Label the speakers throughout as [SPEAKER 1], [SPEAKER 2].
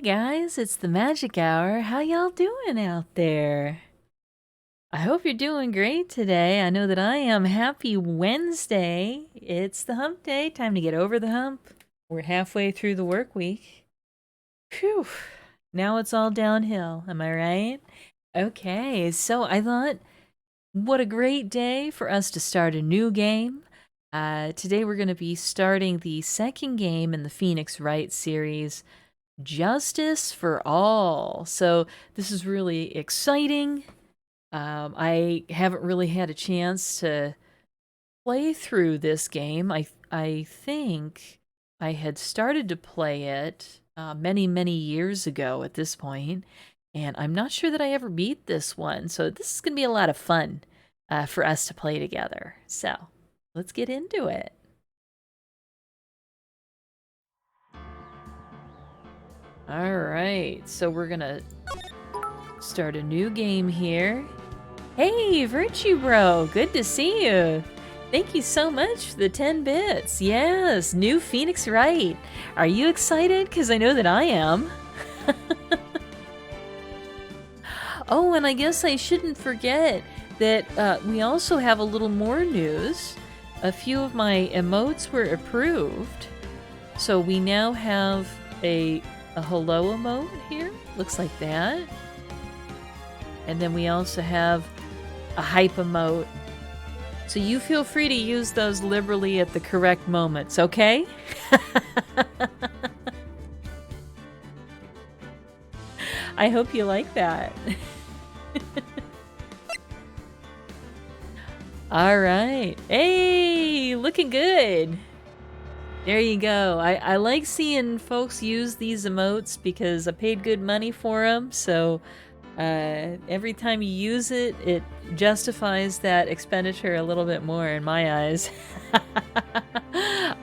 [SPEAKER 1] guys, it's the Magic Hour. How y'all doing out there? I hope you're doing great today. I know that I am. Happy Wednesday. It's the hump day. Time to get over the hump. We're halfway through the work week. Phew. Now it's all downhill. Am I right? Okay, so I thought, what a great day for us to start a new game. Today we're going to be starting the second game in the Phoenix Wright series, Justice for All. So this is really exciting. I haven't really had a chance to play through this game. I think I had started to play it many years ago at this point, and I'm not sure that I ever beat this one. So this is going to be a lot of fun for us to play together. So let's get into it. All right, so we're gonna start a new game here. Hey, Virtue Bro, good to see you. Thank you so much for the 10 bits. Yes, new Phoenix Wright. Are you excited? Because I know that I am. Oh, and I guess I shouldn't forget that we also have a little more news. A few of my emotes were approved. So we now have a hello emote here. Looks like that. And then we also have a hype emote. So you feel free to use those liberally at the correct moments, okay? I hope you like that. All right. Hey, looking good. There you go. I like seeing folks use these emotes because I paid good money for them, so every time you use it, it justifies that expenditure a little bit more in my eyes.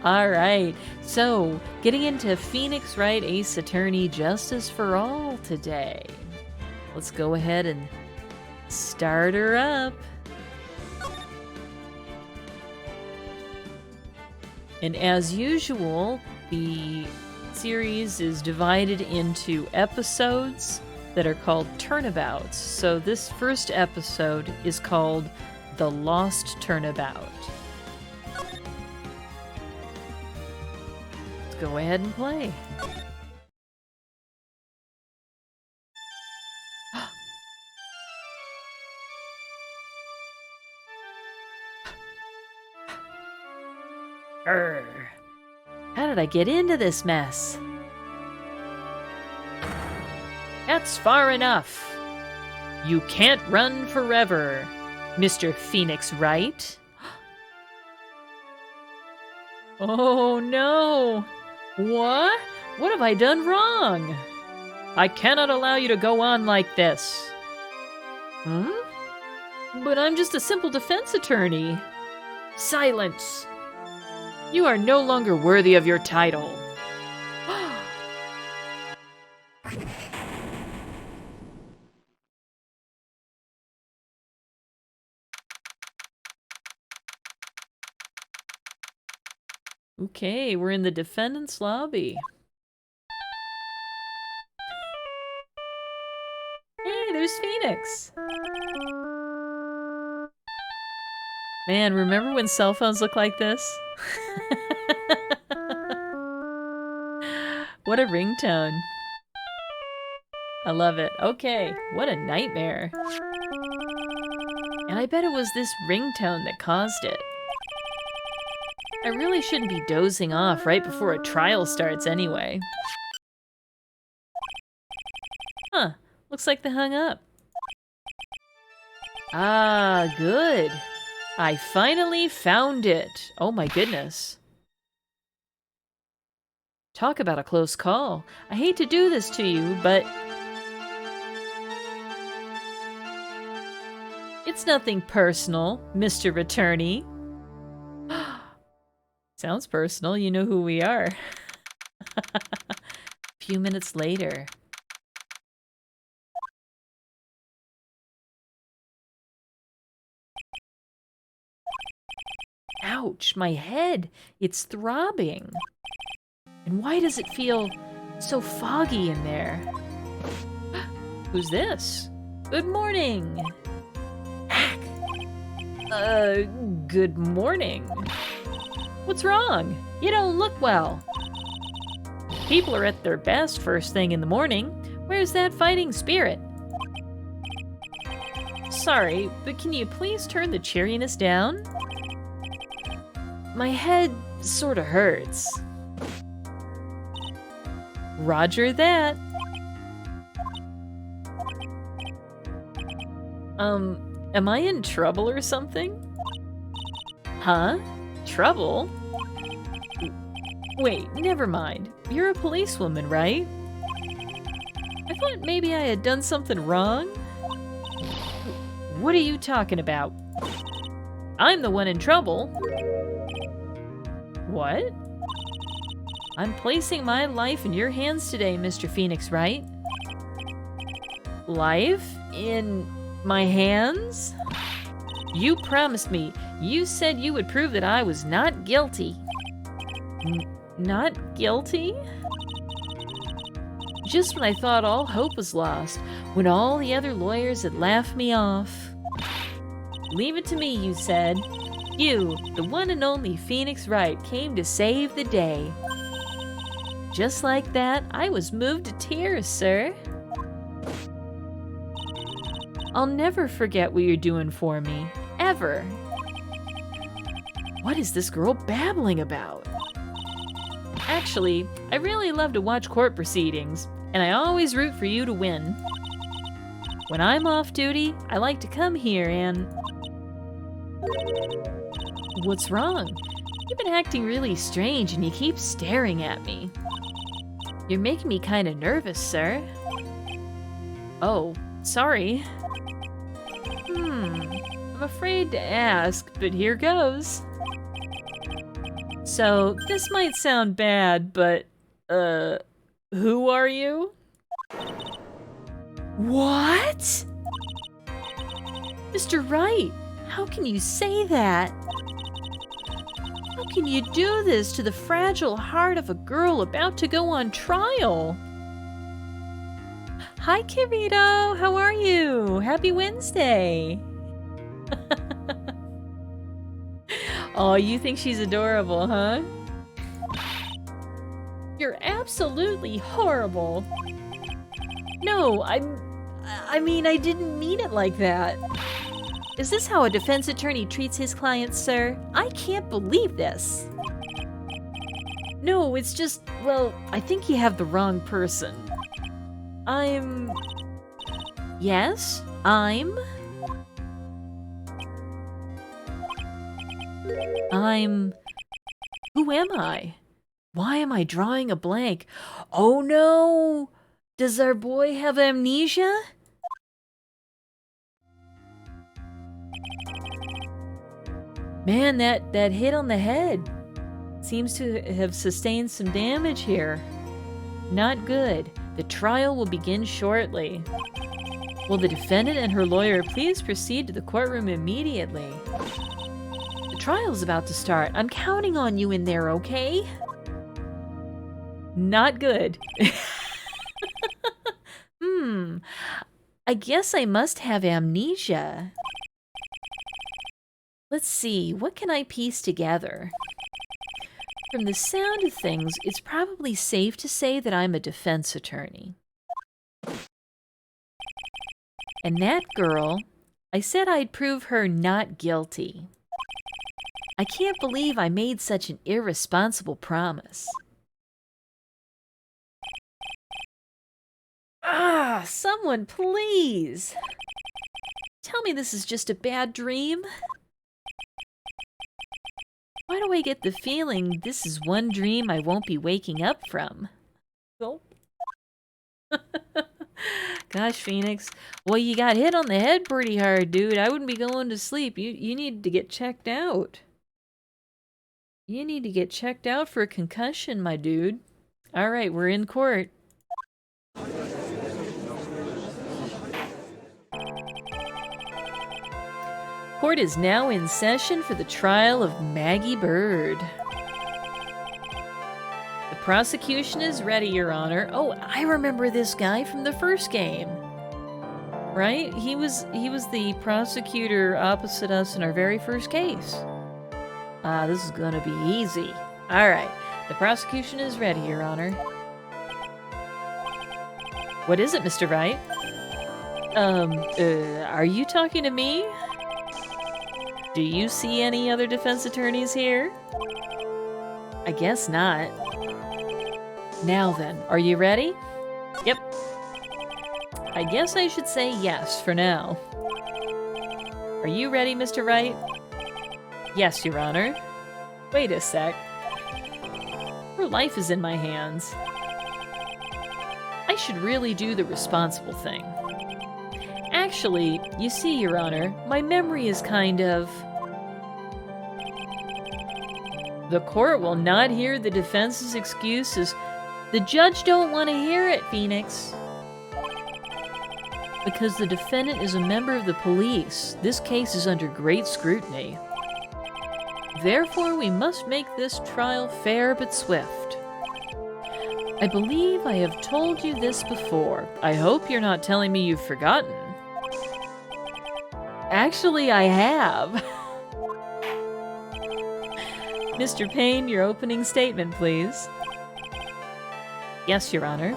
[SPEAKER 1] Alright, so getting into Phoenix Wright Ace Attorney Justice for All today. Let's go ahead and start her up. And as usual, the series is divided into episodes that are called turnabouts. So this first episode is called The Lost Turnabout. Let's go ahead and play. How did I get into this mess? That's far enough. You can't run forever, Mr. Phoenix Wright. Oh no! What? What have I done wrong? I cannot allow you to go on like this. Hmm? But I'm just a simple defense attorney. Silence! You are no longer worthy of your title. Okay, we're in the defendant's lobby. Hey, there's Phoenix. Man, remember when cell phones looked like this? What a ringtone. I love it. Okay, what a nightmare. And I bet it was this ringtone that caused it. I really shouldn't be dozing off right before a trial starts anyway. Huh, looks like they hung up. Ah, good. I finally found it. Oh my goodness. Talk about a close call. I hate to do this to you, but it's nothing personal, Mr. Attorney. Sounds personal. You know who we are. A few minutes later. Ouch, my head. It's throbbing. And why does it feel So foggy in there. Who's this? Good morning. Good morning. What's wrong? You don't look well. People are at their best first thing in the morning. Where's that fighting spirit? Sorry, but can you please turn the cheeriness down? My head sorta hurts. Roger that. Am I in trouble or something? Huh? Trouble? Wait, never mind. You're a policewoman, right? I thought maybe I had done something wrong. What are you talking about? I'm the one in trouble. What? I'm placing my life in your hands today, Mr. Phoenix, Wright. Life in my hands? You promised me. You said you would prove that I was not guilty. Not guilty? Just when I thought all hope was lost, when all the other lawyers had laughed me off. Leave it to me, you said. You, the one and only Phoenix Wright, came to save the day. Just like that, I was moved to tears, sir. I'll never forget what you're doing for me. Ever. What is this girl babbling about? Actually, I really love to watch court proceedings, and I always root for you to win. When I'm off duty, I like to come here and... What's wrong? You've been acting really strange and you keep staring at me. You're making me kind of nervous, sir. Oh, sorry. I'm afraid to ask, but here goes. So, this might sound bad, but, who are you? What? Mr. Wright, how can you say that? How can you do this to the fragile heart of a girl about to go on trial? Hi, Kirito. How are you? Happy Wednesday. Oh, you think she's adorable, huh? You're absolutely horrible. No, I mean, I didn't mean it like that. Is this how a defense attorney treats his clients, sir? I can't believe this. No, it's just, well, I think you have the wrong person. Yes, who am I? Why am I drawing a blank? Oh no! Does our boy have amnesia? Man, that hit on the head seems to have sustained some damage here. Not good. The trial will begin shortly. Will the defendant and her lawyer please proceed to the courtroom immediately? The trial's about to start. I'm counting on you in there, okay? Not good. I guess I must have amnesia. Let's see, what can I piece together? From the sound of things, it's probably safe to say that I'm a defense attorney. And that girl, I said I'd prove her not guilty. I can't believe I made such an irresponsible promise. Ah, someone please! Tell me this is just a bad dream? Why do I get the feeling this is one dream I won't be waking up from? Gulp. Gosh, Phoenix. Well, you got hit on the head pretty hard, dude. I wouldn't be going to sleep. You need to get checked out. You need to get checked out for a concussion, my dude. All right, we're in court. Court is now in session for the trial of Maggie Bird. The prosecution is ready, Your Honor. Oh, I remember this guy from the first game. Right? He was the prosecutor opposite us in our very first case. This is gonna be easy. Alright. The prosecution is ready, Your Honor. What is it, Mr. Wright? Are you talking to me? Do you see any other defense attorneys here? I guess not. Now then, are you ready? Yep. I guess I should say yes for now. Are you ready, Mr. Wright? Yes, Your Honor. Wait a sec. Her life is in my hands. I should really do the responsible thing. Actually, you see, Your Honor, my memory is kind of... The court will not hear the defense's excuses. The judge don't want to hear it, Phoenix. Because the defendant is a member of the police, this case is under great scrutiny. Therefore, we must make this trial fair but swift. I believe I have told you this before. I hope you're not telling me you've forgotten. Actually, I have. Mr. Payne, your opening statement, please. Yes, Your Honor.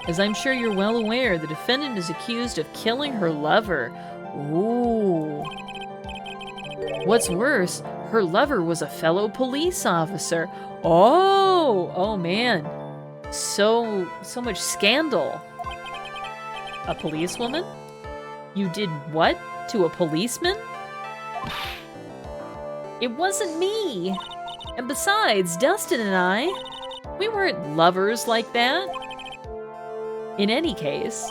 [SPEAKER 1] As I'm sure you're well aware, the defendant is accused of killing her lover. Ooh. What's worse, her lover was a fellow police officer. Oh man. So much scandal. A policewoman? You did what to a policeman? It wasn't me. And besides, Dustin and I, we weren't lovers like that. In any case,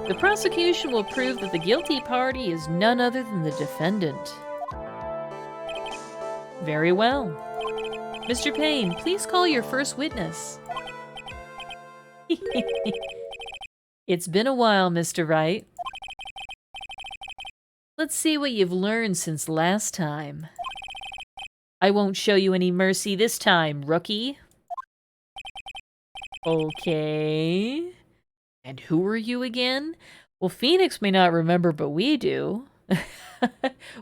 [SPEAKER 1] the prosecution will prove that the guilty party is none other than the defendant. Very well. Mr. Payne, please call your first witness. It's been a while, Mr. Wright. Let's see what you've learned since last time. I won't show you any mercy this time, rookie. Okay. And who are you again? Well, Phoenix may not remember, but we do.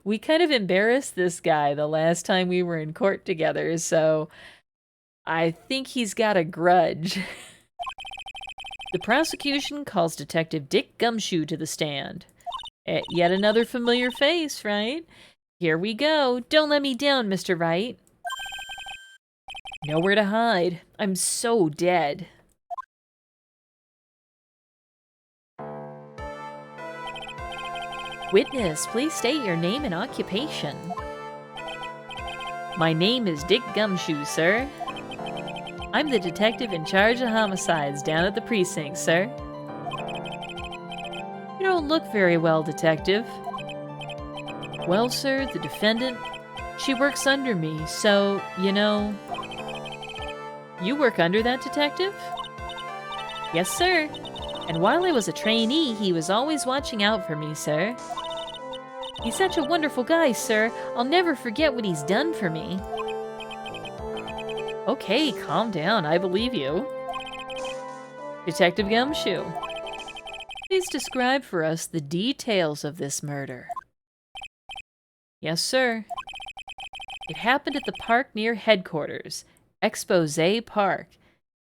[SPEAKER 1] We kind of embarrassed this guy the last time we were in court together, so I think he's got a grudge. The prosecution calls Detective Dick Gumshoe to the stand. Yet another familiar face, right? Here we go. Don't let me down, Mr. Wright. Nowhere to hide. I'm so dead. Witness, please state your name and occupation. My name is Dick Gumshoe, sir. I'm the detective in charge of homicides down at the precinct, sir. You don't look very well, detective. Well, sir, the defendant, she works under me, so, you know... You work under that detective? Yes, sir. And while I was a trainee, he was always watching out for me, sir. He's such a wonderful guy, sir. I'll never forget what he's done for me. Okay, calm down. I believe you. Detective Gumshoe, please describe for us the details of this murder. Yes, sir. It happened at the park near headquarters. Expose Park.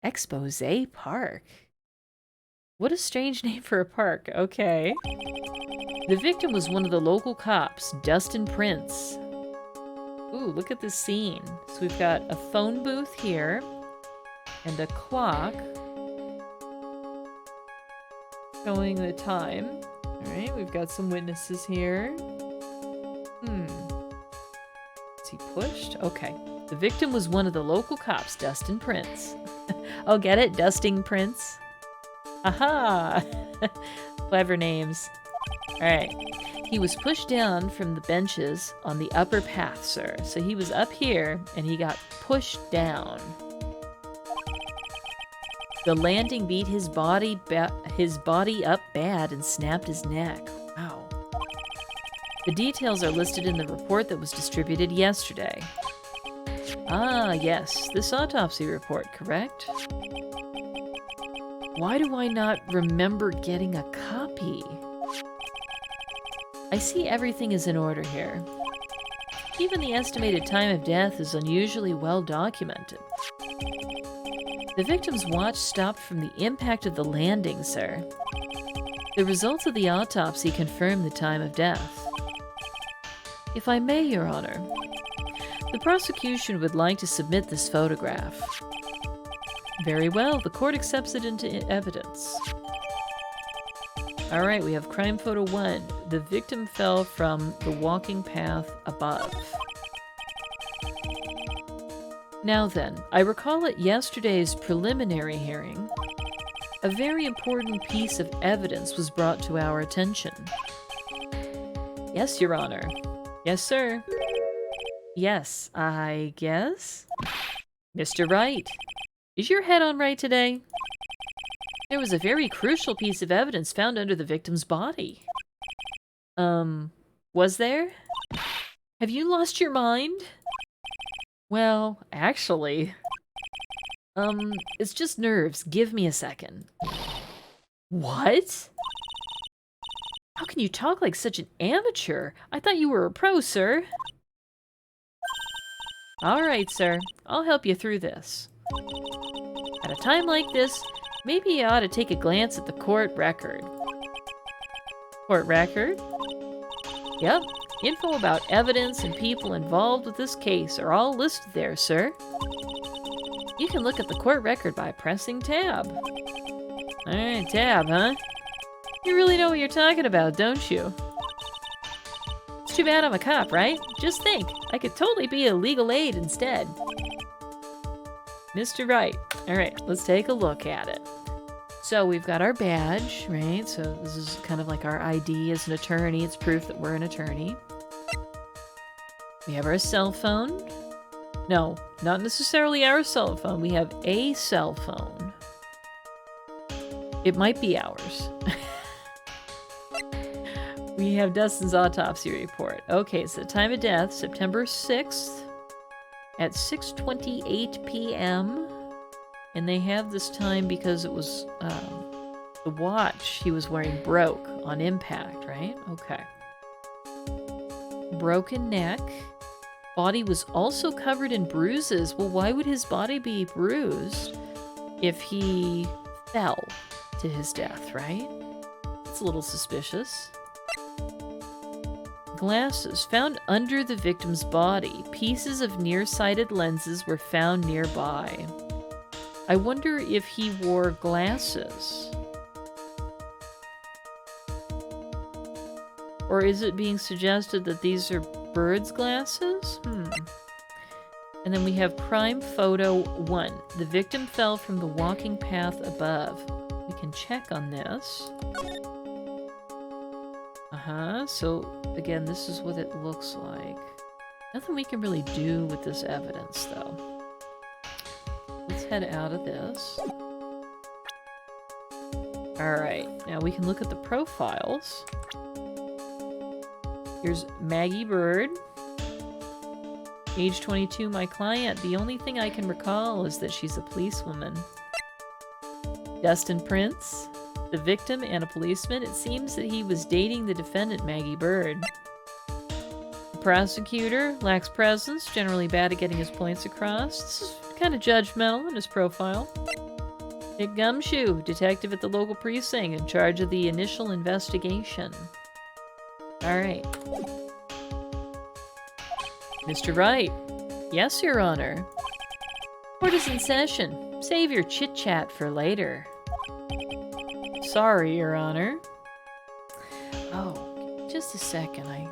[SPEAKER 1] Expose Park? What a strange name for a park. Okay. The victim was one of the local cops, Dustin Prince. Ooh, look at this scene. So we've got a phone booth here, and a clock showing the time. Alright, we've got some witnesses here. Is he pushed? Okay. The victim was one of the local cops, Dustin Prince. Oh, get it? Dusting Prince? Aha! Clever names. Alright. He was pushed down from the benches on the upper path, sir. So he was up here, and he got pushed down. The landing beat his body up bad and snapped his neck. Wow. The details are listed in the report that was distributed yesterday. Ah, yes, this autopsy report, correct? Why do I not remember getting a copy? I see everything is in order here. Even the estimated time of death is unusually well documented. The victim's watch stopped from the impact of the landing, sir. The results of the autopsy confirm the time of death. If I may, Your Honor, the prosecution would like to submit this photograph. Very well, the court accepts it into evidence. Alright, we have crime photo 1. The victim fell from the walking path above. Now then, I recall at yesterday's preliminary hearing, a very important piece of evidence was brought to our attention. Yes, Your Honor. Yes, sir. Yes, I guess? Mr. Wright, is your head on right today? There was a very crucial piece of evidence found under the victim's body. Was there? Have you lost your mind? Well, actually... it's just nerves. Give me a second. What? How can you talk like such an amateur? I thought you were a pro, sir. Alright, sir. I'll help you through this. At a time like this, maybe you ought to take a glance at the court record. Court record? Yep. Info about evidence and people involved with this case are all listed there, sir. You can look at the court record by pressing tab. Alright, tab, huh? You really know what you're talking about, don't you? It's too bad I'm a cop, right? Just think, I could totally be a legal aid instead. Mr. Wright. Alright, let's take a look at it. So we've got our badge, right? So this is kind of like our ID as an attorney. It's proof that we're an attorney. We have our cell phone. No, not necessarily our cell phone. We have a cell phone. It might be ours. We have Dustin's autopsy report. Okay, so time of death, September 6th at 6:28 p.m. And they have this time because it was the watch he was wearing broke on impact, right? Okay. Broken neck. Body was also covered in bruises. Well, why would his body be bruised if he fell to his death, right? It's a little suspicious. Glasses found under the victim's body. Pieces of nearsighted lenses were found nearby. I wonder if he wore glasses. Or is it being suggested that these are bird's glasses? And then we have crime photo 1. The victim fell from the walking path above. We can check on this. So again, this is what it looks like. Nothing we can really do with this evidence, though. Let's head out of this. Alright, now we can look at the profiles. Here's Maggie Bird. Age 22, my client. The only thing I can recall is that she's a policewoman. Dustin Prince. The victim and a policeman. It seems that he was dating the defendant, Maggie Bird. The prosecutor lacks presence, generally bad at getting his points across. This is kind of judgmental in his profile. Nick Gumshoe, detective at the local precinct in charge of the initial investigation. Alright. Mr. Wright. Yes, Your Honor. Court is in session. Save your chit-chat for later. Sorry, Your Honor. Oh, just a second. I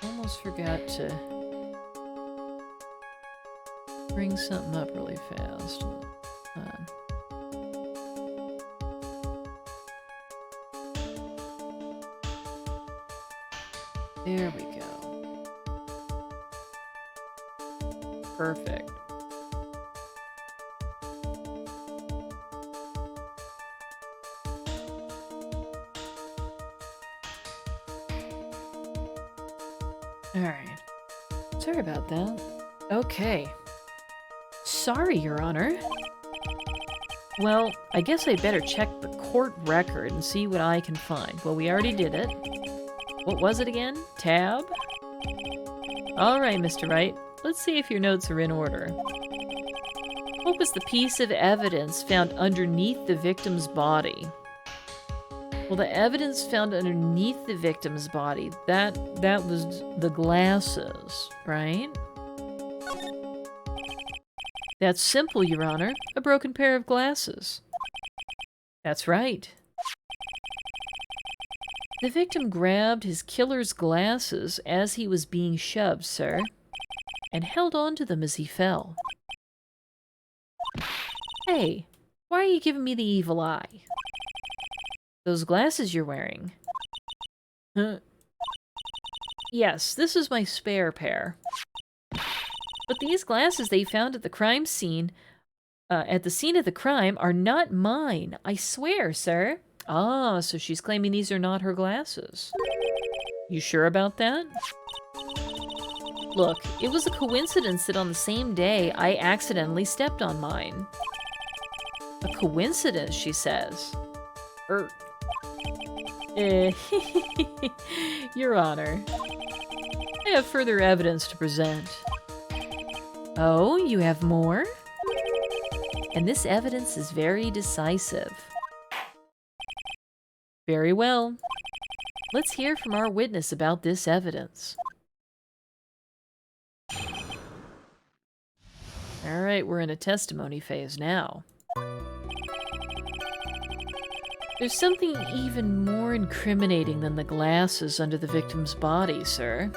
[SPEAKER 1] almost forgot to bring something up really fast. Hold on. There we go. Perfect. Alright. Sorry about that. Okay. Sorry, Your Honor. Well, I guess I better check the court record and see what I can find. Well, we already did it. What was it again? Tab? Alright, Mr. Wright. Let's see if your notes are in order. What was the piece of evidence found underneath the victim's body? Well, the evidence found underneath the victim's body, that was the glasses, right? That's simple, Your Honor. A broken pair of glasses. That's right. The victim grabbed his killer's glasses as he was being shoved, sir, and held on to them as he fell. Hey, why are you giving me the evil eye? Those glasses you're wearing. Huh? Yes, this is my spare pair. But these glasses they found at the crime scene, at the scene of the crime, are not mine. I swear, sir. Ah, so she's claiming these are not her glasses. You sure about that? Look, it was a coincidence that on the same day, I accidentally stepped on mine. A coincidence, she says. Your Honor, I have further evidence to present. Oh, you have more? And this evidence is very decisive. Very well. Let's hear from our witness about this evidence. Alright, we're in a testimony phase now. There's something even more incriminating than the glasses under the victim's body, sir.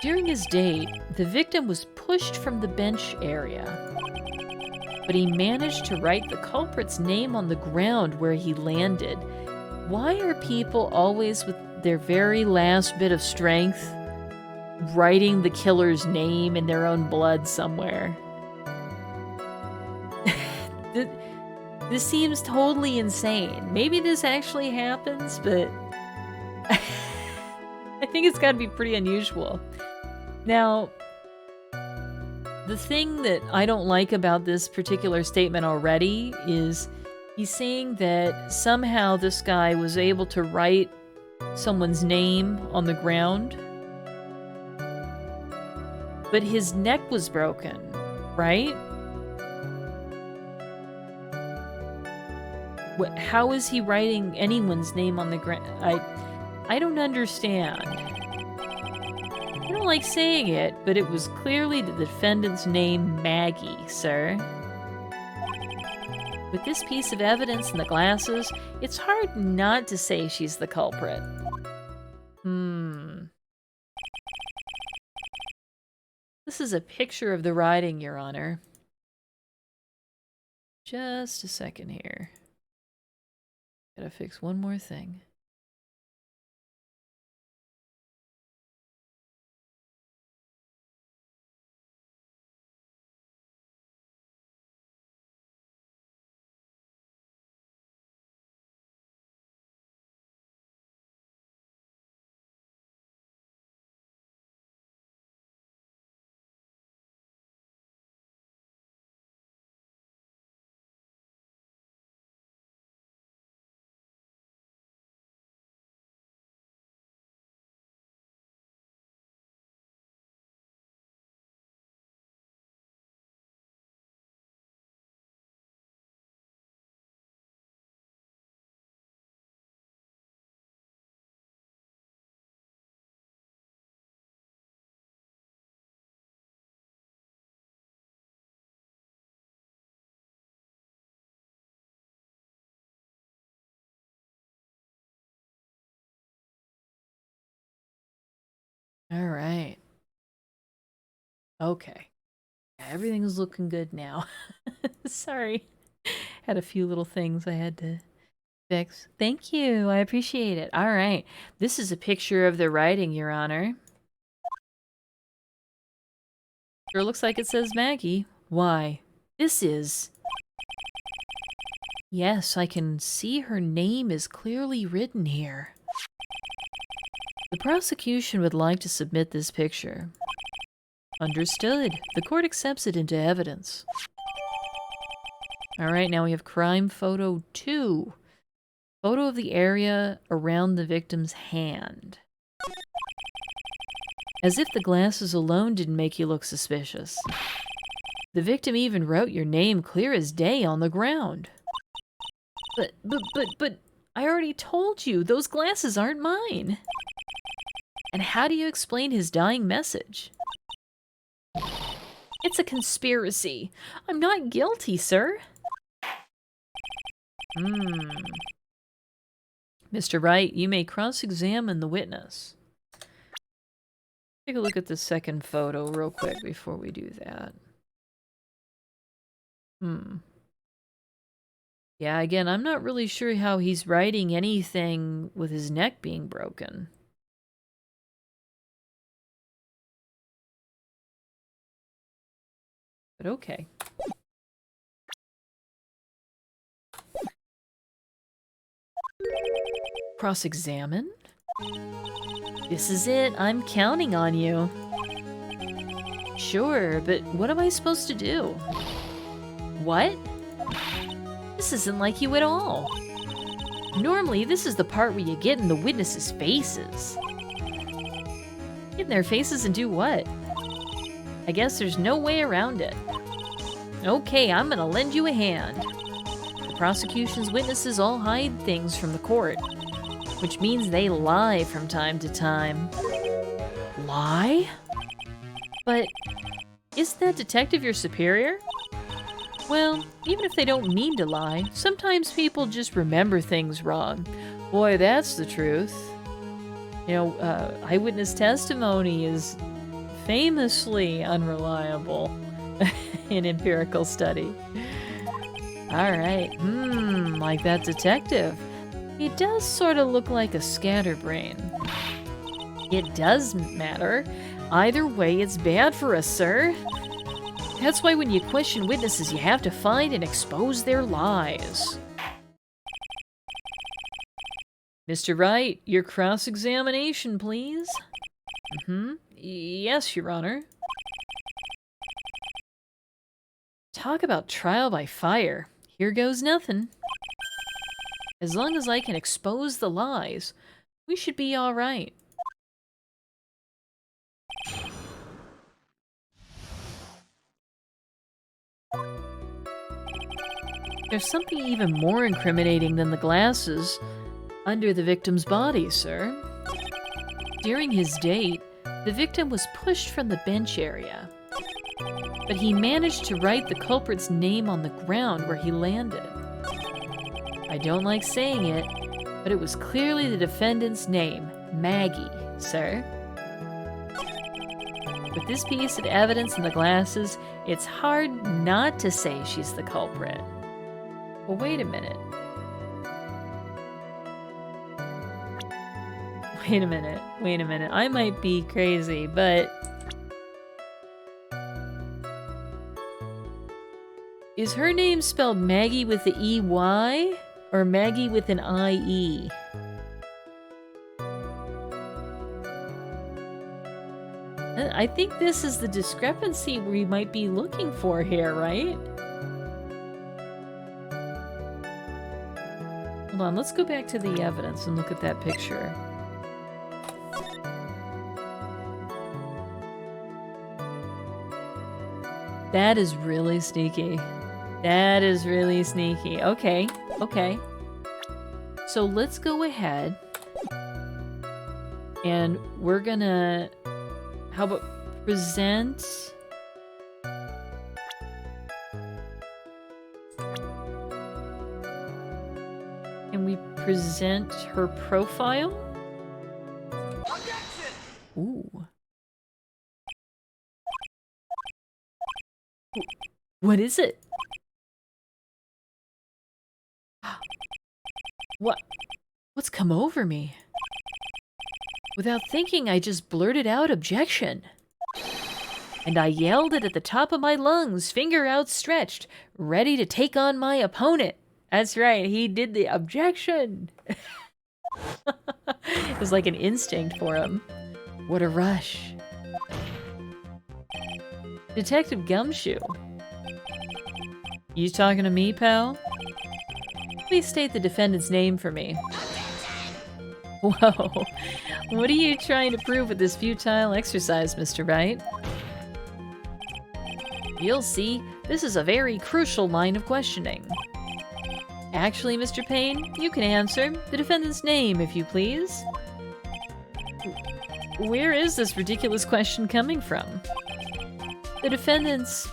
[SPEAKER 1] During his date, the victim was pushed from the bench area, but he managed to write the culprit's name on the ground where he landed. Why are people always with their very last bit of strength writing the killer's name in their own blood somewhere? This seems totally insane. Maybe this actually happens, but I think it's gotta be pretty unusual. Now, the thing that I don't like about this particular statement already is he's saying that somehow this guy was able to write someone's name on the ground, but his neck was broken, right? How is he writing anyone's name on the ground? I don't understand. I don't like saying it, but it was clearly the defendant's name, Maggie, sir. With this piece of evidence and the glasses, it's hard not to say she's the culprit. This is a picture of the writing, Your Honor. Just a second here. Gotta fix one more thing. All right. Okay. Everything's looking good now. Sorry. Had a few little things I had to fix. Thank you. I appreciate it. All right. This is a picture of the writing, Your Honor. Sure looks like it says Maggie. Why? This is... Yes, I can see her name is clearly written here. The prosecution would like to submit this picture. Understood. The court accepts it into evidence. Alright, now we have crime photo 2. Photo of the area around the victim's hand. As if the glasses alone didn't make you look suspicious. The victim even wrote your name clear as day on the ground. But, I already told you, those glasses aren't mine. And how do you explain his dying message? It's a conspiracy. I'm not guilty, sir. Mr. Wright, you may cross-examine the witness. Take a look at the second photo real quick before we do that. Yeah, again, I'm not really sure how he's writing anything with his neck being broken. But okay. Cross-examine? This is it. I'm counting on you. Sure, but what am I supposed to do? What? This isn't like you at all. Normally, this is the part where you get in the witnesses' faces. Get in their faces and do what? I guess there's no way around it. Okay, I'm gonna lend you a hand. The prosecution's witnesses all hide things from the court, which means they lie from time to time. Lie? But isn't that detective your superior? Well, even if they don't mean to lie, sometimes people just remember things wrong. Boy, that's the truth. You know, eyewitness testimony is famously unreliable in empirical study. Alright, like that detective. He does sort of look like a scatterbrain. It does matter. Either way, it's bad for us, sir. That's why when you question witnesses, you have to find and expose their lies. Mr. Wright, your cross-examination, please. Yes, Your Honor. Talk about trial by fire. Here goes nothing. As long as I can expose the lies, we should be all right. There's something even more incriminating than the glasses under the victim's body, sir. During his date, the victim was pushed from the bench area, but he managed to write the culprit's name on the ground where he landed. I don't like saying it, but it was clearly the defendant's name, Maggie, sir. With this piece of evidence in the glasses, it's hard not to say she's the culprit. Well, wait a minute. Wait a minute. I might be crazy, but... is her name spelled Maggie with the E-Y? Or Maggie with an I-E? I think this is the discrepancy we might be looking for here, right? Hold on, let's go back to the evidence and look at that picture. That is really sneaky. That is really sneaky. Okay, okay. So let's go ahead and we're gonna... how about present... Can we present her profile? Ooh. What is it? What's come over me? Without thinking, I just blurted out objection. And I yelled it at the top of my lungs, finger outstretched, ready to take on my opponent. That's right, he did the objection. It was like an instinct for him. What a rush. Detective Gumshoe. You talking to me, pal? Please state the defendant's name for me. Whoa. What are you trying to prove with this futile exercise, Mr. Wright? You'll see, this is a very crucial line of questioning. Actually, Mr. Payne, you can answer. The defendant's name, if you please. Where is this ridiculous question coming from? The defendant's,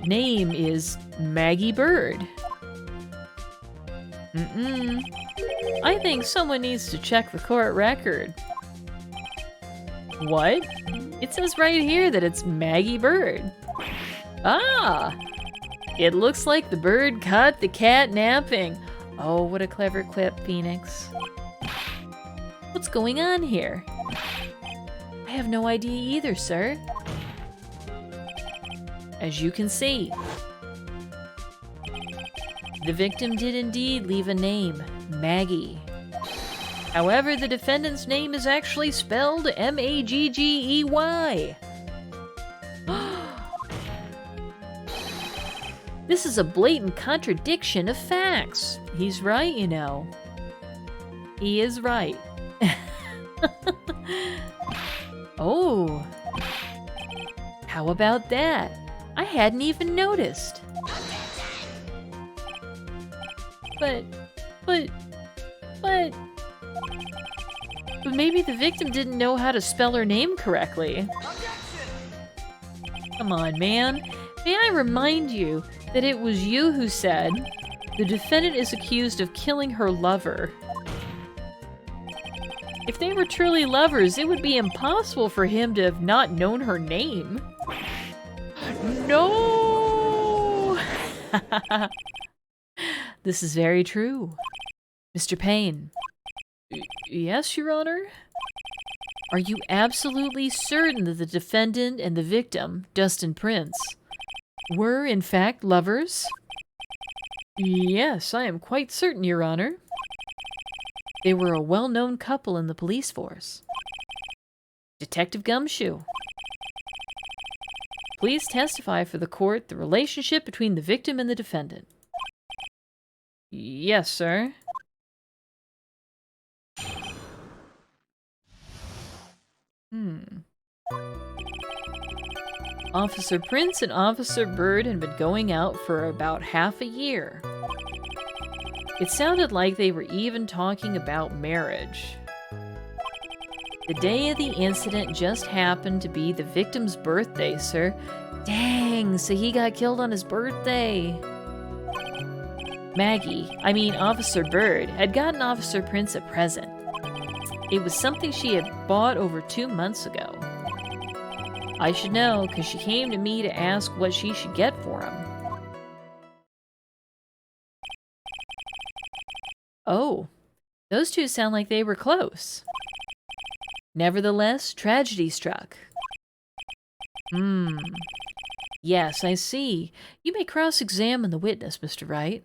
[SPEAKER 1] name is Maggie Bird. I think someone needs to check the court record. What? It says right here that it's Maggie Bird. Ah! It looks like the bird caught the cat napping. Oh, what a clever quip, Phoenix. What's going on here? I have no idea either, sir. As you can see, the victim did indeed leave a name, Maggie. However, the defendant's name is actually spelled M-A-G-G-E-Y. This is a blatant contradiction of facts. He's right, you know. He is right. Oh. How about that? I hadn't even noticed. But maybe the victim didn't know how to spell her name correctly. Come on, man. May I remind you that it was you who said the defendant is accused of killing her lover. If they were truly lovers, it would be impossible for him to have not known her name. No! This is very true. Mr. Payne. Yes, Your Honor? Are you absolutely certain that the defendant and the victim, Dustin Prince, were in fact lovers? Yes, I am quite certain, Your Honor. They were a well-known couple in the police force. Detective Gumshoe. Please testify for the court the relationship between the victim and the defendant. Yes, sir. Officer Prince and Officer Bird had been going out for about half a year. It sounded like they were even talking about marriage. The day of the incident just happened to be the victim's birthday, sir. Dang, so he got killed on his birthday. Officer Bird, had gotten Officer Prince a present. It was something she had bought over 2 months ago. I should know, because she came to me to ask what she should get for him. Oh, those two sound like they were close. Nevertheless, tragedy struck. Yes, I see. You may cross-examine the witness, Mr. Wright.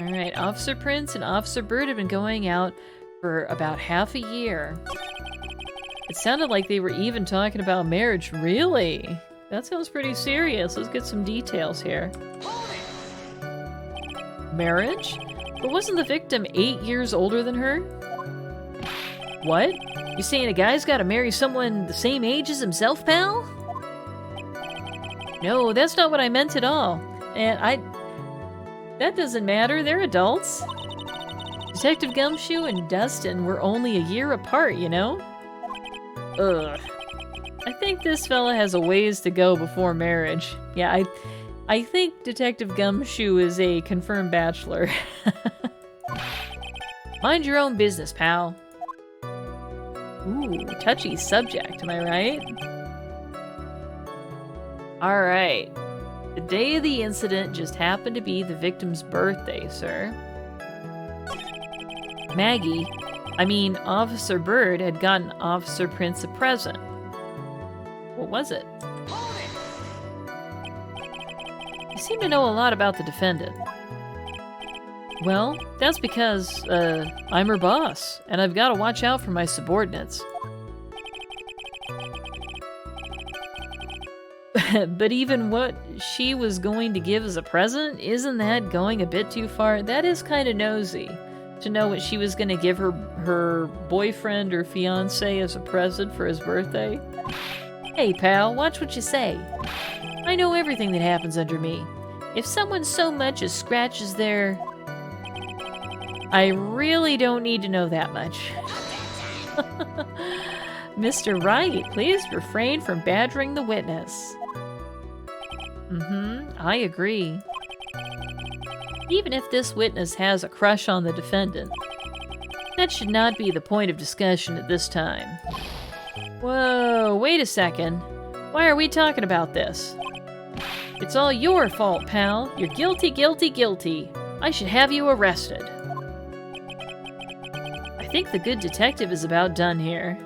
[SPEAKER 1] Alright, Officer Prince and Officer Bird have been going out for about half a year. It sounded like they were even talking about marriage. Really? That sounds pretty serious. Let's get some details here. Marriage? But wasn't the victim 8 years older than her? What? You saying a guy's gotta marry someone the same age as himself, pal? No, that's not what I meant at all. And that doesn't matter, they're adults. Detective Gumshoe and Dustin were only a year apart, you know? Ugh. I think this fella has a ways to go before marriage. Yeah, I think Detective Gumshoe is a confirmed bachelor. Mind your own business, pal. Ooh, touchy subject, am I right? Alright. The day of the incident just happened to be the victim's birthday, sir. Officer Bird had gotten Officer Prince a present. What was it? You seem to know a lot about the defendant. Well, that's because, I'm her boss, and I've got to watch out for my subordinates. But even what she was going to give as a present, isn't that going a bit too far? That is kind of nosy, to know what she was going to give her boyfriend or fiance as a present for his birthday. Hey, pal, watch what you say. I know everything that happens under me. If someone so much as scratches their... I really don't need to know that much. Mr. Wright, please refrain from badgering the witness. I agree. Even if this witness has a crush on the defendant, that should not be the point of discussion at this time. Whoa, wait a second. Why are we talking about this? It's all your fault, pal. You're guilty, guilty, guilty. I should have you arrested. I think the good detective is about done here.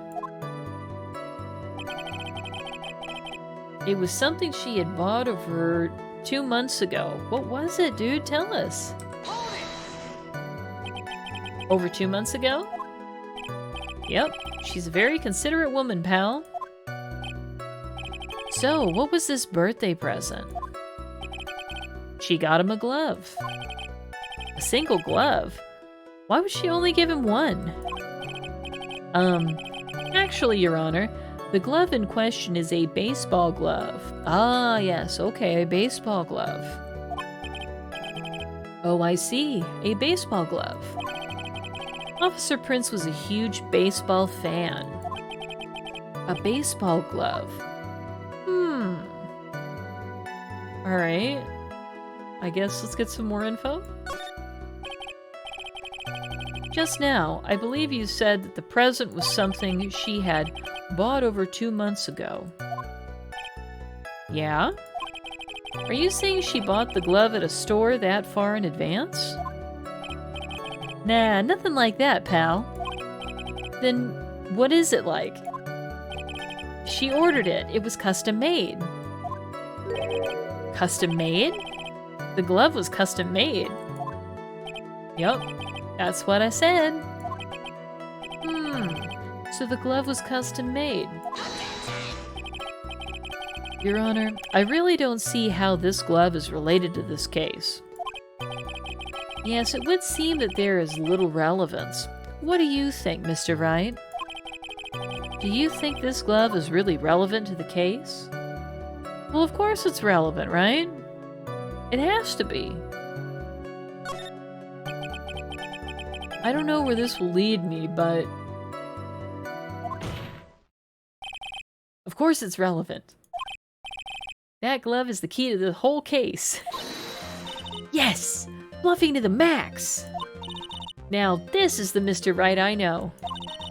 [SPEAKER 1] It was something she had bought over 2 months ago. What was it, dude? Tell us. Over 2 months ago? Yep, she's a very considerate woman, pal. So, what was this birthday present? She got him a glove. A single glove? Why would she only give him one? Actually, Your Honor, the glove in question is a baseball glove. Ah, yes, okay, a baseball glove. Oh, I see, a baseball glove. Officer Prince was a huge baseball fan. A baseball glove. Alright. I guess let's get some more info. Just now, I believe you said that the present was something she had bought over 2 months ago. Yeah? Are you saying she bought the glove at a store that far in advance? Nah, nothing like that, pal. Then what is it like? She ordered it. It was custom made. Custom made? The glove was custom made. Yup, that's what I said. So the glove was custom made. Your Honor, I really don't see how this glove is related to this case. Yes, it would seem that there is little relevance. What do you think, Mr. Wright? Do you think this glove is really relevant to the case? Well, of course it's relevant, right? It has to be. I don't know where this will lead me, but... Of course it's relevant. That glove is the key to the whole case. Yes! Bluffing to the max! Now this is the Mr. Wright I know.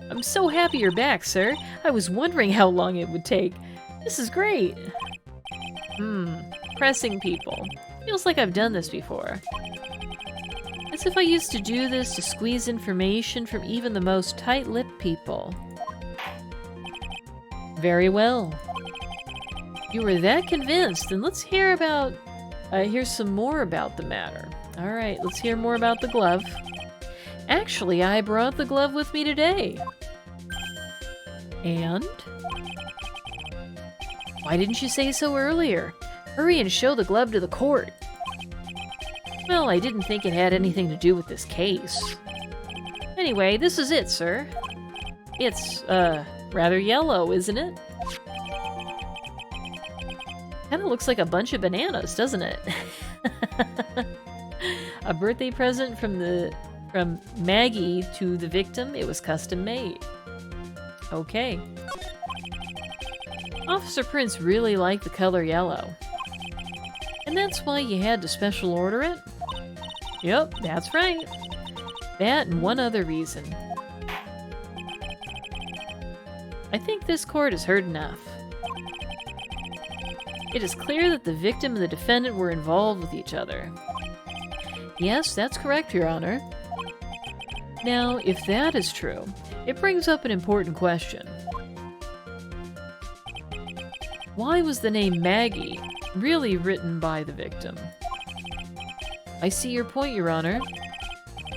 [SPEAKER 1] I'm so happy you're back, sir. I was wondering how long it would take. This is great. Pressing people. Feels like I've done this before. As if I used to do this to squeeze information from even the most tight-lipped people. Very well. You were that convinced, then let's hear some more about the matter. Alright, let's hear more about the glove. Actually, I brought the glove with me today. And? Why didn't you say so earlier? Hurry and show the glove to the court. Well, I didn't think it had anything to do with this case. Anyway, this is it, sir. It's, rather yellow, isn't it? Kinda looks like a bunch of bananas, doesn't it? A birthday present from Maggie to the victim. It was custom made. Okay. Officer Prince really liked the color yellow. And that's why you had to special order it? Yep, that's right. That and one other reason. I think this court has heard enough. It is clear that the victim and the defendant were involved with each other. Yes, that's correct, Your Honor. Now, if that is true, it brings up an important question. Why was the name Maggie really written by the victim? I see your point, Your Honor.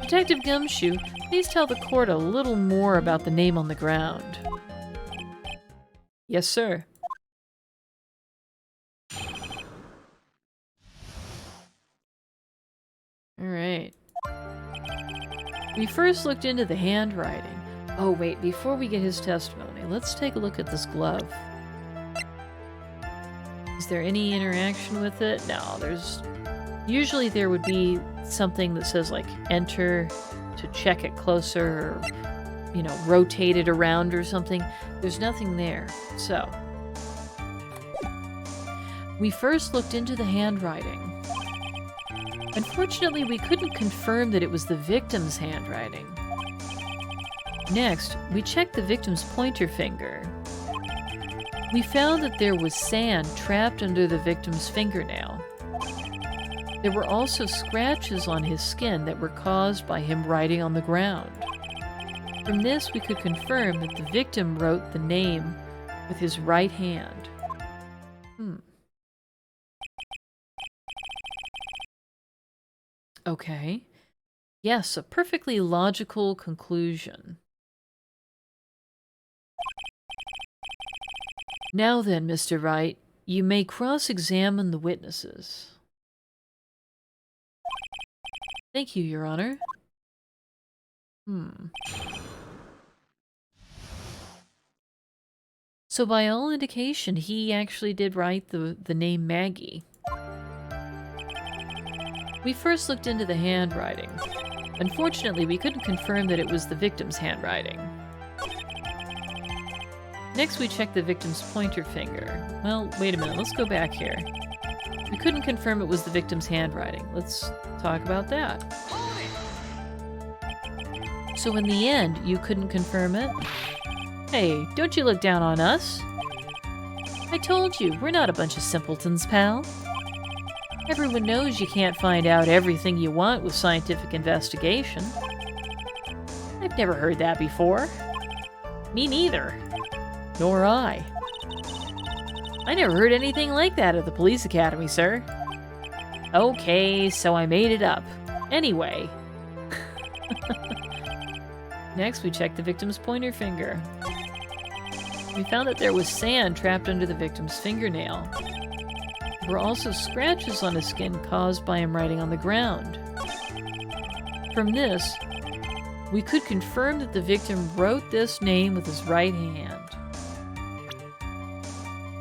[SPEAKER 1] Detective Gumshoe, please tell the court a little more about the name on the ground. Yes, sir. Alright. We first looked into the handwriting. Oh wait, before we get his testimony, let's take a look at this glove. Is there any interaction with it? No, there's... Usually there would be something that says, like, enter to check it closer, or, you know, rotate it around or something. There's nothing there. So, we first looked into the handwriting. Unfortunately, we couldn't confirm that it was the victim's handwriting. Next, we checked the victim's pointer finger. We found that there was sand trapped under the victim's fingernail. There were also scratches on his skin that were caused by him writing on the ground. From this, we could confirm that the victim wrote the name with his right hand. Okay. Yes, a perfectly logical conclusion. Now then, Mr. Wright, you may cross-examine the witnesses. Thank you, Your Honor. So by all indication, he actually did write the name Maggie. We first looked into the handwriting. Unfortunately, we couldn't confirm that it was the victim's handwriting. Next, we checked the victim's pointer finger. Well, wait a minute, let's go back here. We couldn't confirm it was the victim's handwriting. Let's talk about that. So in the end, you couldn't confirm it? Hey, don't you look down on us. I told you, we're not a bunch of simpletons, pal. Everyone knows you can't find out everything you want with scientific investigation. I've never heard that before. Me neither. Nor I. I never heard anything like that at the police academy, sir. Okay, so I made it up. Anyway. Next, we checked the victim's pointer finger. We found that there was sand trapped under the victim's fingernail. There were also scratches on his skin caused by him writing on the ground. From this, we could confirm that the victim wrote this name with his right hand.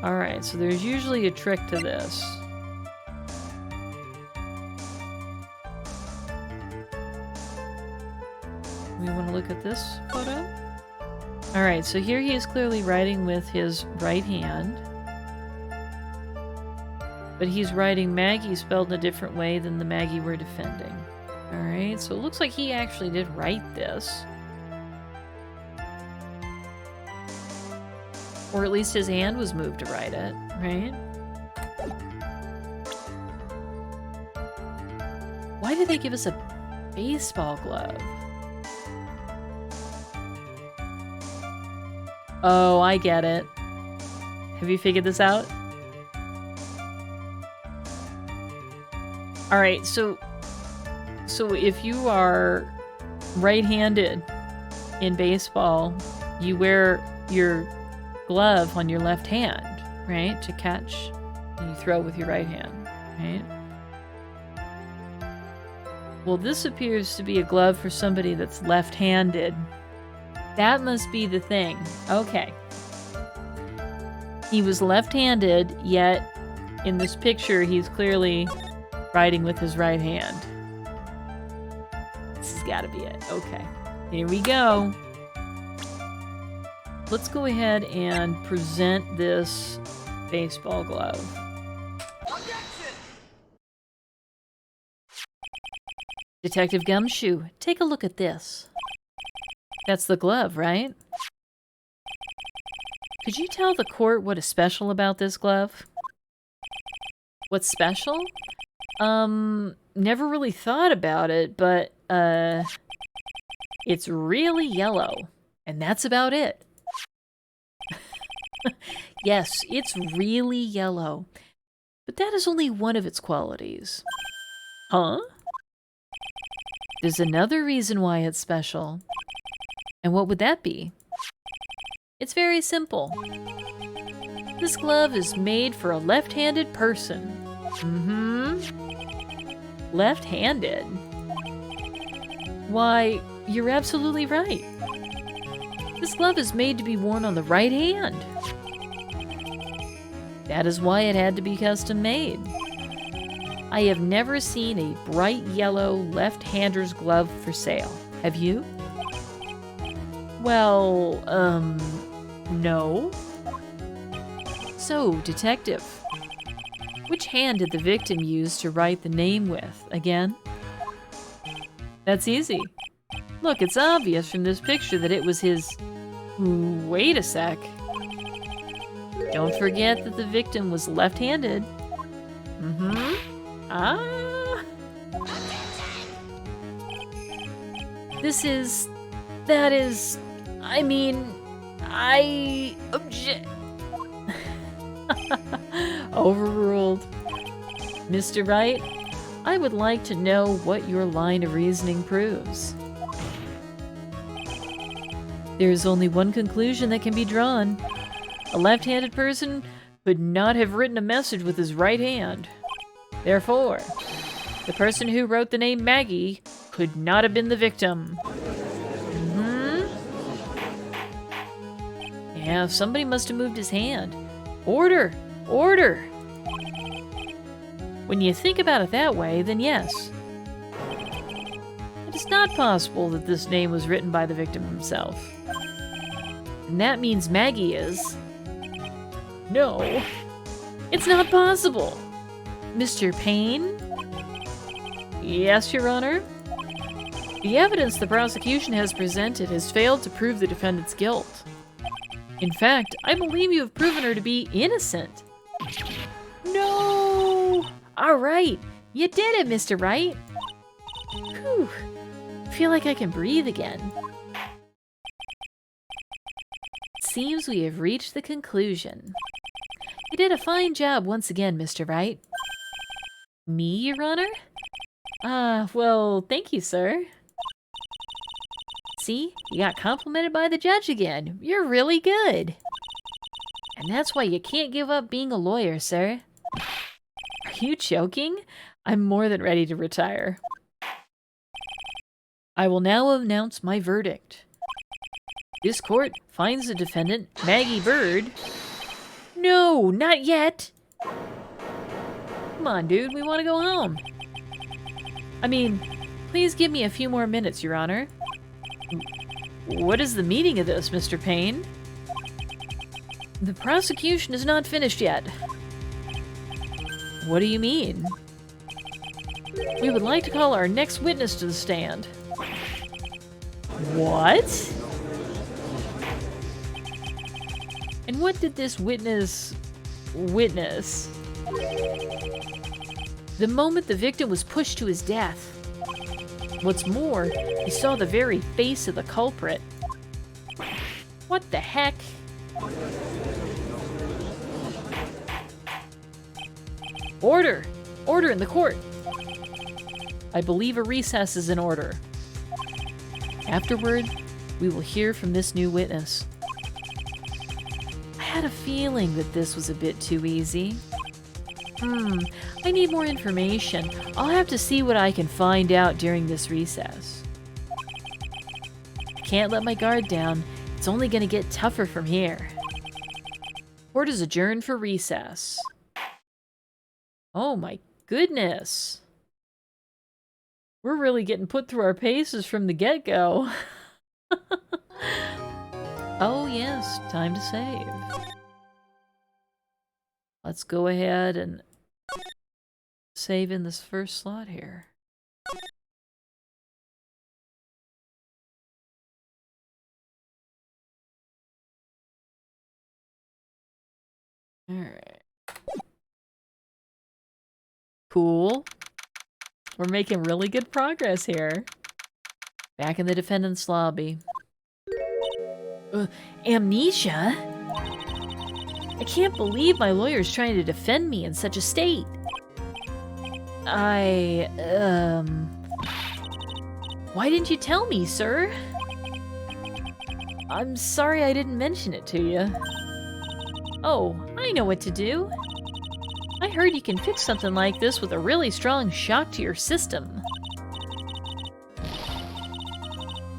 [SPEAKER 1] Alright, so there's usually a trick to this. We want to look at this photo? Alright, so here he is clearly writing with his right hand. But he's writing Maggie spelled in a different way than the Maggie we're defending. Alright, so it looks like he actually did write this. Or at least his hand was moved to write it, right? Why did they give us a baseball glove? Oh, I get it. Have you figured this out? Alright, so if you are right-handed in baseball, you wear your glove on your left hand, right? To catch, and you throw with your right hand, right? Well, this appears to be a glove for somebody that's left-handed. That must be the thing. Okay. He was left-handed, yet in this picture he's clearly writing with his right hand. This has got to be it. Okay. Here we go. Let's go ahead and present this baseball glove. Detective Gumshoe, take a look at this. That's the glove, right? Could you tell the court what is special about this glove? What's special? Never really thought about it, but, it's really yellow. And that's about it. Yes, it's really yellow. But that is only one of its qualities. Huh? There's another reason why it's special. And what would that be? It's very simple. This glove is made for a left-handed person. Left-handed? Why, you're absolutely right. This glove is made to be worn on the right hand. That is why it had to be custom made. I have never seen a bright yellow left-hander's glove for sale. Have you? Well, no. So, detective, which hand did the victim use to write the name with, again? That's easy. Look, it's obvious from this picture that it was his... Wait a sec. Don't forget that the victim was left-handed. Ah! That is... I mean... I object... Overruled. Mr. Wright, I would like to know what your line of reasoning proves. There is only one conclusion that can be drawn. A left-handed person could not have written a message with his right hand. Therefore, the person who wrote the name Maggie could not have been the victim. Yeah, somebody must have moved his hand. Order! Order! When you think about it that way, then yes. It is not possible that this name was written by the victim himself. And that means Maggie is... No. It's not possible! Mr. Payne? Yes, Your Honor? The evidence the prosecution has presented has failed to prove the defendant's guilt. In fact, I believe you have proven her to be innocent. No! Alright, you did it, Mr. Wright. Whew. I feel like I can breathe again. It seems we have reached the conclusion. You did a fine job once again, Mr. Wright. Me, Your Honor? Well, thank you, sir. See, you got complimented by the judge again. You're really good. And that's why you can't give up being a lawyer, sir. Are you joking? I'm more than ready to retire. I will now announce my verdict. This court finds the defendant, Maggie Bird... No, not yet! Come on, dude, we want to go home. I mean, please give me a few more minutes, Your Honor. What is the meaning of this, Mr. Payne? The prosecution is not finished yet. What do you mean? We would like to call our next witness to the stand. What? And what did this witness... witness? The moment the victim was pushed to his death. What's more, he saw the very face of the culprit. What the heck? Order! Order in the court! I believe a recess is in order. Afterward, we will hear from this new witness. I had a feeling that this was a bit too easy. I need more information. I'll have to see what I can find out during this recess. I can't let my guard down. It's only going to get tougher from here. Court is adjourned for recess. Oh my goodness. We're really getting put through our paces from the get-go. Oh yes, time to save. Let's go ahead and save in this first slot here. Alright. Cool. We're making really good progress here. Back in the defendant's lobby. Amnesia? I can't believe my lawyer's trying to defend me in such a state. Why didn't you tell me, sir? I'm sorry I didn't mention it to you. Oh, I know what to do. I heard you can fix something like this with a really strong shock to your system.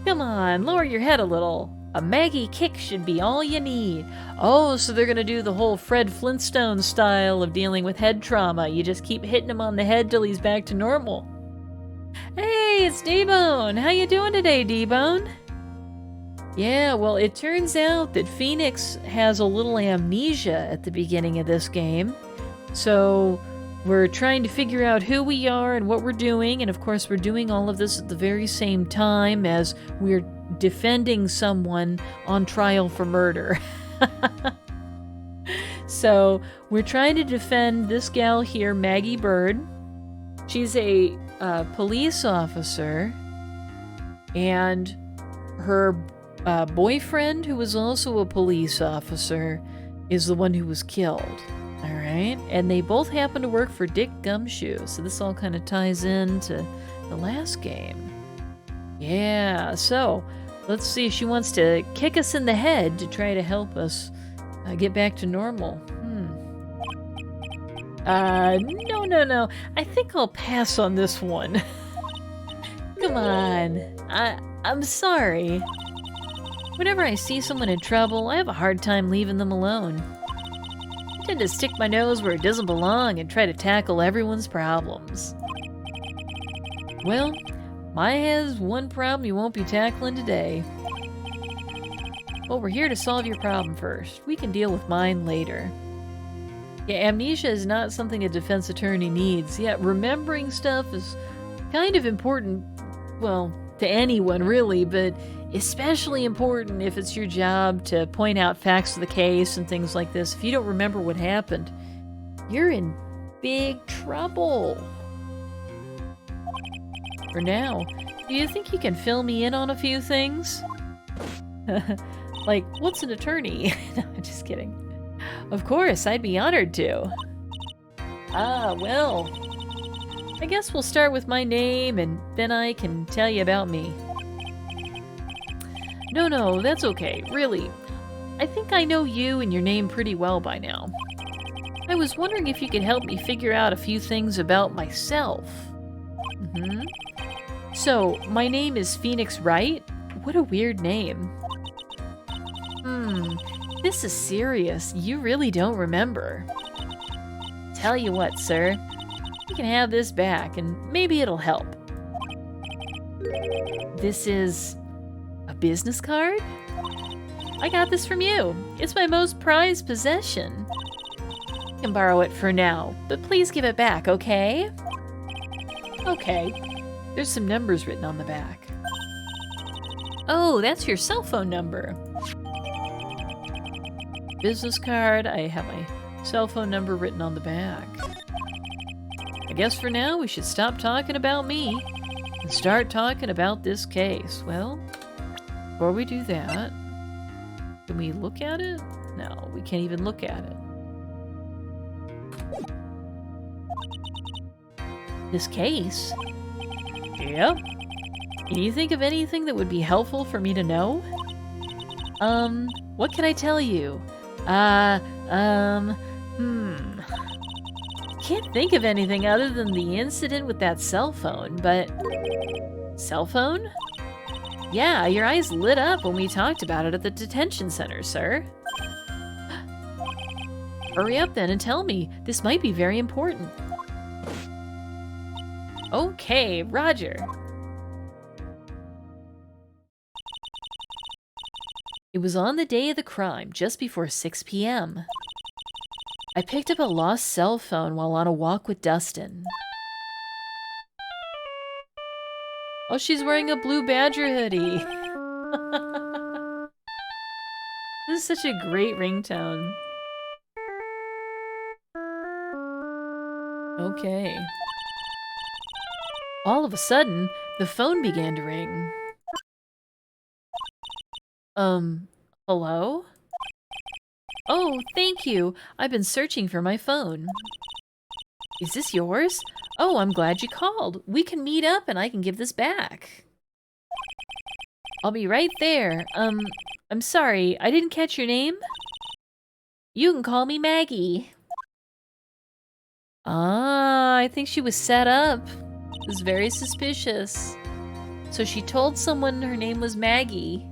[SPEAKER 1] Come on, lower your head a little. A Maggie kick should be all you need. Oh, so they're gonna do the whole Fred Flintstone style of dealing with head trauma. You just keep hitting him on the head till he's back to normal. Hey, it's D-Bone. How you doing today, D-Bone? Yeah, well, it turns out that Phoenix has a little amnesia at the beginning of this game. So we're trying to figure out who we are and what we're doing, and of course we're doing all of this at the very same time as we're defending someone on trial for murder. So we're trying to defend this gal here, Maggie Bird. She's a police officer, and her boyfriend, who was also a police officer, is the one who was killed. All right, and they both happen to work for Dick Gumshoe, so this all kind of ties into the last game. Yeah, so let's see. She wants to kick us in the head to try to help us get back to normal. No. I think I'll pass on this one. Come on. I'm sorry. Whenever I see someone in trouble, I have a hard time leaving them alone. I tend to stick my nose where it doesn't belong and try to tackle everyone's problems. Well, Maya has one problem you won't be tackling today. Well, we're here to solve your problem first. We can deal with mine later. Yeah, amnesia is not something a defense attorney needs. Yeah, remembering stuff is kind of important, well, to anyone really, but especially important if it's your job to point out facts of the case and things like this. If you don't remember what happened, you're in big trouble. For now, do you think you can fill me in on a few things? Like, what's an attorney? No, I'm just kidding. Of course, I'd be honored to. Well, I guess we'll start with my name and then I can tell you about me. No, that's okay, really. I think I know you and your name pretty well by now. I was wondering if you could help me figure out a few things about myself. So, my name is Phoenix Wright? What a weird name. This is serious. You really don't remember. Tell you what, sir. You can have this back, and maybe it'll help. This is a business card? I got this from you. It's my most prized possession. You can borrow it for now, but please give it back, okay? Okay. There's some numbers written on the back. Oh, that's your cell phone number. Business card. I have my cell phone number written on the back. I guess for now we should stop talking about me and start talking about this case. Well, before we do that, can we look at it? No, we can't even look at it. This case? Yep. Can you think of anything that would be helpful for me to know? What can I tell you? Can't think of anything other than the incident with that cell phone, but... Cell phone? Yeah, your eyes lit up when we talked about it at the detention center, sir. Hurry up then and tell me. This might be very important. Okay, Roger. It was on the day of the crime, just before 6 p.m. I picked up a lost cell phone while on a walk with Dustin. Oh, she's wearing a blue badger hoodie. This is such a great ringtone. Okay. All of a sudden, the phone began to ring. Hello? Oh, thank you. I've been searching for my phone. Is this yours? Oh, I'm glad you called. We can meet up and I can give this back. I'll be right there. I'm sorry, I didn't catch your name? You can call me Maggie. Ah, I think she was set up. It was very suspicious. So she told someone her name was Maggie,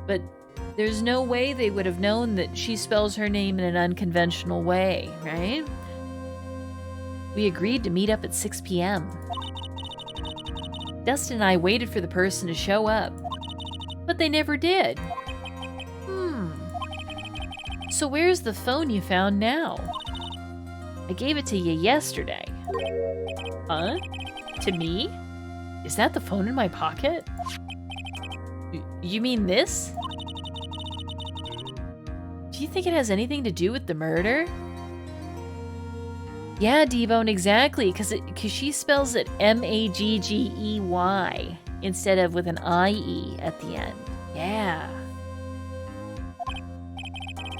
[SPEAKER 1] but there's no way they would have known that she spells her name in an unconventional way, right? We agreed to meet up at 6 p.m. Dustin and I waited for the person to show up, but they never did. So where's the phone you found now? I gave it to you yesterday. Huh? To me? Is that the phone in my pocket? You mean this? Do you think it has anything to do with the murder? Yeah, D-Bone, exactly, because she spells it M-A-G-G-E-Y instead of with an I-E at the end. Yeah.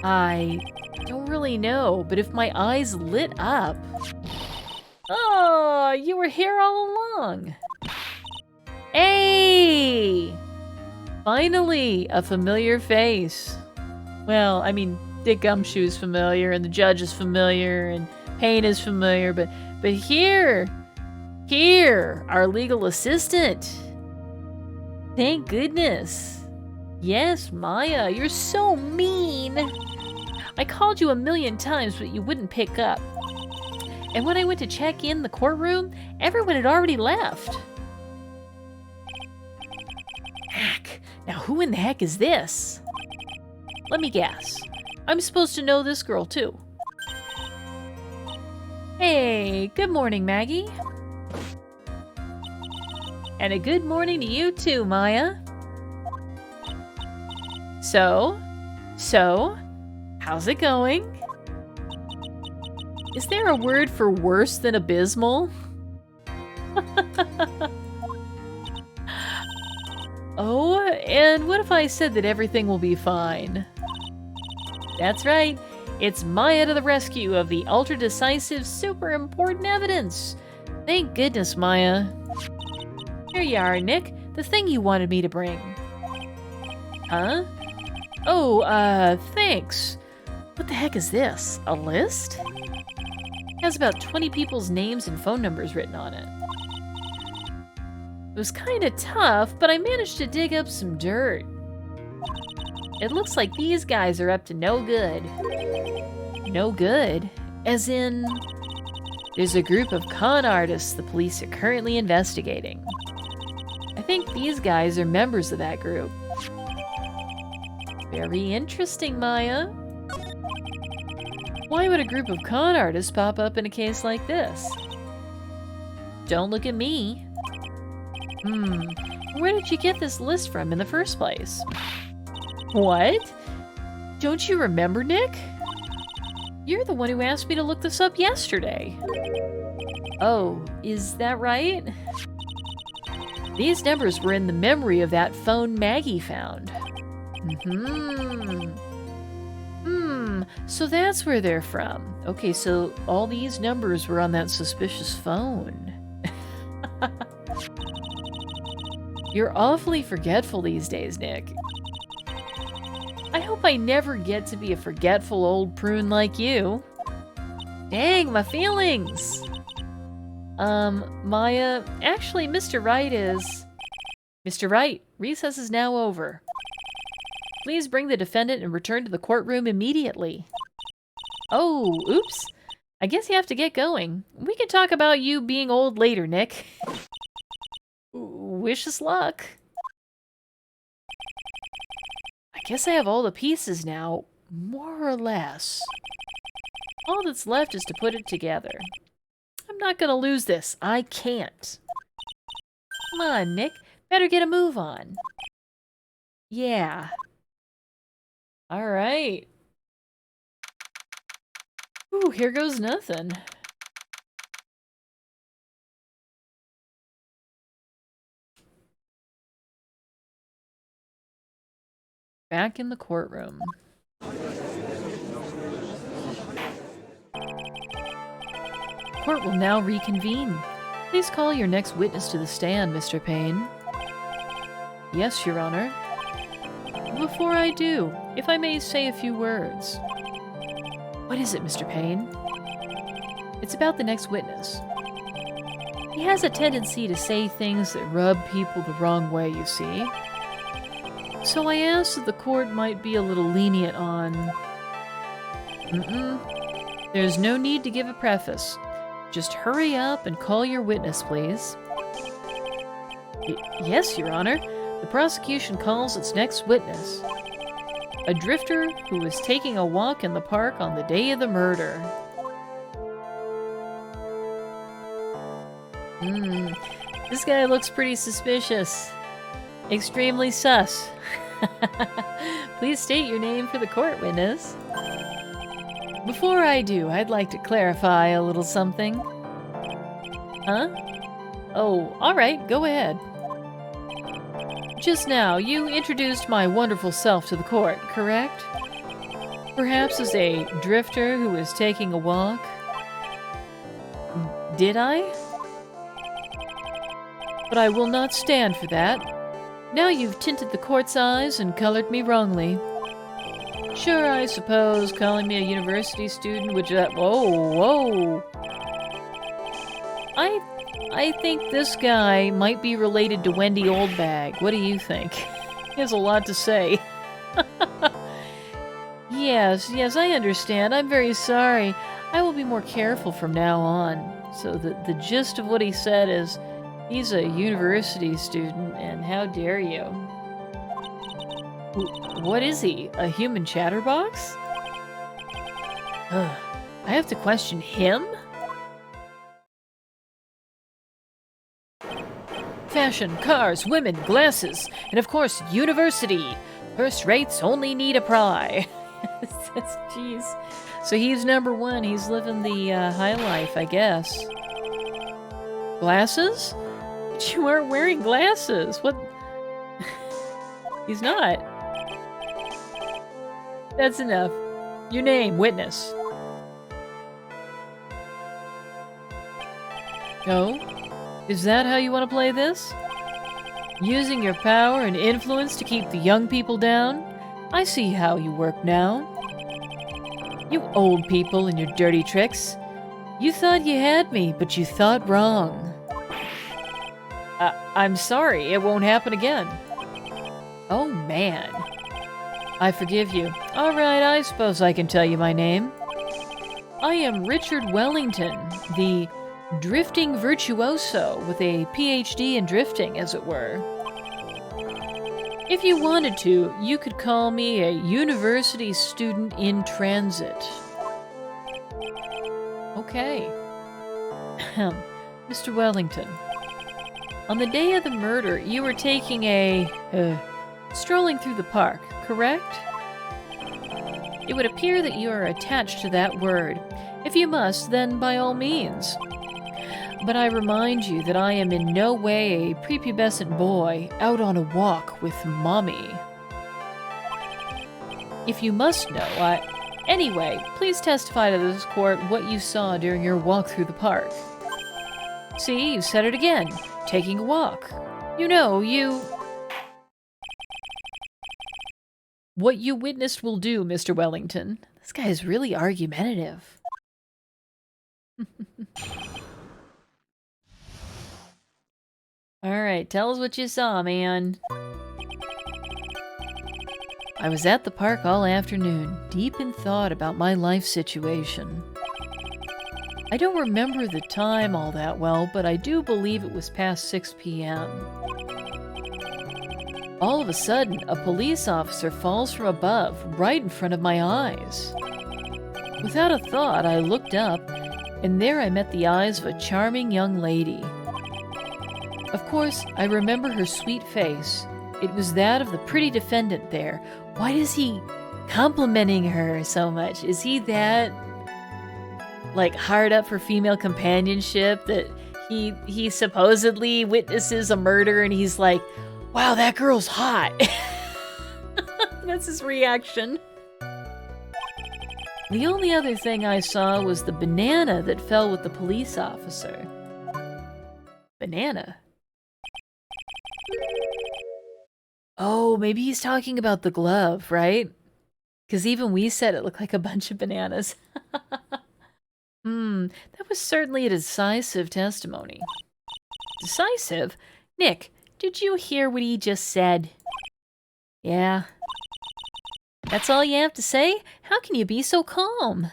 [SPEAKER 1] I don't really know, but if my eyes lit up... Oh, you were here all along. Hey! Finally, a familiar face. Well, I mean, Dick Gumshoe's familiar, and the judge is familiar, and Payne is familiar, but here, our legal assistant. Thank goodness. Yes, Maya, you're so mean. I called you a million times, but you wouldn't pick up. And when I went to check in the courtroom, everyone had already left. Heck, now who in the heck is this? Let me guess. I'm supposed to know this girl, too. Hey, good morning, Maggie. And a good morning to you, too, Maya. So, how's it going? Is there a word for worse than abysmal? Oh, and what if I said that everything will be fine? That's right. It's Maya to the rescue of the ultra-decisive, super important evidence. Thank goodness, Maya. Here you are, Nick. The thing you wanted me to bring. Huh? Oh, thanks. What the heck is this? A list? It has about 20 people's names and phone numbers written on it. It was kinda tough, but I managed to dig up some dirt. It looks like these guys are up to no good. No good? As in, there's a group of con artists the police are currently investigating. I think these guys are members of that group. Very interesting, Maya. Why would a group of con artists pop up in a case like this? Don't look at me. Where did you get this list from in the first place? What? Don't you remember, Nick? You're the one who asked me to look this up yesterday. Oh, is that right? These numbers were in the memory of that phone Maggie found. So that's where they're from. Okay, so all these numbers were on that suspicious phone. You're awfully forgetful these days, Nick. I hope I never get to be a forgetful old prune like you. Dang, my feelings! Maya, actually, Mr. Wright is... Mr. Wright, recess is now over. Please bring the defendant and return to the courtroom immediately. Oh, oops. I guess you have to get going. We can talk about you being old later, Nick. Wish us luck. I guess I have all the pieces now, more or less. All that's left is to put it together. I'm not gonna lose this. I can't. Come on, Nick. Better get a move on. Yeah. All right. Ooh, here goes nothing. Back in the courtroom. Court will now reconvene. Please call your next witness to the stand, Mr. Payne. Yes, Your Honor. Before I do, if I may say a few words. What is it, Mr. Payne? It's about the next witness. He has a tendency to say things that rub people the wrong way, you see. So I asked if the court might be a little lenient on... There's no need to give a preface. Just hurry up and call your witness, please. Yes, Your Honor. The prosecution calls its next witness. A drifter who was taking a walk in the park on the day of the murder. This guy looks pretty suspicious. Extremely sus. Please state your name for the court, witness. Before I do, I'd like to clarify a little something. Huh? Oh, alright, go ahead. Just now, you introduced my wonderful self to the court, correct? Perhaps as a drifter who was taking a walk? Did I? But I will not stand for that. Now you've tinted the court's eyes and colored me wrongly. Sure, I suppose calling me a university student would just... Whoa! I think this guy might be related to Wendy Oldbag. What do you think? He has a lot to say. Yes, I understand. I'm very sorry. I will be more careful from now on. So the gist of what he said is, he's a university student, and how dare you? What is he? A human chatterbox? I have to question him? Fashion, cars, women, glasses, and of course, university. First rates only need a pry. Jeez. So he's number one. He's living the high life, I guess. Glasses? But you aren't wearing glasses. What? He's not. That's enough. Your name, witness. Oh? Is that how you want to play this? Using your power and influence to keep the young people down? I see how you work now. You old people and your dirty tricks. You thought you had me, but you thought wrong. I'm sorry, it won't happen again. Oh, man. I forgive you. All right, I suppose I can tell you my name. I am Richard Wellington, the drifting virtuoso with a PhD in drifting, as it were. If you wanted to, you could call me a university student in transit. Okay. Mr. Wellington, on the day of the murder, you were taking strolling through the park, correct? It would appear that you are attached to that word. If you must, then by all means. But I remind you that I am in no way a prepubescent boy out on a walk with Mommy. If you must know, Anyway, please testify to this court what you saw during your walk through the park. See, you said it again. Taking a walk. You know, What you witnessed will do, Mr. Wellington. This guy is really argumentative. Alright, tell us what you saw, man. I was at the park all afternoon, deep in thought about my life situation. I don't remember the time all that well, but I do believe it was past 6 p.m. All of a sudden, a police officer falls from above, right in front of my eyes. Without a thought, I looked up, and there I met the eyes of a charming young lady. Of course, I remember her sweet face. It was that of the pretty defendant there. Why is he complimenting her so much? Is he that, like, hard up for female companionship that he supposedly witnesses a murder and he's like, wow, that girl's hot. That's his reaction. The only other thing I saw was the banana that fell with the police officer. Banana? Oh, maybe he's talking about the glove, right? Because even we said it looked like a bunch of bananas. That was certainly a decisive testimony. Decisive? Nick, did you hear what he just said? Yeah. That's all you have to say? How can you be so calm?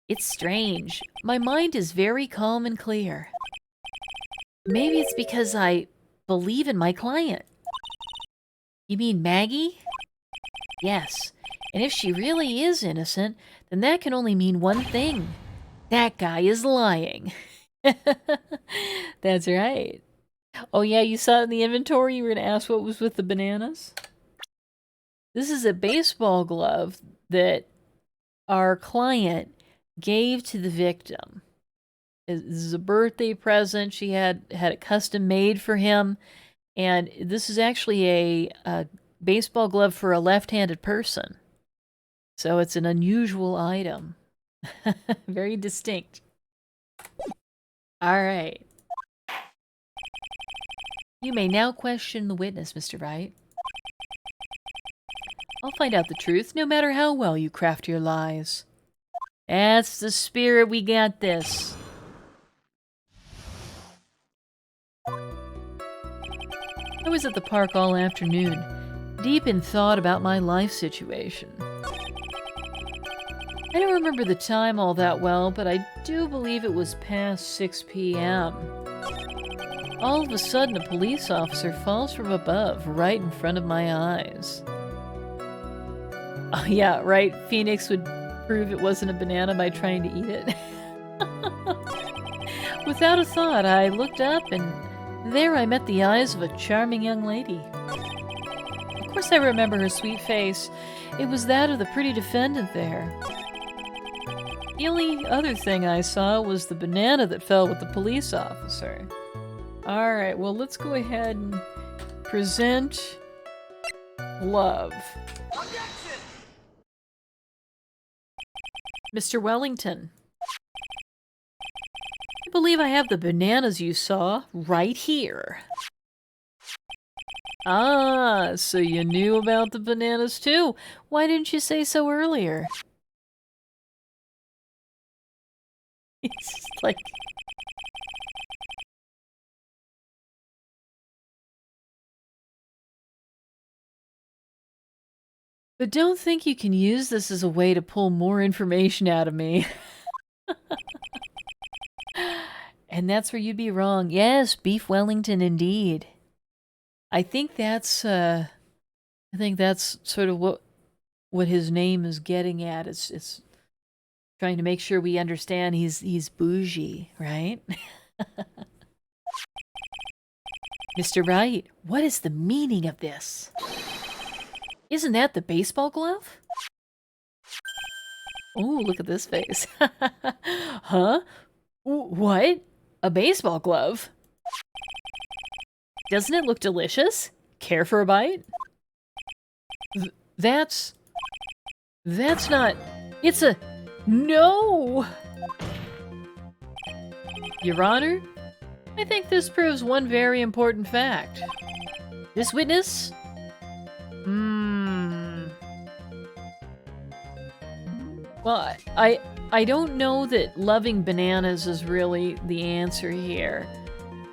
[SPEAKER 1] It's strange. My mind is very calm and clear. Maybe it's because I believe in my client. You mean Maggie? Yes. And if she really is innocent, then that can only mean one thing. That guy is lying. That's right. Oh yeah, you saw it in the inventory? You were going to ask what was with the bananas? This is a baseball glove that our client gave to the victim. This is a birthday present. She had it custom made for him. And this is actually a baseball glove for a left-handed person. So it's an unusual item. Very distinct. All right. You may now question the witness, Mr. Wright. I'll find out the truth, no matter how well you craft your lies. That's the spirit. We got this. I was at the park all afternoon, deep in thought about my life situation. I don't remember the time all that well, but I do believe it was past 6 p.m. All of a sudden, a police officer falls from above, right in front of my eyes. Oh yeah, right, Phoenix would prove it wasn't a banana by trying to eat it. Without a thought, I looked up, and there I met the eyes of a charming young lady. Of course I remember her sweet face. It was that of the pretty defendant there. The only other thing I saw was the banana that fell with the police officer. Alright, well let's go ahead and present love. Mr. Wellington. I believe I have the bananas you saw right here. Ah, so you knew about the bananas too. Why didn't you say so earlier? It's like... But don't think you can use this as a way to pull more information out of me. And that's where you'd be wrong. Yes, Beef Wellington indeed. I think that's sort of what his name is getting at. It's trying to make sure we understand he's bougie, right? Mr. Wright, what is the meaning of this? Isn't that the baseball glove? Oh, look at this face. Huh? What? A baseball glove? Doesn't it look delicious? Care for a bite? That's not... It's a... No! Your Honor, I think this proves one very important fact. This witness... Well, I don't know that loving bananas is really the answer here.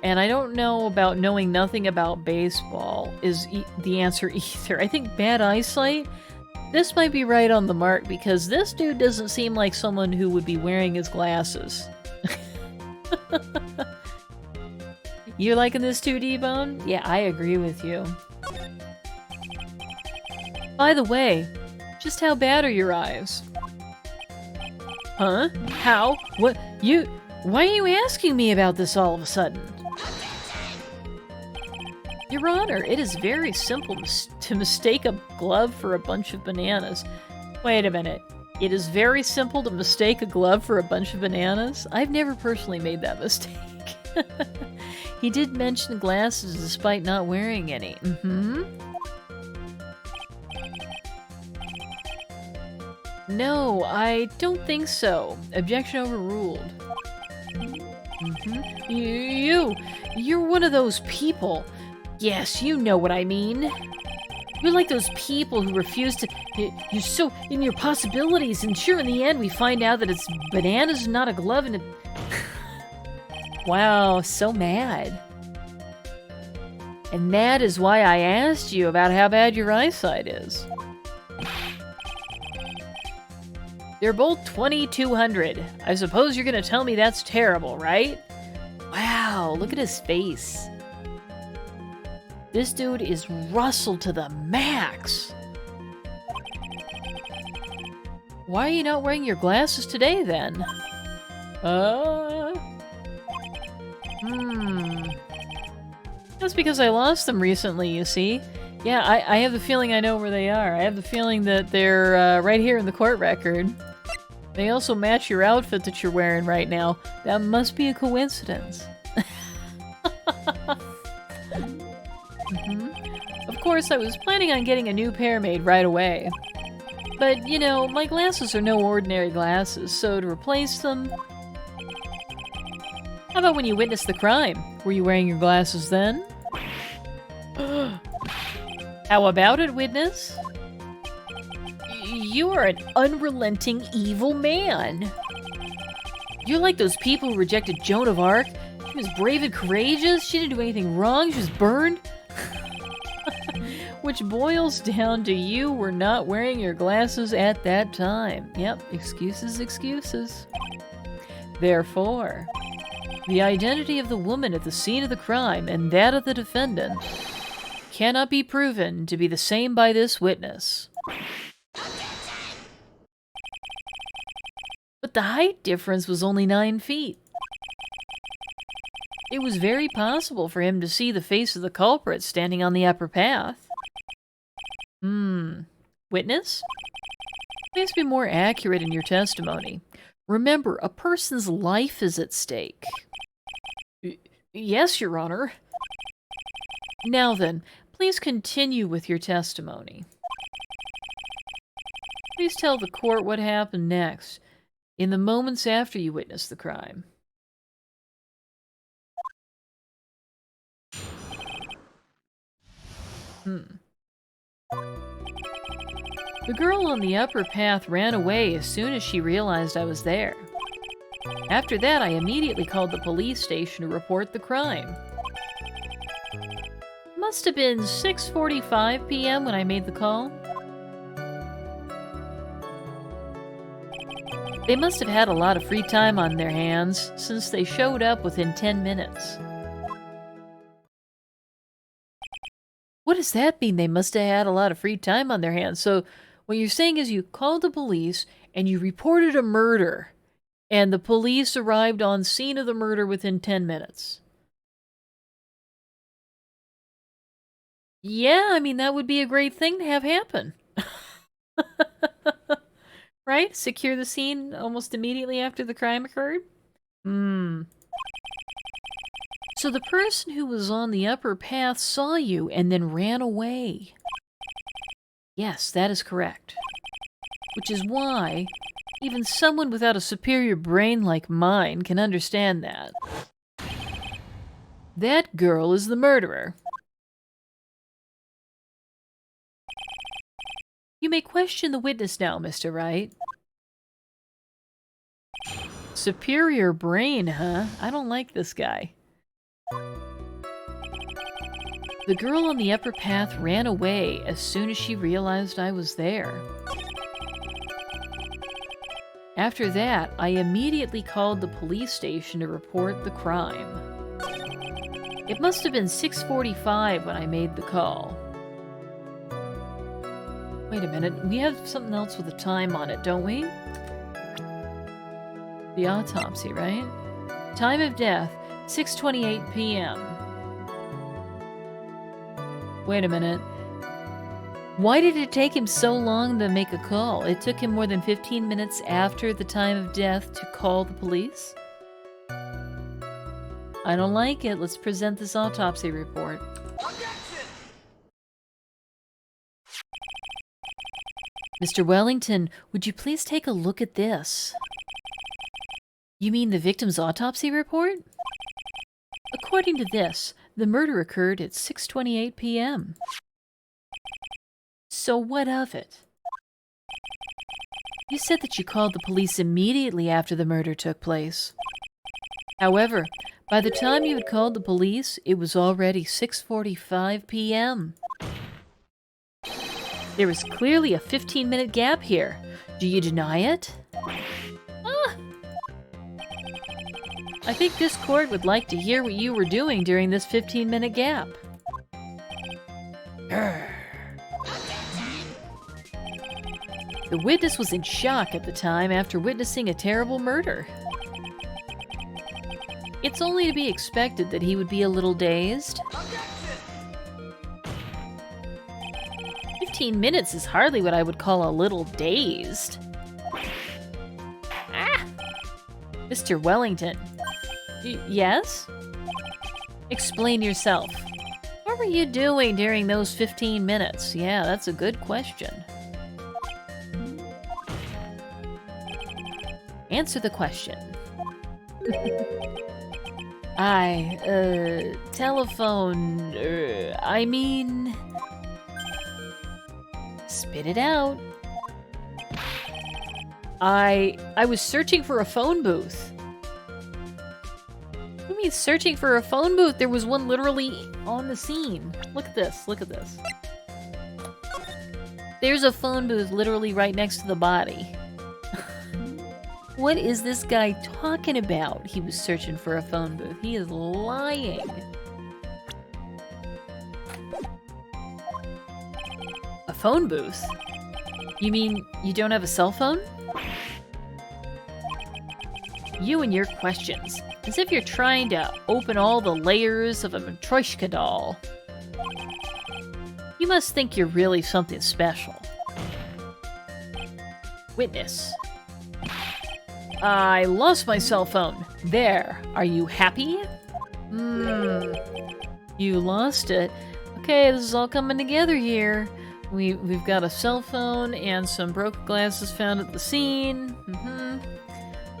[SPEAKER 1] And I don't know about knowing nothing about baseball is the answer either. I think bad eyesight, this might be right on the mark because this dude doesn't seem like someone who would be wearing his glasses. You liking this too, D-Bone? Yeah, I agree with you. By the way, just how bad are your eyes? Huh? How? What? Why are you asking me about this all of a sudden? Your Honor, it is very simple to mistake a glove for a bunch of bananas. Wait a minute. It is very simple to mistake a glove for a bunch of bananas? I've never personally made that mistake. He did mention glasses despite not wearing any. No, I don't think so. Objection overruled. You're one of those people. Yes, you know what I mean. You're like those people who refuse to... You're so in your possibilities, and sure, in the end, we find out that it's bananas and not a glove, and it... Wow, so mad. And that is why I asked you about how bad your eyesight is. They're both 2200. I suppose you're gonna tell me that's terrible, right? Wow, look at his face. This dude is rustled to the max. Why are you not wearing your glasses today, then? That's because I lost them recently, you see. Yeah, I have the feeling I know where they are. I have the feeling that they're right here in the court record. They also match your outfit that you're wearing right now. That must be a coincidence. Of course, I was planning on getting a new pair made right away. But, you know, my glasses are no ordinary glasses, so to replace them... How about when you witnessed the crime? Were you wearing your glasses then? How about it, witness? You are an unrelenting evil man. You're like those people who rejected Joan of Arc. She was brave and courageous. She didn't do anything wrong. She was burned. Which boils down to you were not wearing your glasses at that time. Yep, excuses, excuses. Therefore, the identity of the woman at the scene of the crime and that of the defendant cannot be proven to be the same by this witness. But the height difference was only 9 feet. It was very possible for him to see the face of the culprit standing on the upper path. Witness? Please be more accurate in your testimony. Remember, a person's life is at stake. Yes, Your Honor. Now then, please continue with your testimony. Please tell the court what happened next, in the moments after you witnessed the crime. The girl on the upper path ran away as soon as she realized I was there. After that, I immediately called the police station to report the crime. It must have been 6:45 p.m. when I made the call. They must have had a lot of free time on their hands, since they showed up within 10 minutes. What does that mean? They must have had a lot of free time on their hands. So what you're saying is you called the police and you reported a murder, and the police arrived on scene of the murder within 10 minutes. Yeah, I mean, that would be a great thing to have happen. Right? Secure the scene almost immediately after the crime occurred? So the person who was on the upper path saw you and then ran away. Yes, that is correct. Which is why even someone without a superior brain like mine can understand that. That girl is the murderer. You may question the witness now, Mr. Wright. Superior brain, huh? I don't like this guy. The girl on the upper path ran away as soon as she realized I was there. After that, I immediately called the police station to report the crime. It must have been 6:45 when I made the call. Wait a minute, we have something else with a time on it, don't we? The autopsy, right? Time of death, 6:28 p.m. Wait a minute. Why did it take him so long to make a call? It took him more than 15 minutes after the time of death to call the police? I don't like it. Let's present this autopsy report. Mr. Wellington, would you please take a look at this? You mean the victim's autopsy report? According to this, The murder occurred at 6:28 p.m. So what of it? You said that you called the police immediately after the murder took place. However, by the time you had called the police, it was already 6:45 p.m. There is clearly a 15-minute gap here. Do you deny it? I think this court would like to hear what you were doing during this 15-minute gap. The witness was in shock at the time after witnessing a terrible murder. It's only to be expected that he would be a little dazed. 15 minutes is hardly what I would call a little dazed. Mr. Wellington. Yes? Explain yourself. What were you doing during those 15 minutes? Yeah, that's a good question. Answer the question. Telephone, I mean... Spit it out. I was searching for a phone booth. What do you mean searching for a phone booth? There was one literally on the scene. Look at this, look at this. There's a phone booth literally right next to the body. What is this guy talking about? He was searching for a phone booth. He is lying. A phone booth? You mean you don't have a cell phone? You and your questions. As if you're trying to open all the layers of a Matryoshka doll. You must think you're really something special. Witness. I lost my cell phone. There. Are you happy? You lost it. Okay, this is all coming together here. We've got a cell phone and some broken glasses found at the scene.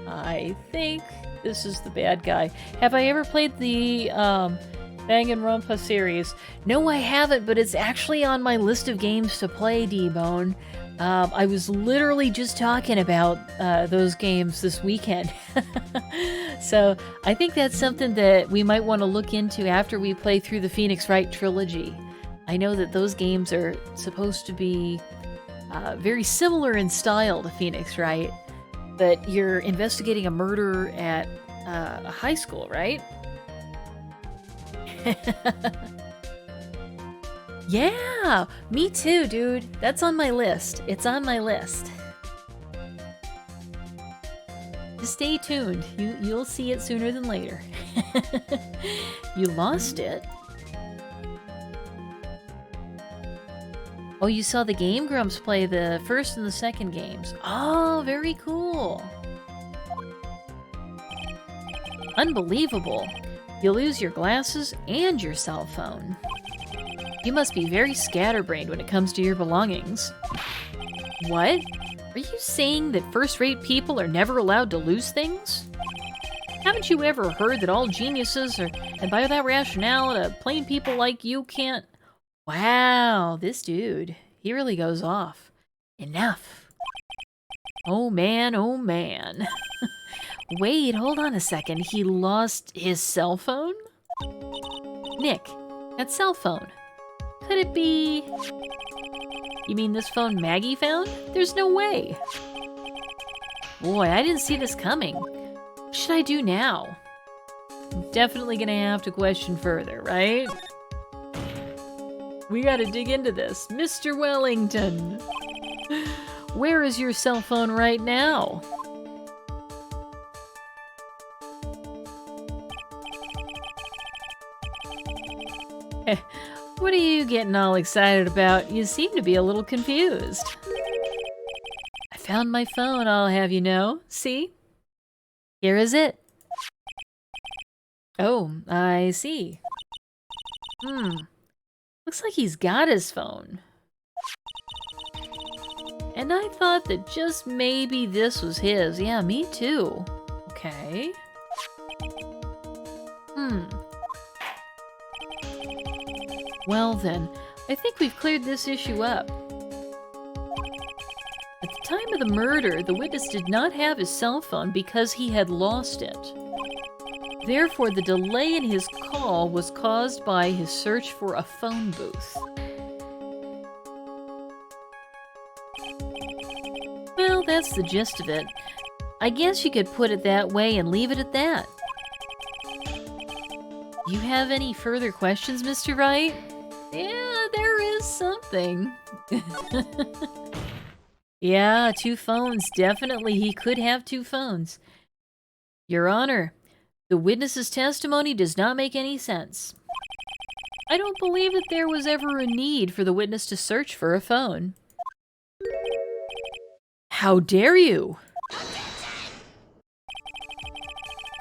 [SPEAKER 1] I think this is the bad guy. Have I ever played the Danganronpa series? No, I haven't, but it's actually on my list of games to play, D-Bone. I was literally just talking about those games this weekend. So I think that's something that we might want to look into after we play through the Phoenix Wright trilogy. I know that those games are supposed to be very similar in style to Phoenix Wright, but you're investigating a murder at a high school, right? Yeah, me too, dude. That's on my list. It's on my list. Just stay tuned. You'll see it sooner than later. You lost it? Oh, you saw the Game Grumps play the first and the second games. Oh, very cool. Unbelievable. You'll lose your glasses and your cell phone. You must be very scatterbrained when it comes to your belongings. What? Are you saying that first-rate people are never allowed to lose things? Haven't you ever heard that all geniuses are, and by that rationale, plain people like you can't... Wow, this dude, he really goes off. Enough. Oh man, oh man. Wait, hold on a second. He lost his cell phone? Nick, that cell phone. Could it be... You mean this phone Maggie found? There's no way. Boy, I didn't see this coming. What should I do now? I'm definitely gonna have to question further, right? We gotta dig into this. Mr. Wellington! Where is your cell phone right now? What are you getting all excited about? You seem to be a little confused. I found my phone, I'll have you know. See? Here is it. Oh, I see. Looks like he's got his phone. And I thought that just maybe this was his. Yeah, me too. Okay. Well then, I think we've cleared this issue up. At the time of the murder, the witness did not have his cell phone because he had lost it. Therefore, the delay in his call was caused by his search for a phone booth. Well, that's the gist of it. I guess you could put it that way and leave it at that. You have any further questions, Mr. Wright? Yeah, there is something. Yeah, 2 phones. Definitely, he could have 2 phones. Your Honor, the witness's testimony does not make any sense. I don't believe that there was ever a need for the witness to search for a phone. How dare you?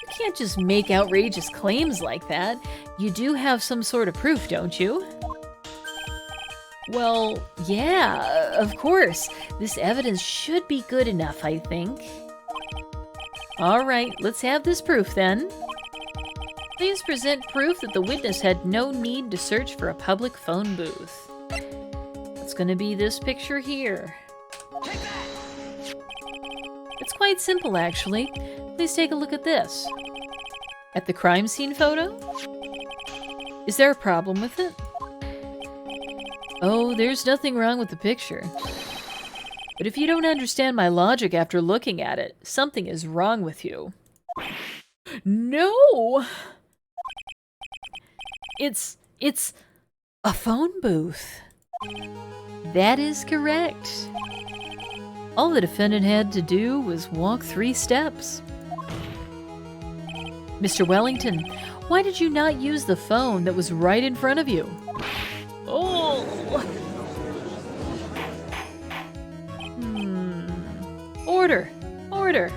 [SPEAKER 1] You can't just make outrageous claims like that. You do have some sort of proof, don't you? Well, yeah, of course. This evidence should be good enough, I think. All right, let's have this proof then. Please present proof that the witness had no need to search for a public phone booth. It's going to be this picture here. It's quite simple, actually. Please take a look at this. At the crime scene photo? Is there a problem with it? Oh, there's nothing wrong with the picture. But if you don't understand my logic after looking at it, something is wrong with you. No! It's a phone booth. That is correct. All the defendant had to do was walk 3 steps. Mr. Wellington, why did you not use the phone that was right in front of you? Oh! Order! Order!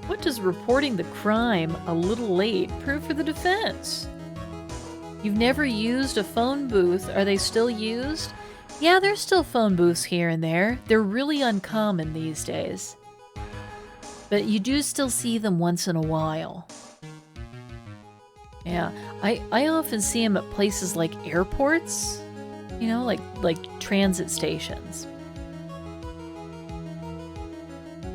[SPEAKER 1] What does reporting the crime a little late prove for the defense? You've never used a phone booth. Are they still used? Yeah, there's still phone booths here and there. They're really uncommon these days. But you do still see them once in a while. Yeah, I often see them at places like airports, you know, like transit stations.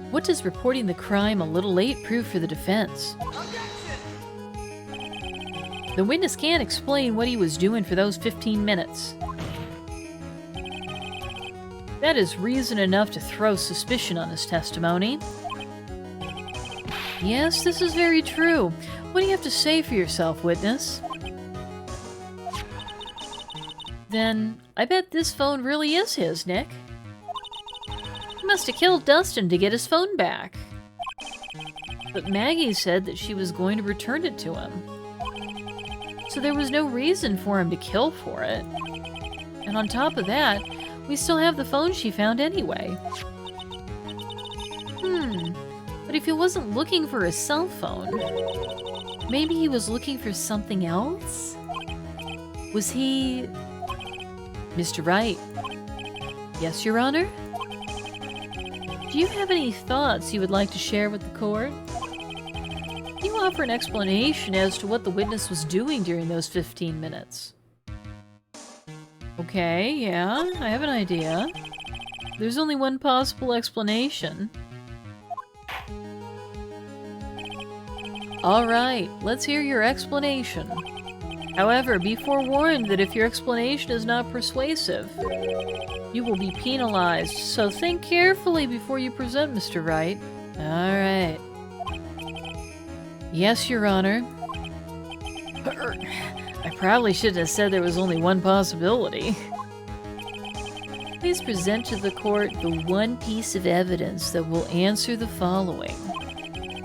[SPEAKER 1] What does reporting the crime a little late prove for the defense? The witness can't explain what he was doing for those 15 minutes. That is reason enough to throw suspicion on his testimony. Yes, this is very true. What do you have to say for yourself, witness? Then, I bet this phone really is his, Nick. He must have killed Dustin to get his phone back. But Maggie said that she was going to return it to him. So there was no reason for him to kill for it. And on top of that, we still have the phone she found anyway. But if he wasn't looking for a cell phone, maybe he was looking for something else? Was he... Mr. Wright? Yes, Your Honor? Do you have any thoughts you would like to share with the court? Can you offer an explanation as to what the witness was doing during those 15 minutes? Okay, yeah, I have an idea. There's only one possible explanation. Alright, let's hear your explanation. However, be forewarned that if your explanation is not persuasive, you will be penalized, so think carefully before you present, Mr. Wright. Alright. Yes, Your Honor. I probably shouldn't have said there was only one possibility. Please present to the court the one piece of evidence that will answer the following.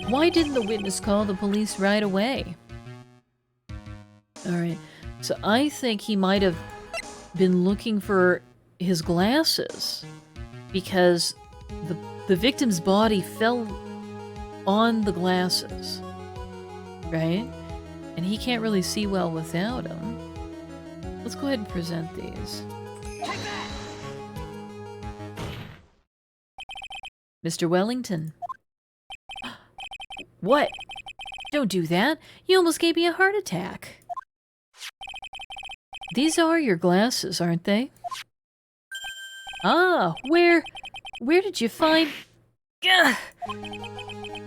[SPEAKER 1] Why didn't the witness call the police right away? Alright, so I think he might have been looking for his glasses because the victim's body fell on the glasses, right? And he can't really see well without them. Let's go ahead and present these. Mr. Wellington. What? Don't do that. You almost gave me a heart attack. These are your glasses, aren't they? Ah, where did you find... Gah!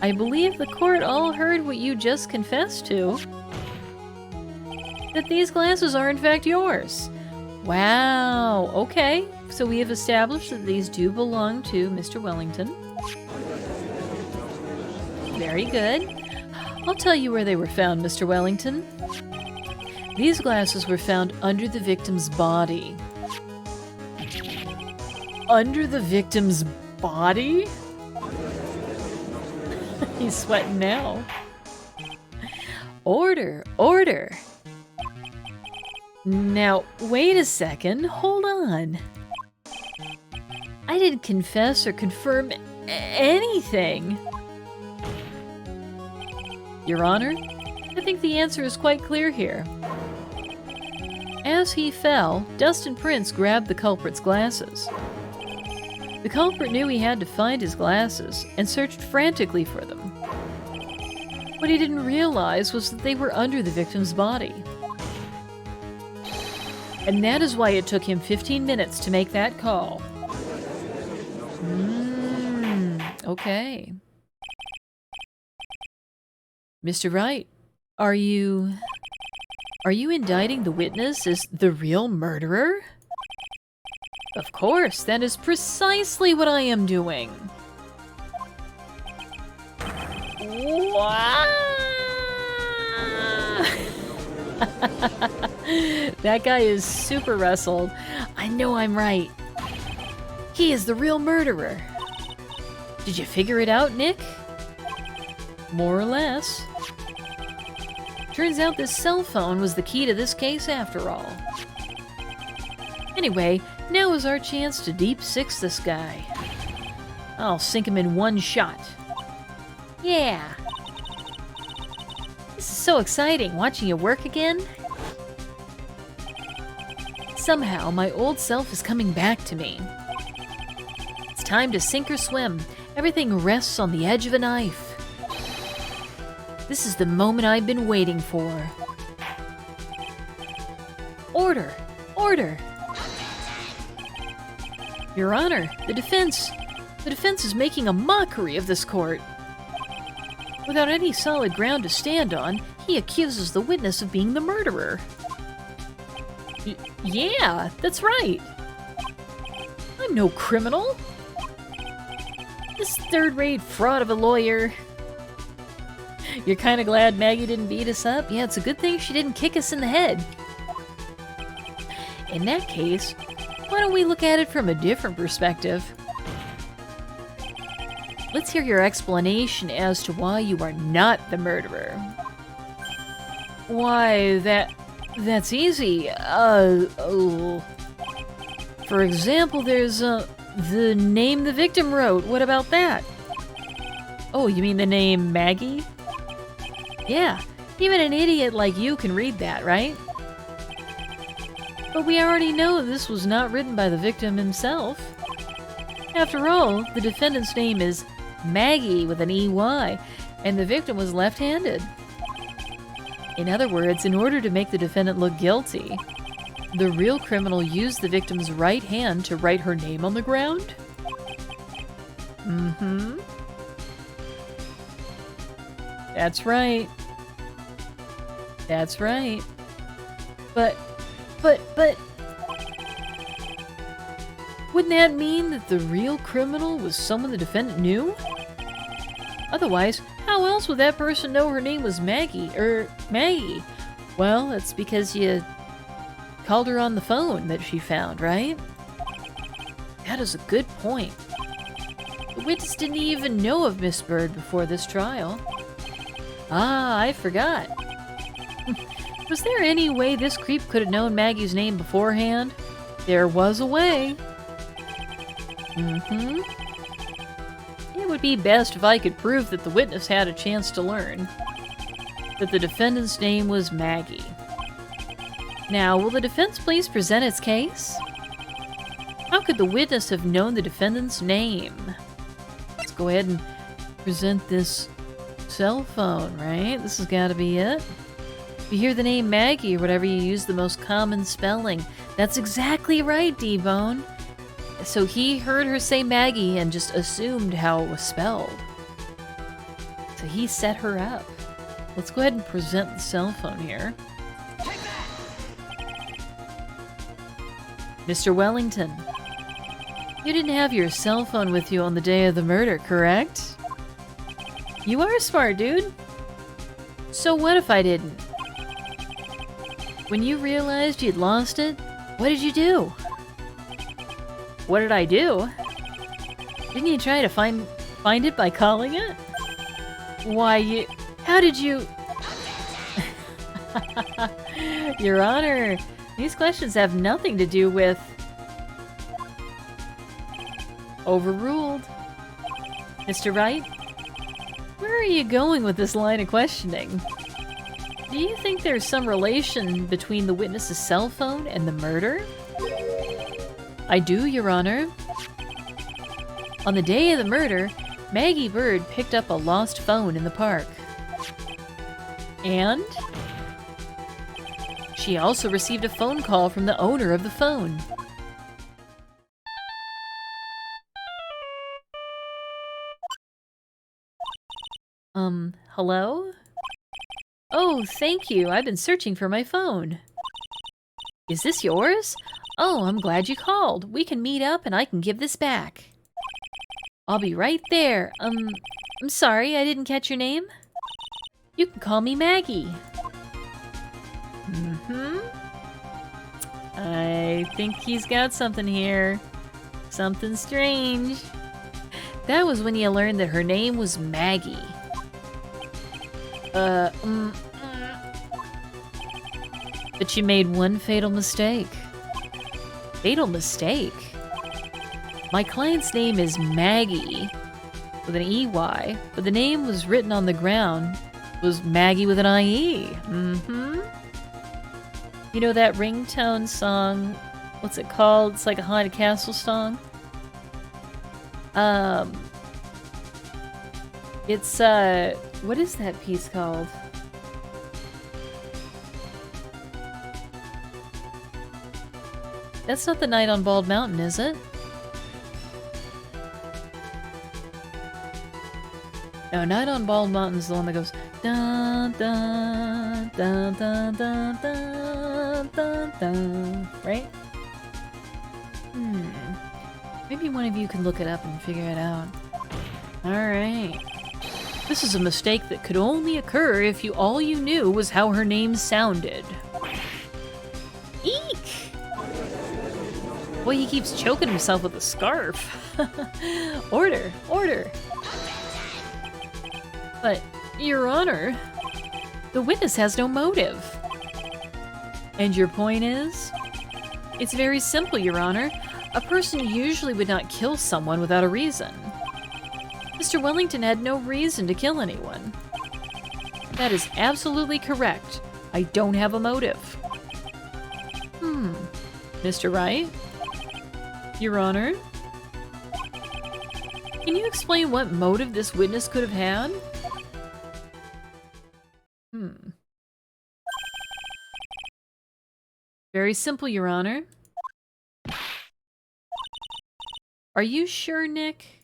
[SPEAKER 1] I believe the court all heard what you just confessed to. That these glasses are in fact yours. Wow, okay. So we have established that these do belong to Mr. Wellington. Very good. I'll tell you where they were found, Mr. Wellington. These glasses were found under the victim's body. Under the victim's body? He's sweating now. Order, order. Now, wait a second. Hold on. I didn't confess or confirm anything. Your Honor, I think the answer is quite clear here. As he fell, Dustin Prince grabbed the culprit's glasses. The culprit knew he had to find his glasses and searched frantically for them. What he didn't realize was that they were under the victim's body. And that is why it took him 15 minutes to make that call. Okay. Mr. Wright, are you indicting the witness as the real murderer? Of course, that is precisely what I am doing. That guy is super wrestled. I know I'm right. He is the real murderer. Did you figure it out, Nick? More or less. Turns out this cell phone was the key to this case after all. Anyway, now is our chance to deep six this guy. I'll sink him in one shot. Yeah. This is so exciting, watching you work again. Somehow, my old self is coming back to me. It's time to sink or swim. Everything rests on the edge of a knife. This is the moment I've been waiting for. Order! Order! Your Honor, the defense is making a mockery of this court. Without any solid ground to stand on, he accuses the witness of being the murderer. Yeah, that's right. I'm no criminal. This third-rate fraud of a lawyer. You're kind of glad Maggie didn't beat us up? Yeah, it's a good thing she didn't kick us in the head. In that case, why don't we look at it from a different perspective? Let's hear your explanation as to why you are not the murderer. Why, that's easy. For example, there's, the name the victim wrote. What about that? Oh, you mean the name Maggie? Yeah, even an idiot like you can read that, right? But we already know this was not written by the victim himself. After all, the defendant's name is Maggie with an EY, and the victim was left-handed. In other words, in order to make the defendant look guilty, the real criminal used the victim's right hand to write her name on the ground? Mm-hmm. That's right. That's right. But... Wouldn't that mean that the real criminal was someone the defendant knew? Otherwise, how else would that person know her name was Maggie? Maggie? Well, it's because you called her on the phone that she found, right? That is a good point. The witness didn't even know of Miss Bird before this trial. Ah, I forgot. Was there any way this creep could have known Maggie's name beforehand? There was a way. Mm-hmm. It would be best if I could prove that the witness had a chance to learn that the defendant's name was Maggie. Now, will the defense please present its case? How could the witness have known the defendant's name? Let's go ahead and present this cell phone, right? This has got to be it. If you hear the name Maggie or whatever, you use the most common spelling. That's exactly right, D-Bone. So he heard her say Maggie and just assumed how it was spelled. So he set her up. Let's go ahead and present the cell phone here. Mr. Wellington, you didn't have your cell phone with you on the day of the murder, correct? You are smart, dude. So what if I didn't? When you realized you'd lost it, what did you do? What did I do? Didn't you try to find it by calling it? Why, how did you... Your Honor, these questions have nothing to do with... Overruled. Mr. Wright, where are you going with this line of questioning? Do you think there's some relation between the witness's cell phone and the murder? I do, Your Honor. On the day of the murder, Maggie Bird picked up a lost phone in the park. And she also received a phone call from the owner of the phone. Hello? Oh, thank you. I've been searching for my phone. Is this yours? Oh, I'm glad you called. We can meet up and I can give this back. I'll be right there. I'm sorry, I didn't catch your name. You can call me Maggie. I think he's got something here. Something strange. That was when you learned that her name was Maggie. But you made one fatal mistake. Fatal mistake? My client's name is Maggie, with an EY, but the name was written on the ground was Maggie with an IE. You know that ringtone song? What's it called? It's like a haunted castle song. It's, what is that piece called? That's not the Night on Bald Mountain, is it? No, Night on Bald Mountain is the one that goes dun dun dun dun dun dun dun dun, right? Maybe one of you can look it up and figure it out. Alright. This is a mistake that could only occur if all you knew was how her name sounded. Eek! Boy, he keeps choking himself with a scarf. Order! Order! But, Your Honor, the witness has no motive. And your point is? It's very simple, Your Honor. A person usually would not kill someone without a reason. Mr. Wellington had no reason to kill anyone. That is absolutely correct. I don't have a motive. Mr. Wright? Your Honor? Can you explain what motive this witness could have had? Very simple, Your Honor. Are you sure, Nick?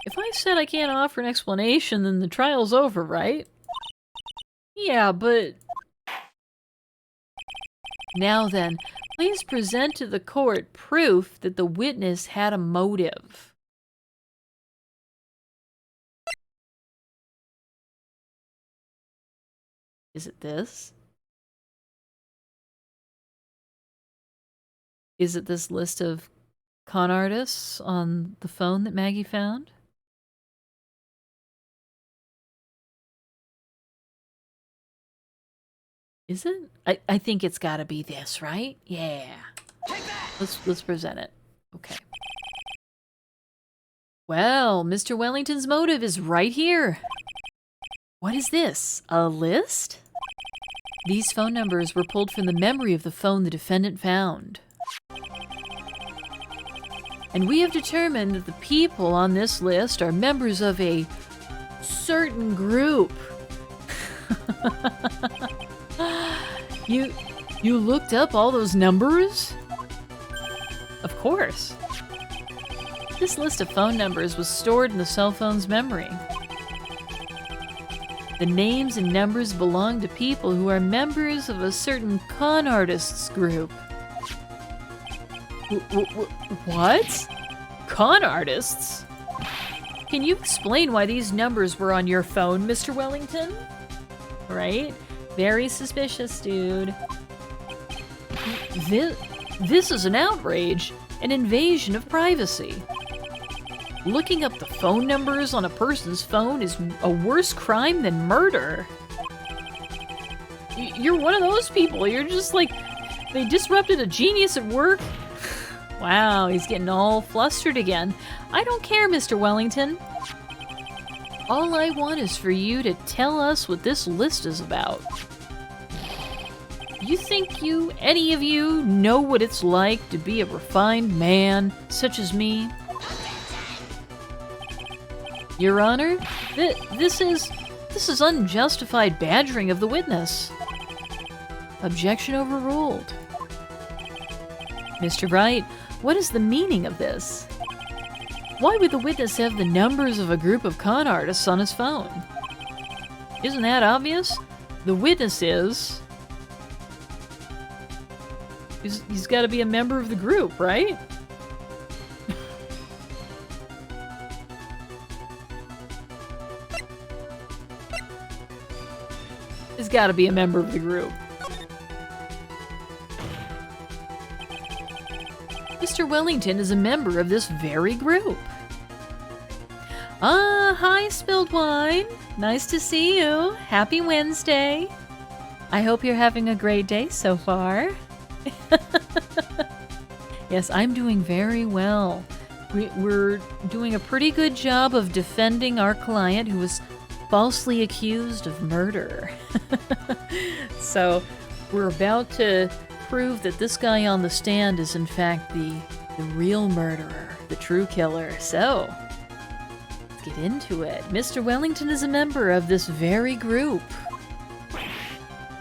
[SPEAKER 1] If I said I can't offer an explanation, then the trial's over, right? Yeah, but... Now then, please present to the court proof that the witness had a motive. Is it this? Is it this list of con artists on the phone that Maggie found? Is it? I think it's gotta be this, right? Yeah. Let's present it. Okay. Well, Mr. Wellington's motive is right here. What is this? A list? These phone numbers were pulled from the memory of the phone the defendant found. And we have determined that the people on this list are members of a certain group. You looked up all those numbers? Of course. This list of phone numbers was stored in the cell phone's memory. The names and numbers belong to people who are members of a certain con artists group. What? Con artists? Can you explain why these numbers were on your phone, Mr. Wellington? Right? Very suspicious, dude. This is an outrage, an invasion of privacy. Looking up the phone numbers on a person's phone is a worse crime than murder. You're one of those people. You're just like, they disrupted a genius at work. Wow, he's getting all flustered again. I don't care, Mr. Wellington. All I want is for you to tell us what this list is about. You think any of you, know what it's like to be a refined man, such as me? Your Honor, this is unjustified badgering of the witness. Objection overruled. Mr. Wright, what is the meaning of this? Why would the witness have the numbers of a group of con artists on his phone? Isn't that obvious? The witness is... He's got to be a member of the group, right? He's got to be a member of the group. Mr. Wellington is a member of this very group. Hi, Spilled Wine. Nice to see you. Happy Wednesday. I hope you're having a great day so far. Yes, I'm doing very well. We're doing a pretty good job of defending our client who was falsely accused of murder. So we're about to prove that this guy on the stand is in fact the real murderer, the true killer. So let's get into it. Mr. Wellington is a member of this very group.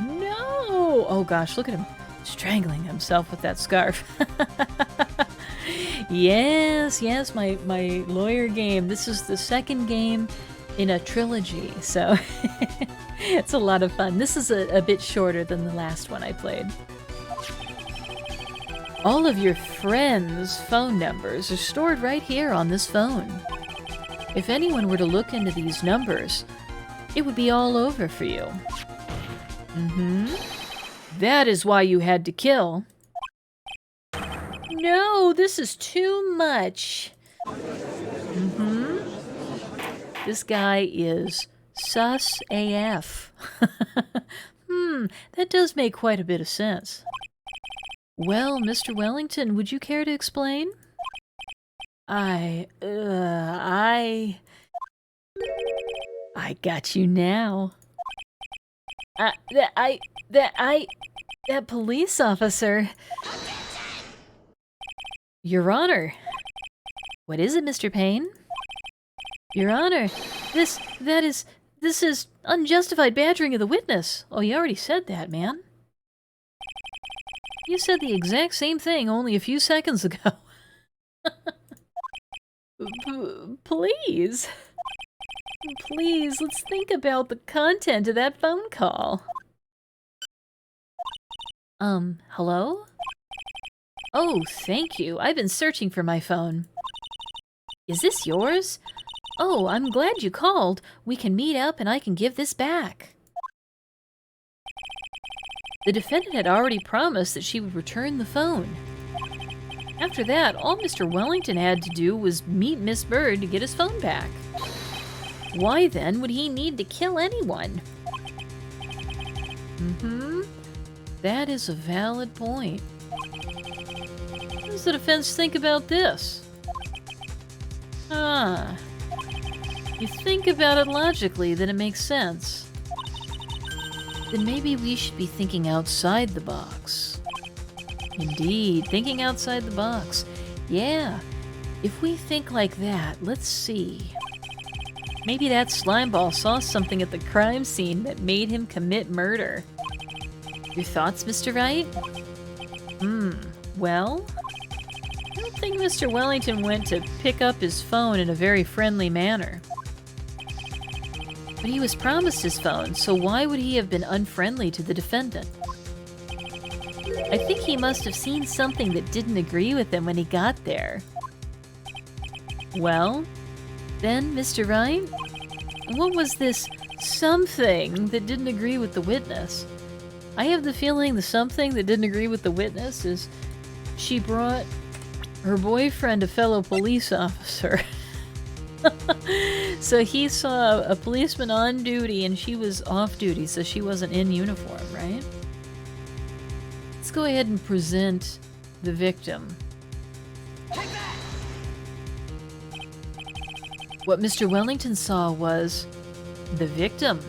[SPEAKER 1] No! Oh gosh, look at him strangling himself with that scarf. Yes, my lawyer game. This is the second game in a trilogy, so it's a lot of fun. This is a bit shorter than the last one I played. All of your friends' phone numbers are stored right here on this phone. If anyone were to look into these numbers, it would be all over for you. That is why you had to kill. No, this is too much. This guy is sus AF. That does make quite a bit of sense. Well, Mr. Wellington, would you care to explain? I got you now. That police officer. Your Honor. What is it, Mr. Payne? Your Honor, this is unjustified badgering of the witness. Oh, you already said that, man. You said the exact same thing only a few seconds ago. Please. Please, let's think about the content of that phone call. Hello? Oh, thank you. I've been searching for my phone. Is this yours? Oh, I'm glad you called. We can meet up and I can give this back. The defendant had already promised that she would return the phone. After that, all Mr. Wellington had to do was meet Miss Bird to get his phone back. Why then would he need to kill anyone? That is a valid point. What does the defense think about this? You think about it logically, then it makes sense. Then maybe we should be thinking outside the box. Indeed, thinking outside the box. Yeah, if we think like that, let's see. Maybe that slimeball saw something at the crime scene that made him commit murder. Your thoughts, Mr. Wright? Well, I don't think Mr. Wellington went to pick up his phone in a very friendly manner. But he was promised his phone, so why would he have been unfriendly to the defendant? I think he must have seen something that didn't agree with him when he got there. Well, then, Mr. Wright, what was this something that didn't agree with the witness? I have the feeling the something that didn't agree with the witness is she brought her boyfriend, a fellow police officer. So he saw a policeman on duty and she was off duty, so she wasn't in uniform, right? Let's go ahead and present the victim. What Mr. Wellington saw was the victim.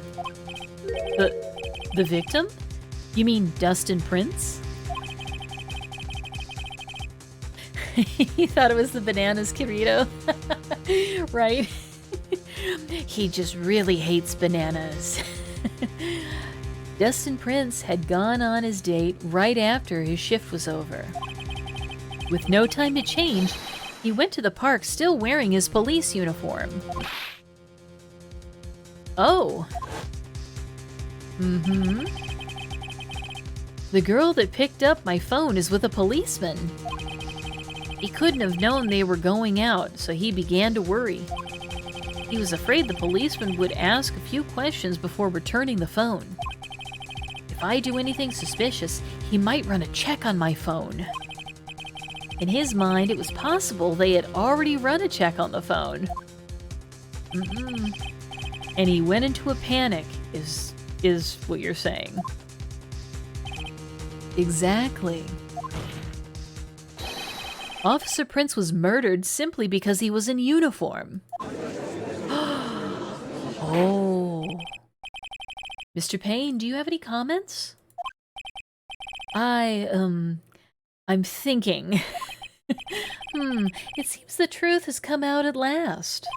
[SPEAKER 1] The victim? You mean Dustin Prince? He thought it was the bananas Kirito. Right? He just really hates bananas. Dustin Prince had gone on his date right after his shift was over. With no time to change, he went to the park still wearing his police uniform. Oh. The girl that picked up my phone is with a policeman. He couldn't have known they were going out, so he began to worry. He was afraid the policeman would ask a few questions before returning the phone. If I do anything suspicious, he might run a check on my phone. In his mind, it was possible they had already run a check on the phone. And he went into a panic, is what you're saying. Exactly. Officer Prince was murdered simply because he was in uniform. Oh. Mr. Payne, do you have any comments? I'm thinking. It seems the truth has come out at last.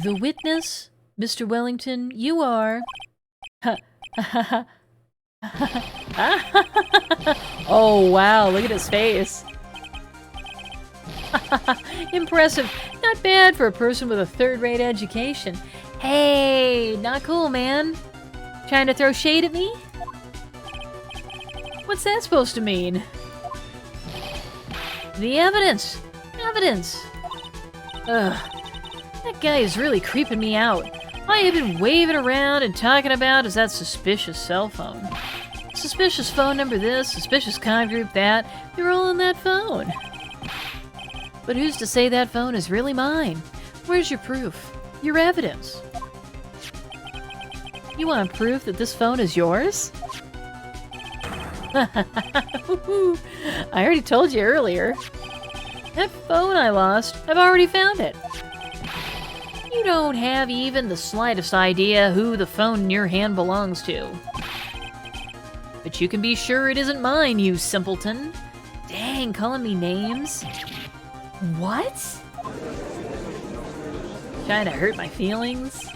[SPEAKER 1] The witness, Mr. Wellington, you are... Oh, wow, look at his face. Impressive. Not bad for a person with a third-rate education. Hey, not cool, man. Trying to throw shade at me? What's that supposed to mean? The evidence! Evidence! Ugh. That guy is really creeping me out. All I have been waving around and talking about is that suspicious cell phone. Suspicious phone number this, suspicious con group that. They're all on that phone. But who's to say that phone is really mine? Where's your proof? Your evidence? You want proof that this phone is yours? I already told you earlier. That phone I lost, I've already found it. You don't have even the slightest idea who the phone in your hand belongs to. But you can be sure it isn't mine, you simpleton. Dang, calling me names. What? Trying to hurt my feelings?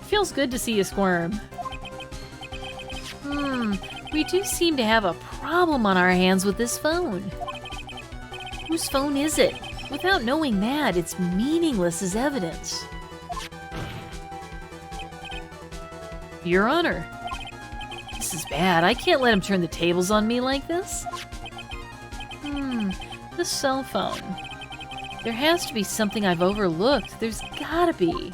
[SPEAKER 1] Feels good to see you squirm. We do seem to have a problem on our hands with this phone. Whose phone is it? Without knowing that, it's meaningless as evidence. Your Honor, this is bad. I can't let him turn the tables on me like this. The cell phone. There has to be something I've overlooked. There's gotta be.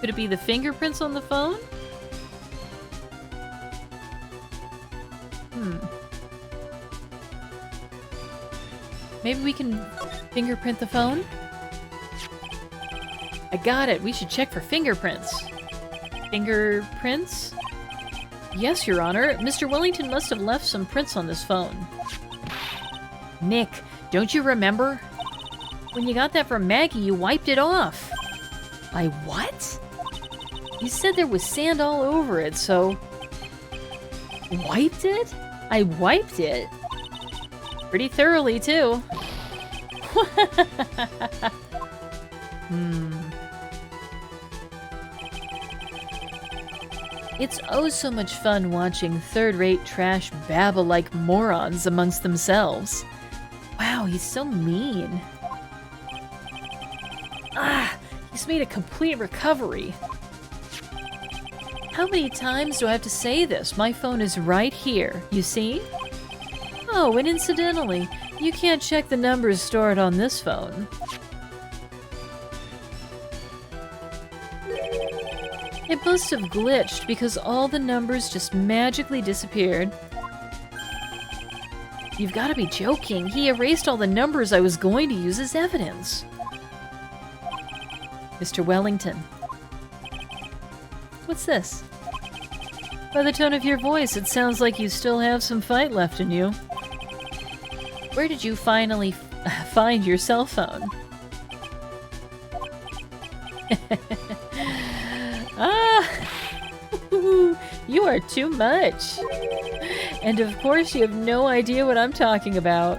[SPEAKER 1] Could it be the fingerprints on the phone? Maybe we can fingerprint the phone? I got it. We should check for fingerprints. Fingerprints? Yes, Your Honor. Mr. Wellington must have left some prints on this phone. Nick, don't you remember? When you got that from Maggie, you wiped it off. I what? You said there was sand all over it, so... Wiped it? I wiped it? Pretty thoroughly, too. It's oh so much fun watching third-rate trash babble like morons amongst themselves. Wow, he's so mean. Ah, he's made a complete recovery. How many times do I have to say this? My phone is right here, you see? Oh, and incidentally, you can't check the numbers stored on this phone. It must have glitched because all the numbers just magically disappeared. You've got to be joking. He erased all the numbers I was going to use as evidence. Mr. Wellington. What's this? By the tone of your voice, it sounds like you still have some fight left in you. Where did you finally find your cell phone? Ah! You are too much. And of course you have no idea what I'm talking about.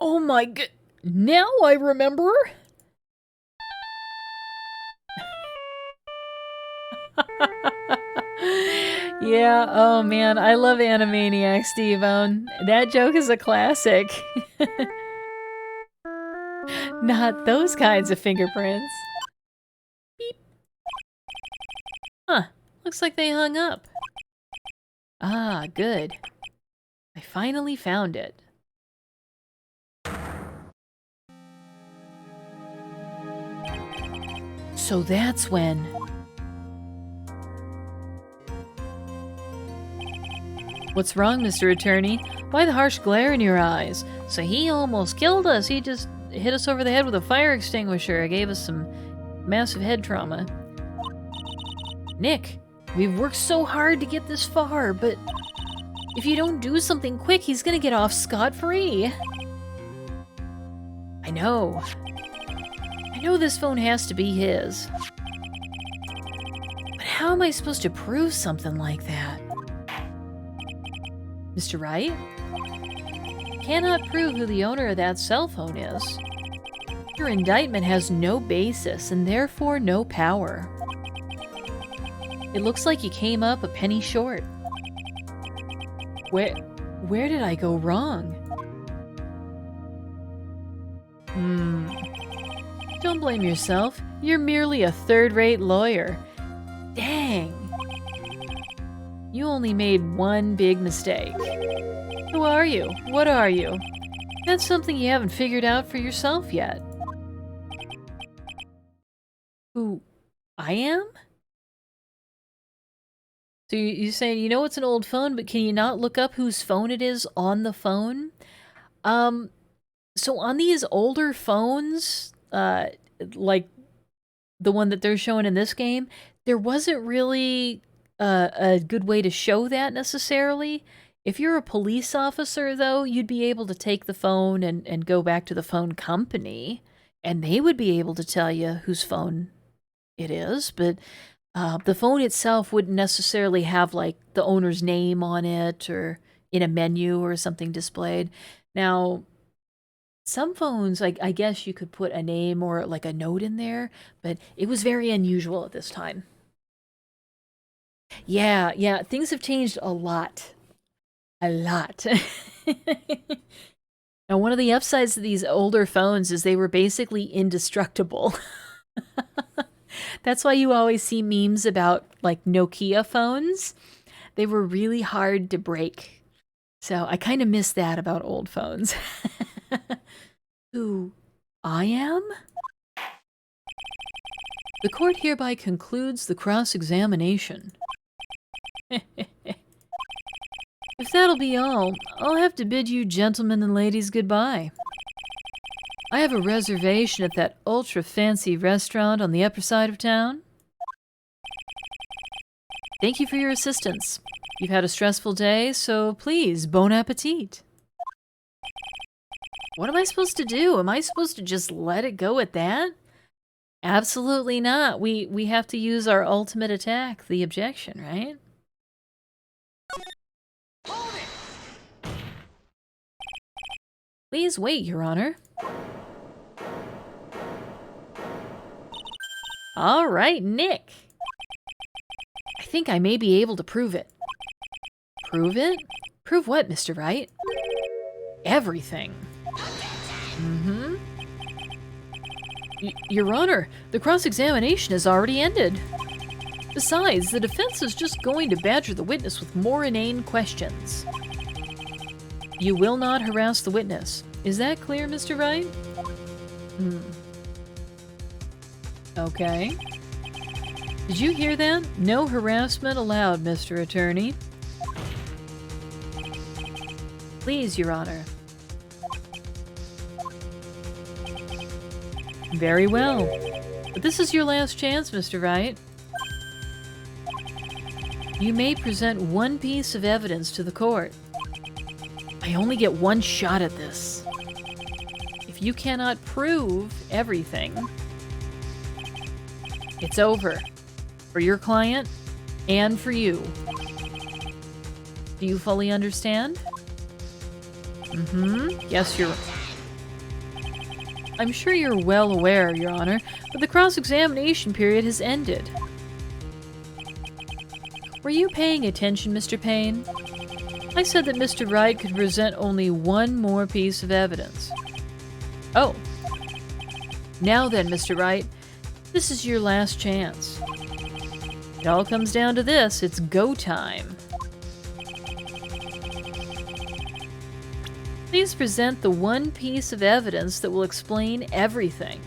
[SPEAKER 1] Oh my god. Now I remember? Yeah, oh man, I love Animaniacs, Steve-Own. That joke is a classic. Not those kinds of fingerprints. Beep. Huh, looks like they hung up. Ah, good. I finally found it. So that's when... What's wrong, Mr. Attorney? Why the harsh glare in your eyes? So he almost killed us. He just hit us over the head with a fire extinguisher. It gave us some massive head trauma. Nick, we've worked so hard to get this far, but if you don't do something quick, he's gonna get off scot-free. I know. I know this phone has to be his. But how am I supposed to prove something like that? Mr. Wright? Cannot prove who the owner of that cell phone is. Your indictment has no basis and therefore no power. It looks like you came up a penny short. Where did I go wrong? Don't blame yourself. You're merely a third-rate lawyer. Dang. You only made one big mistake. Who are you? What are you? That's something you haven't figured out for yourself yet. Who I am? So you say, you know it's an old phone, but can you not look up whose phone it is on the phone? So on these older phones, like the one that they're showing in this game, there wasn't really a good way to show that necessarily. If you're a police officer, though, you'd be able to take the phone and go back to the phone company, and they would be able to tell you whose phone it is, but the phone itself wouldn't necessarily have, like, the owner's name on it or in a menu or something displayed. Now, some phones, I guess you could put a name or, like, a note in there, but it was very unusual at this time. Yeah, things have changed a lot. A lot. Now, one of the upsides of these older phones is they were basically indestructible. That's why you always see memes about, like, Nokia phones. They were really hard to break. So I kind of miss that about old phones. Who I am? The court hereby concludes the cross-examination. If that'll be all, I'll have to bid you gentlemen and ladies goodbye. I have a reservation at that ultra-fancy restaurant on the upper side of town. Thank you for your assistance. You've had a stressful day, so please, bon appetit. What am I supposed to do? Am I supposed to just let it go at that? Absolutely not. We have to use our ultimate attack, the objection, right? Please wait, Your Honor. All right, Nick. I think I may be able to prove it. Prove it? Prove what, Mr. Wright? Everything. Mm-hmm. Your Honor, the cross-examination has already ended. Besides, the defense is just going to badger the witness with more inane questions. You will not harass the witness. Is that clear, Mr. Wright? Okay. Did you hear that? No harassment allowed, Mr. Attorney. Please, Your Honor. Very well. But this is your last chance, Mr. Wright. You may present one piece of evidence to the court. I only get one shot at this. If you cannot prove everything, it's over. For your client, and for you. Do you fully understand? Yes, I'm sure you're well aware, Your Honor, but the cross-examination period has ended. Were you paying attention, Mr. Payne? I said that Mr. Wright could present only one more piece of evidence. Oh. Now then, Mr. Wright, this is your last chance. It all comes down to this. It's go time. Please present the one piece of evidence that will explain everything.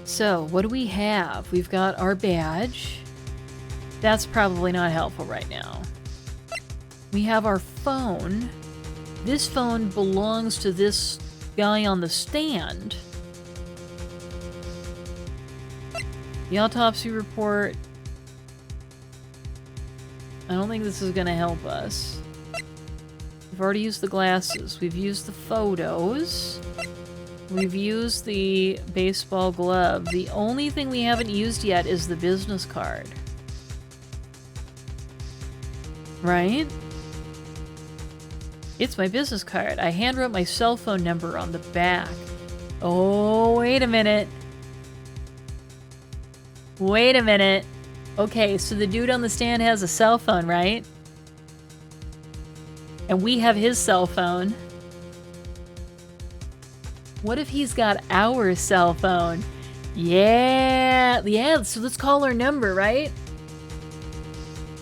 [SPEAKER 1] So, what do we have? We've got our badge. That's probably not helpful right now. We have our phone. This phone belongs to this guy on the stand. The autopsy report. I don't think this is going to help us. We've already used the glasses. We've used the photos. We've used the baseball glove. The only thing we haven't used yet is the business card. Right? It's my business card. I handwrote my cell phone number on the back. Oh, wait a minute. Wait a minute. Okay, so the dude on the stand has a cell phone, right? And we have his cell phone. What if he's got our cell phone? Yeah, so let's call our number, right?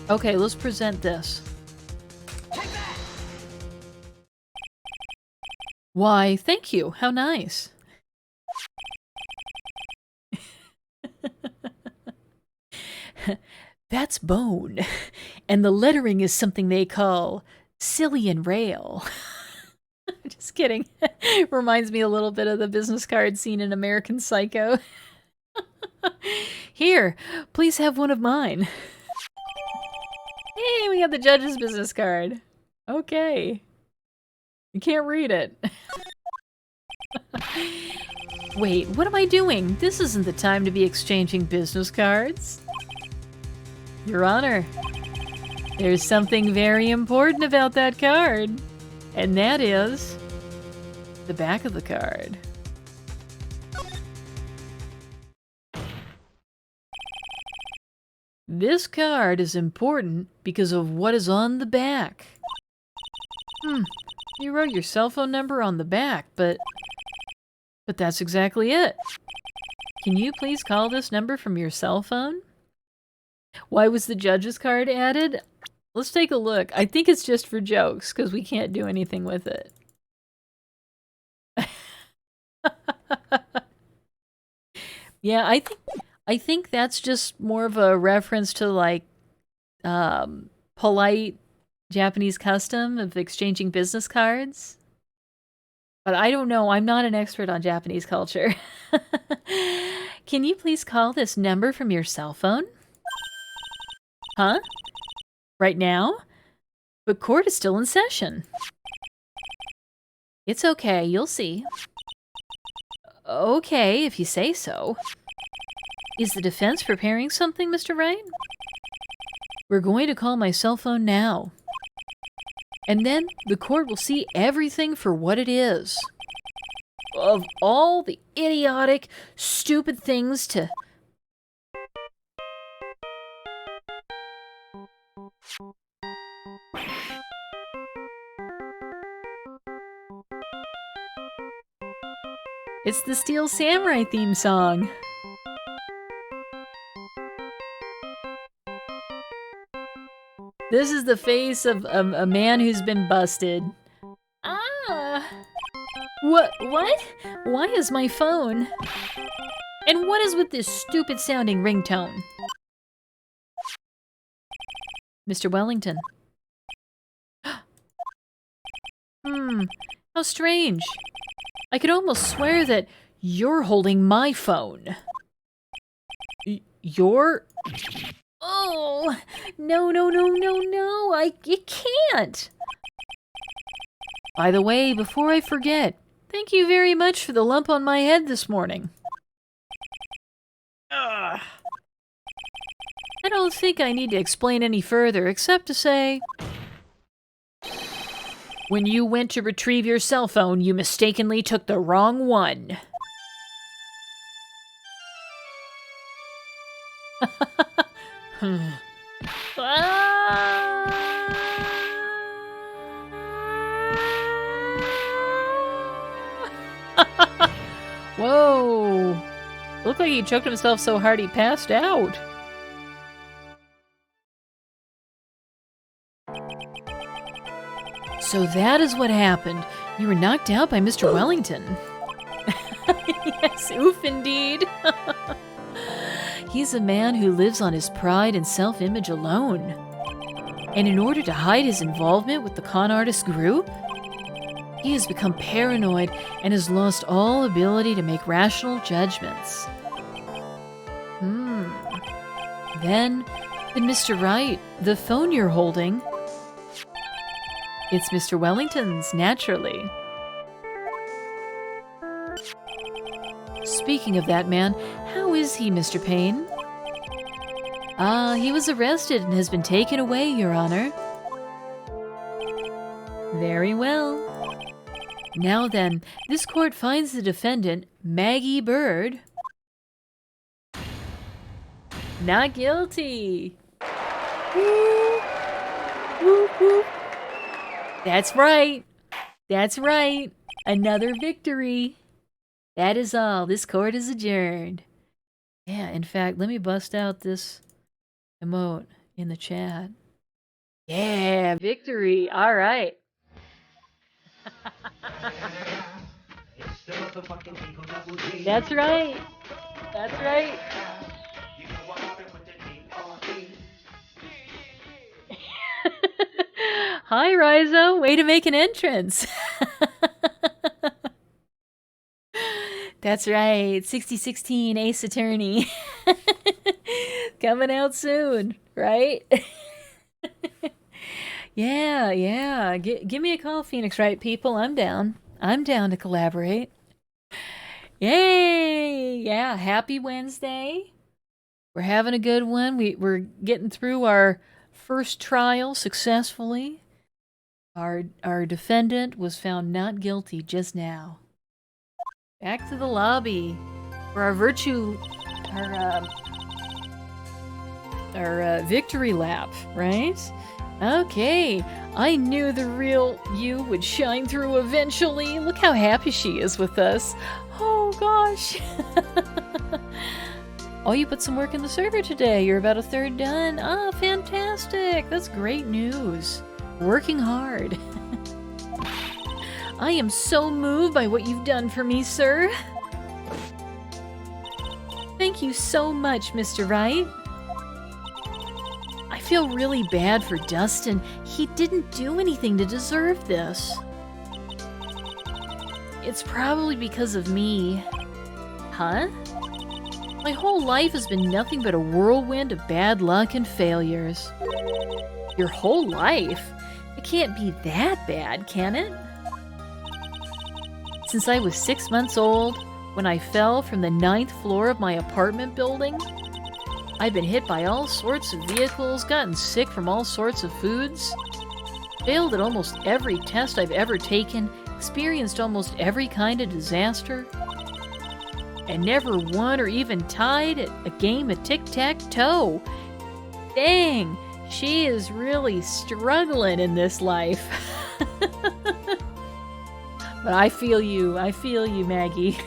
[SPEAKER 1] Okay, let's present this. Why, thank you. How nice. That's bone. And the lettering is something they call Cillian Rail. Just kidding. Reminds me a little bit of the business card scene in American Psycho. Here, please have one of mine. Hey, we got the judge's business card. Okay. You can't read it. Wait, what am I doing? This isn't the time to be exchanging business cards. Your Honor, there's something very important about that card. And that is the back of the card. This card is important because of what is on the back. You wrote your cell phone number on the back, but that's exactly it. Can you please call this number from your cell phone? Why was the judge's card added? Let's take a look. I think it's just for jokes, because we can't do anything with it. Yeah, I think that's just more of a reference to, like, polite Japanese custom of exchanging business cards. But I don't know. I'm not an expert on Japanese culture. Can you please call this number from your cell phone? Huh? Right now? But court is still in session. It's okay, you'll see. Okay, if you say so. Is the defense preparing something, Mr. Wright? We're going to call my cell phone now. And then the court will see everything for what it is. Of all the idiotic, stupid things to... It's the Steel Samurai theme song. This is the face of a man who's been busted. Ah! What? Why is my phone? And what is with this stupid sounding ringtone? Mr. Wellington. How strange. I could almost swear that you're holding my phone. You're... Oh, no, it can't. By the way, before I forget, thank you very much for the lump on my head this morning. Ugh. I don't think I need to explain any further, except to say... When you went to retrieve your cell phone, you mistakenly took the wrong one. Whoa! Looked like he choked himself so hard he passed out. So that is what happened. You were knocked out by Mr. Wellington. Yes, oof indeed. He's a man who lives on his pride and self-image alone. And in order to hide his involvement with the con artist group, he has become paranoid and has lost all ability to make rational judgments. Then Mr. Wright, the phone you're holding... It's Mr. Wellington's, naturally. Speaking of that man, how is he, Mr. Payne? He was arrested and has been taken away, Your Honor. Very well. Now then, this court finds the defendant, Maggie Bird, not guilty. Woo! Woo, woo. That's right. That's right. Another victory. That is all. This court is adjourned. Yeah, in fact, let me bust out this emote in the chat. Yeah, victory. All right. That's right. That's right. Hi, Rizo. Way to make an entrance. That's right. 6016 Ace Attorney. Coming out soon, right? Yeah. Give me a call, Phoenix Wright people. I'm down. I'm down to collaborate. Yay! Yeah, happy Wednesday. We're having a good one. We're getting through our first trial successfully. Our defendant was found not guilty just now. Back to the lobby for our victory lap, right? Okay, I knew the real you would shine through eventually. Look how happy she is with us. Oh gosh. Oh, you put some work in the server today. You're about a third done. Oh, fantastic. That's great news. Working hard. I am so moved by what you've done for me, sir. Thank you so much, Mr. Wright. I feel really bad for Dustin. He didn't do anything to deserve this. It's probably because of me. Huh? My whole life has been nothing but a whirlwind of bad luck and failures. Your whole life? It can't be that bad, can it? Since I was 6 months old, when I fell from the 9th floor of my apartment building. I've been hit by all sorts of vehicles, gotten sick from all sorts of foods, failed at almost every test I've ever taken, experienced almost every kind of disaster, and never won or even tied at a game of tic-tac-toe. Dang, she is really struggling in this life. But I feel you, Maggie.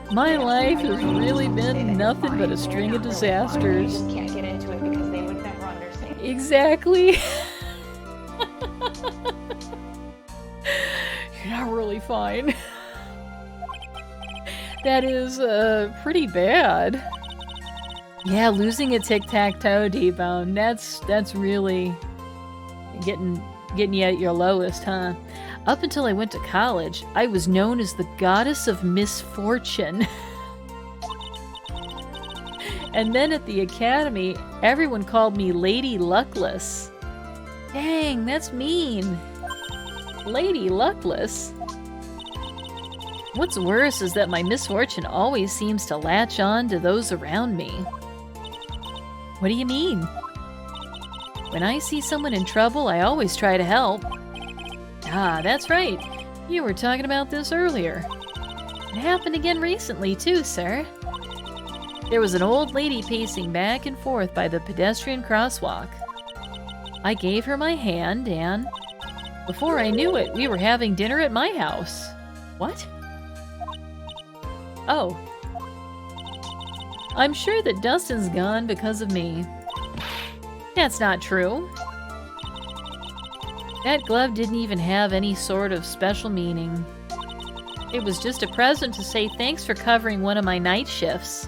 [SPEAKER 1] My life has really been nothing but a string of disasters.
[SPEAKER 2] You just can't get into it because they would never understand.
[SPEAKER 1] Exactly. You're not really fine. That is, pretty bad. Yeah, losing a tic-tac-toe, D-Bone. That's really getting you at your lowest, huh? Up until I went to college, I was known as the goddess of misfortune. And then at the academy, everyone called me Lady Luckless. Dang, that's mean. Lady Luckless? What's worse is that my misfortune always seems to latch on to those around me. What do you mean? When I see someone in trouble, I always try to help. Ah, that's right. You were talking about this earlier. It happened again recently, too, sir. There was an old lady pacing back and forth by the pedestrian crosswalk. I gave her my hand, and before I knew it, we were having dinner at my house. What? Oh. I'm sure that Dustin's gone because of me. That's not true. That glove didn't even have any sort of special meaning. It was just a present to say thanks for covering one of my night shifts.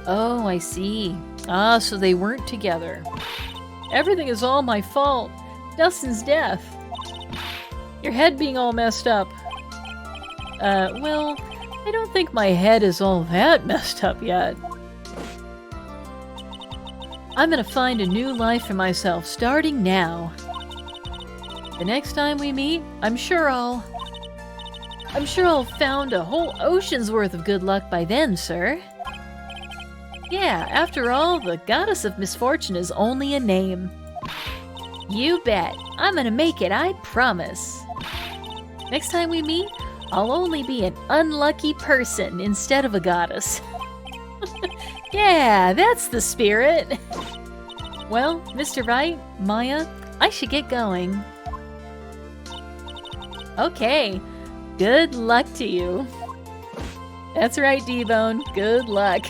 [SPEAKER 1] Oh, I see. Ah, so they weren't together. Everything is all my fault. Dustin's death. Your head being all messed up. Well, I don't think my head is all that messed up yet. I'm gonna find a new life for myself starting now. The next time we meet, I'm sure I'll found a whole ocean's worth of good luck by then, sir. Yeah, after all, the goddess of misfortune is only a name. You bet. I'm gonna make it, I promise. Next time we meet, I'll only be an unlucky person instead of a goddess. Yeah, that's the spirit. Well, Mr. Wright, Maya, I should get going. Okay, good luck to you. That's right, D-Bone, good luck.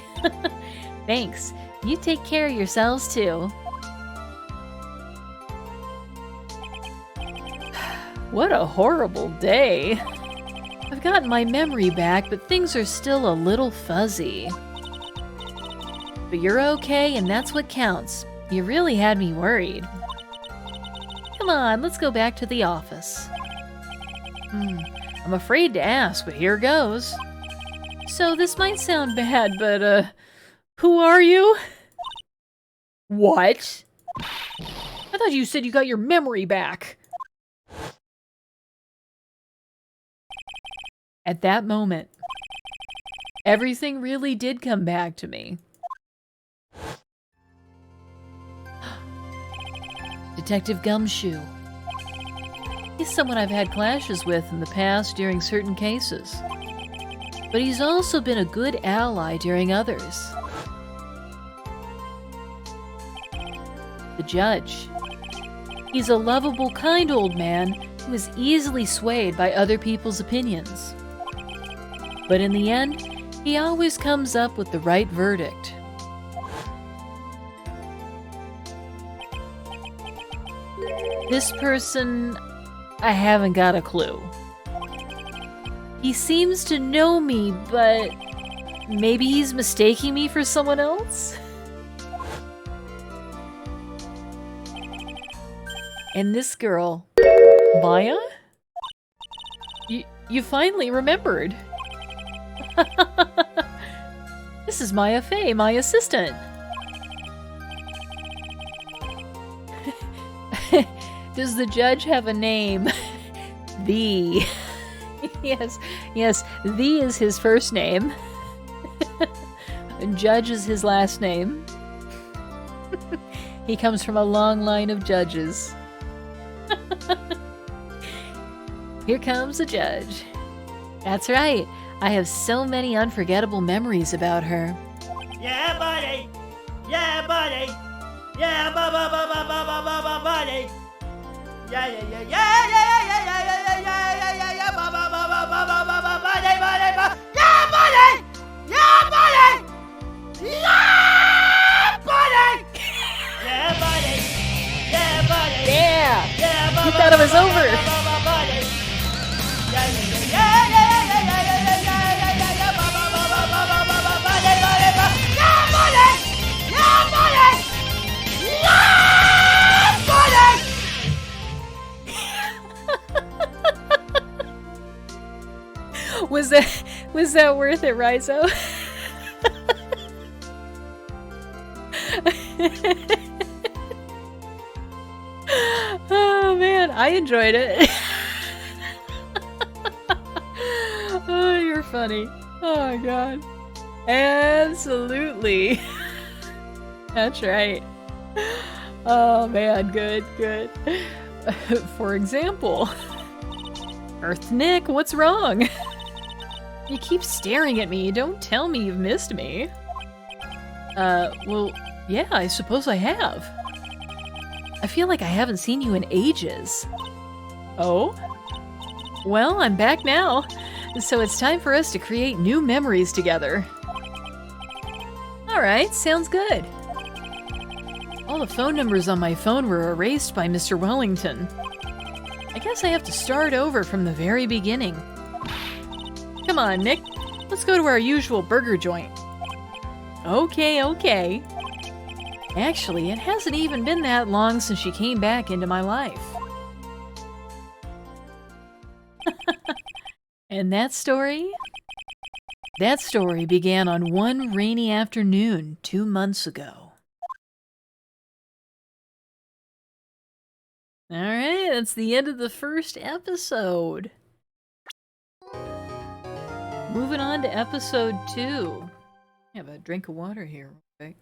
[SPEAKER 1] Thanks. You take care of yourselves, too. What a horrible day. I've gotten my memory back, but things are still a little fuzzy. But you're okay, and that's what counts. You really had me worried. Come on, let's go back to the office. I'm afraid to ask, but here goes. So this might sound bad, but, who are you? What? I thought you said you got your memory back. At that moment, everything really did come back to me. Detective Gumshoe. He's someone I've had clashes with in the past during certain cases. But he's also been a good ally during others. The judge. He's a lovable, kind old man who is easily swayed by other people's opinions. But in the end, he always comes up with the right verdict. This person, I haven't got a clue. He seems to know me, but maybe he's mistaking me for someone else? And this girl, Maya? You finally remembered. This is Maya Fey, my assistant. Does the judge have a name? The. Yes, the is his first name. Judge is his last name. He comes from a long line of judges. Here comes a judge. That's right. I have so many unforgettable memories about her.
[SPEAKER 3] Yeah, buddy. Yeah, buddy. Yeah, buddy. Yeah, yeah, yeah, yeah, yeah, yeah, yeah, yeah, yeah, yeah, yeah, yeah, buddy, yeah, buddy. Yeah, buddy. Yeah, buddy. Yeah, buddy. Yeah, buddy.
[SPEAKER 1] Yeah!
[SPEAKER 3] Yeah,
[SPEAKER 1] You thought it was over.
[SPEAKER 3] buddy. Yeah, yeah, yeah, yeah, yeah, yeah, yeah, yeah, yeah, yeah, yeah, yeah, buddy. Yeah, buddy. Yeah, buddy. Yeah, buddy.
[SPEAKER 1] Was that worth it, Rizo? Oh man, I enjoyed it. Oh, you're funny. Oh my god. Absolutely. That's right. Oh man, good. For example, Earth Nick, what's wrong? You keep staring at me. Don't tell me you've missed me. Well, yeah, I suppose I have. I feel like I haven't seen you in ages. Oh? Well, I'm back now. So it's time for us to create new memories together. Alright, sounds good. All the phone numbers on my phone were erased by Mr. Wellington. I guess I have to start over from the very beginning. Come on, Nick. Let's go to our usual burger joint. Okay. Actually, it hasn't even been that long since she came back into my life. And that story? That story began on one rainy afternoon 2 months ago. Alright, that's the end of the first episode. Moving on to episode 2. Have a drink of water here, okay?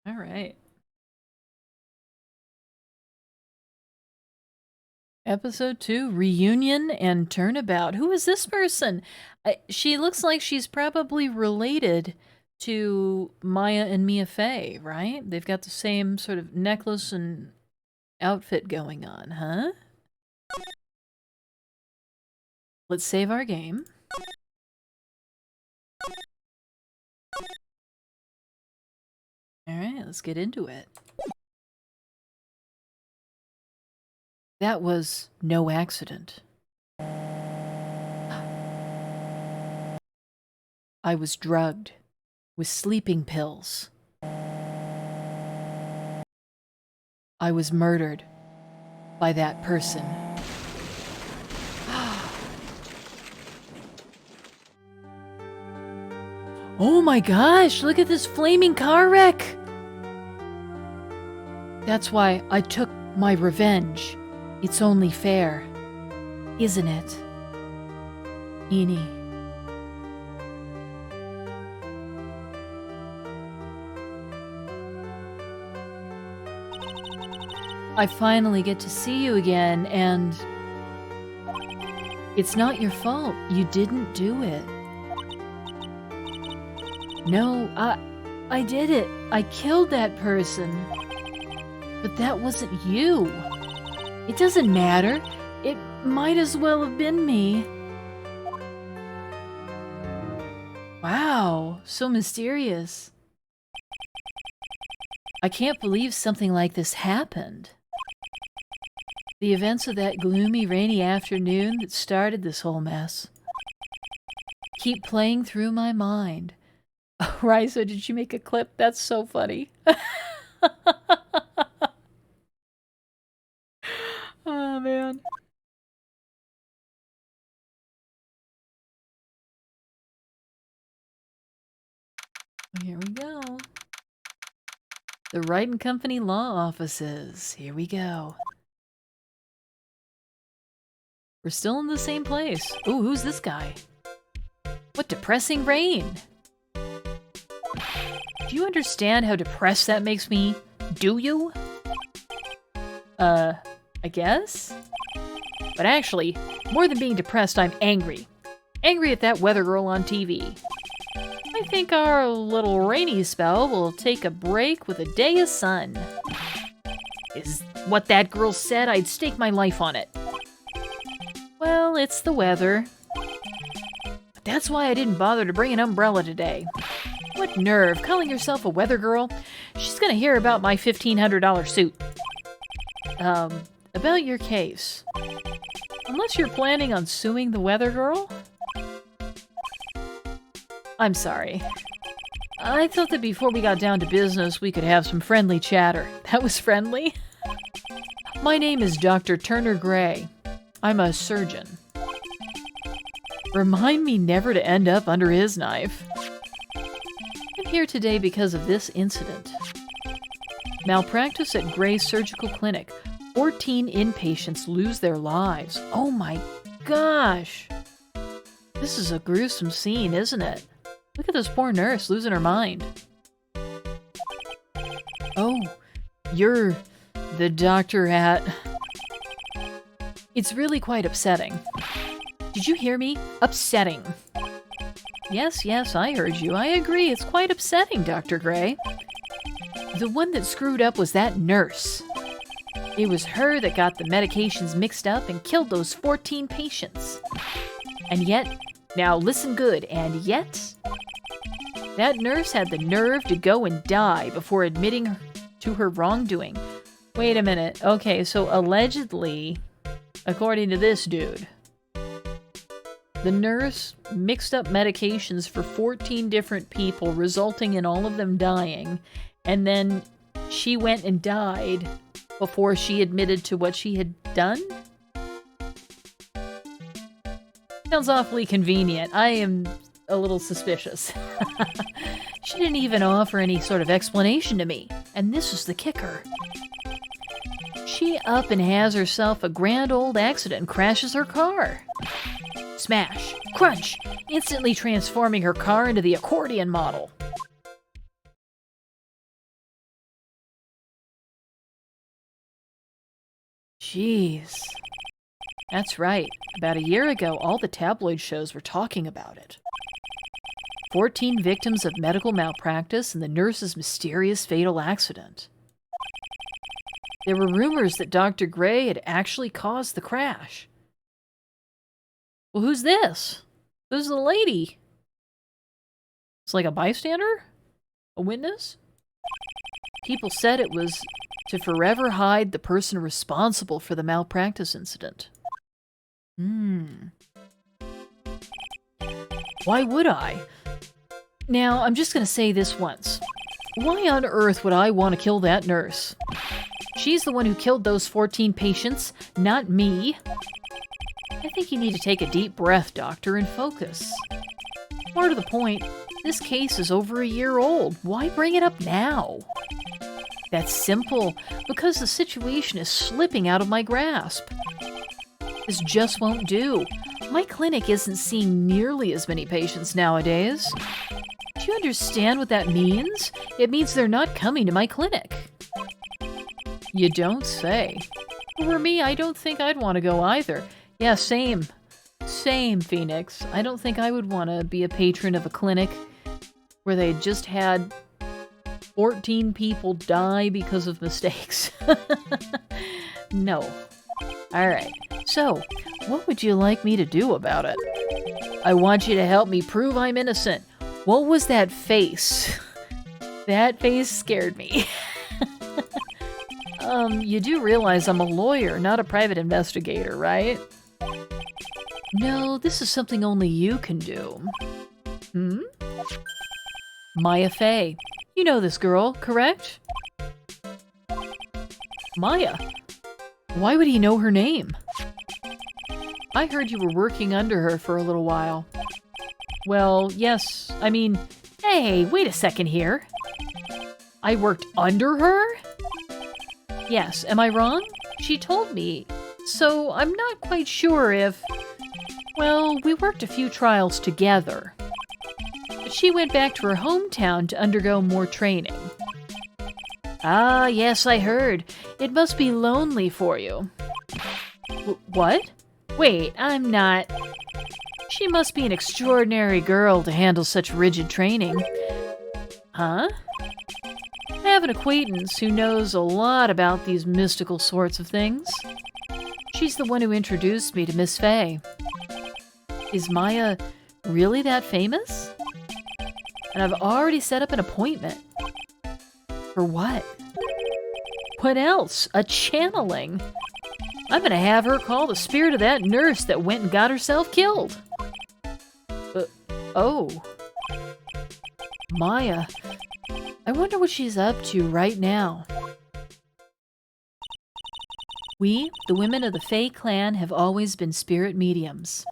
[SPEAKER 1] Alright. Episode 2, Reunion and Turnabout. Who is this person? She looks like she's probably related to Maya and Mia Fey, right? They've got the same sort of necklace and outfit going on, huh? Let's save our game. Alright, let's get into it. That was no accident. I was drugged with sleeping pills. I was murdered by that person. Oh my gosh, look at this flaming car wreck! That's why I took my revenge. It's only fair, isn't it? Eenie. I finally get to see you again, and it's not your fault. You didn't do it. No, I did it. I killed that person. But that wasn't you. It doesn't matter. It might as well have been me. Wow, so mysterious. I can't believe something like this happened. The events of that gloomy, rainy afternoon that started this whole mess keep playing through my mind. Oh, Risa, did you make a clip? That's so funny. Oh, man. Here we go. The Wright and Company law offices. Here we go. We're still in the same place. Ooh, who's this guy? What depressing rain! Do you understand how depressed that makes me? Do you? I guess? But actually, more than being depressed, I'm angry. Angry at that weather girl on TV. I think our little rainy spell will take a break with a day of sun. Is what that girl said, I'd stake my life on it. Well, it's the weather. But that's why I didn't bother to bring an umbrella today. What nerve, calling yourself a weather girl? She's gonna hear about my $1,500 suit. About your case. Unless you're planning on suing the weather girl? I'm sorry. I thought that before we got down to business, we could have some friendly chatter. That was friendly? My name is Dr. Turner Gray. I'm a surgeon. Remind me never to end up under his knife. I'm here today because of this incident. Malpractice at Gray's Surgical Clinic. 14 inpatients lose their lives. Oh my gosh! This is a gruesome scene, isn't it? Look at this poor nurse losing her mind. Oh, you're the doctor at... It's really quite upsetting. Did you hear me? Upsetting. Yes, I heard you. I agree, it's quite upsetting, Dr. Gray. The one that screwed up was that nurse. It was her that got the medications mixed up and killed those 14 patients. And yet, now listen good, and yet, that nurse had the nerve to go and die before admitting to her wrongdoing. Wait a minute. Okay, so allegedly, according to this dude, the nurse mixed up medications for 14 different people, resulting in all of them dying, and then she went and died before she admitted to what she had done? Sounds awfully convenient. I am a little suspicious. She didn't even offer any sort of explanation to me. And this is the kicker. She up and has herself a grand old accident and crashes her car. Smash. Crunch. Instantly transforming her car into the accordion model. Jeez. That's right. About a year ago, all the tabloid shows were talking about it. 14 victims of medical malpractice and the nurse's mysterious fatal accident. There were rumors that Dr. Gray had actually caused the crash. Well, who's this? Who's the lady? It's like a bystander? A witness? People said it was to forever hide the person responsible for the malpractice incident. Why would I? Now, I'm just gonna say this once. Why on earth would I want to kill that nurse? She's the one who killed those 14 patients, not me. I think you need to take a deep breath, doctor, and focus. More to the point, this case is over a year old. Why bring it up now? That's simple, because the situation is slipping out of my grasp. This just won't do. My clinic isn't seeing nearly as many patients nowadays. Do you understand what that means? It means they're not coming to my clinic. You don't say. For me, I don't think I'd want to go either. Yeah, same. Same, Phoenix. I don't think I would want to be a patron of a clinic where they just had 14 people die because of mistakes. No. Alright, so, what would you like me to do about it? I want you to help me prove I'm innocent. What was that face? That face scared me. You do realize I'm a lawyer, not a private investigator, right? No, this is something only you can do. Maya Fey. You know this girl, correct? Maya? Why would he know her name? I heard you were working under her for a little while. Well, yes, I mean... Hey, wait a second here. I worked under her? Yes, am I wrong? She told me So I'm not quite sure if... Well, we worked a few trials together. But she went back to her hometown to undergo more training. Ah, yes, I heard. It must be lonely for you. What? Wait, I'm not... She must be an extraordinary girl to handle such rigid training. Huh? I have an acquaintance who knows a lot about these mystical sorts of things. She's the one who introduced me to Miss Fay. Is Maya really that famous? And I've already set up an appointment. For what? What else? A channeling. I'm gonna have her call the spirit of that nurse that went and got herself killed. Oh. Maya. I wonder what she's up to right now. We, the women of the Fay clan, have always been spirit mediums.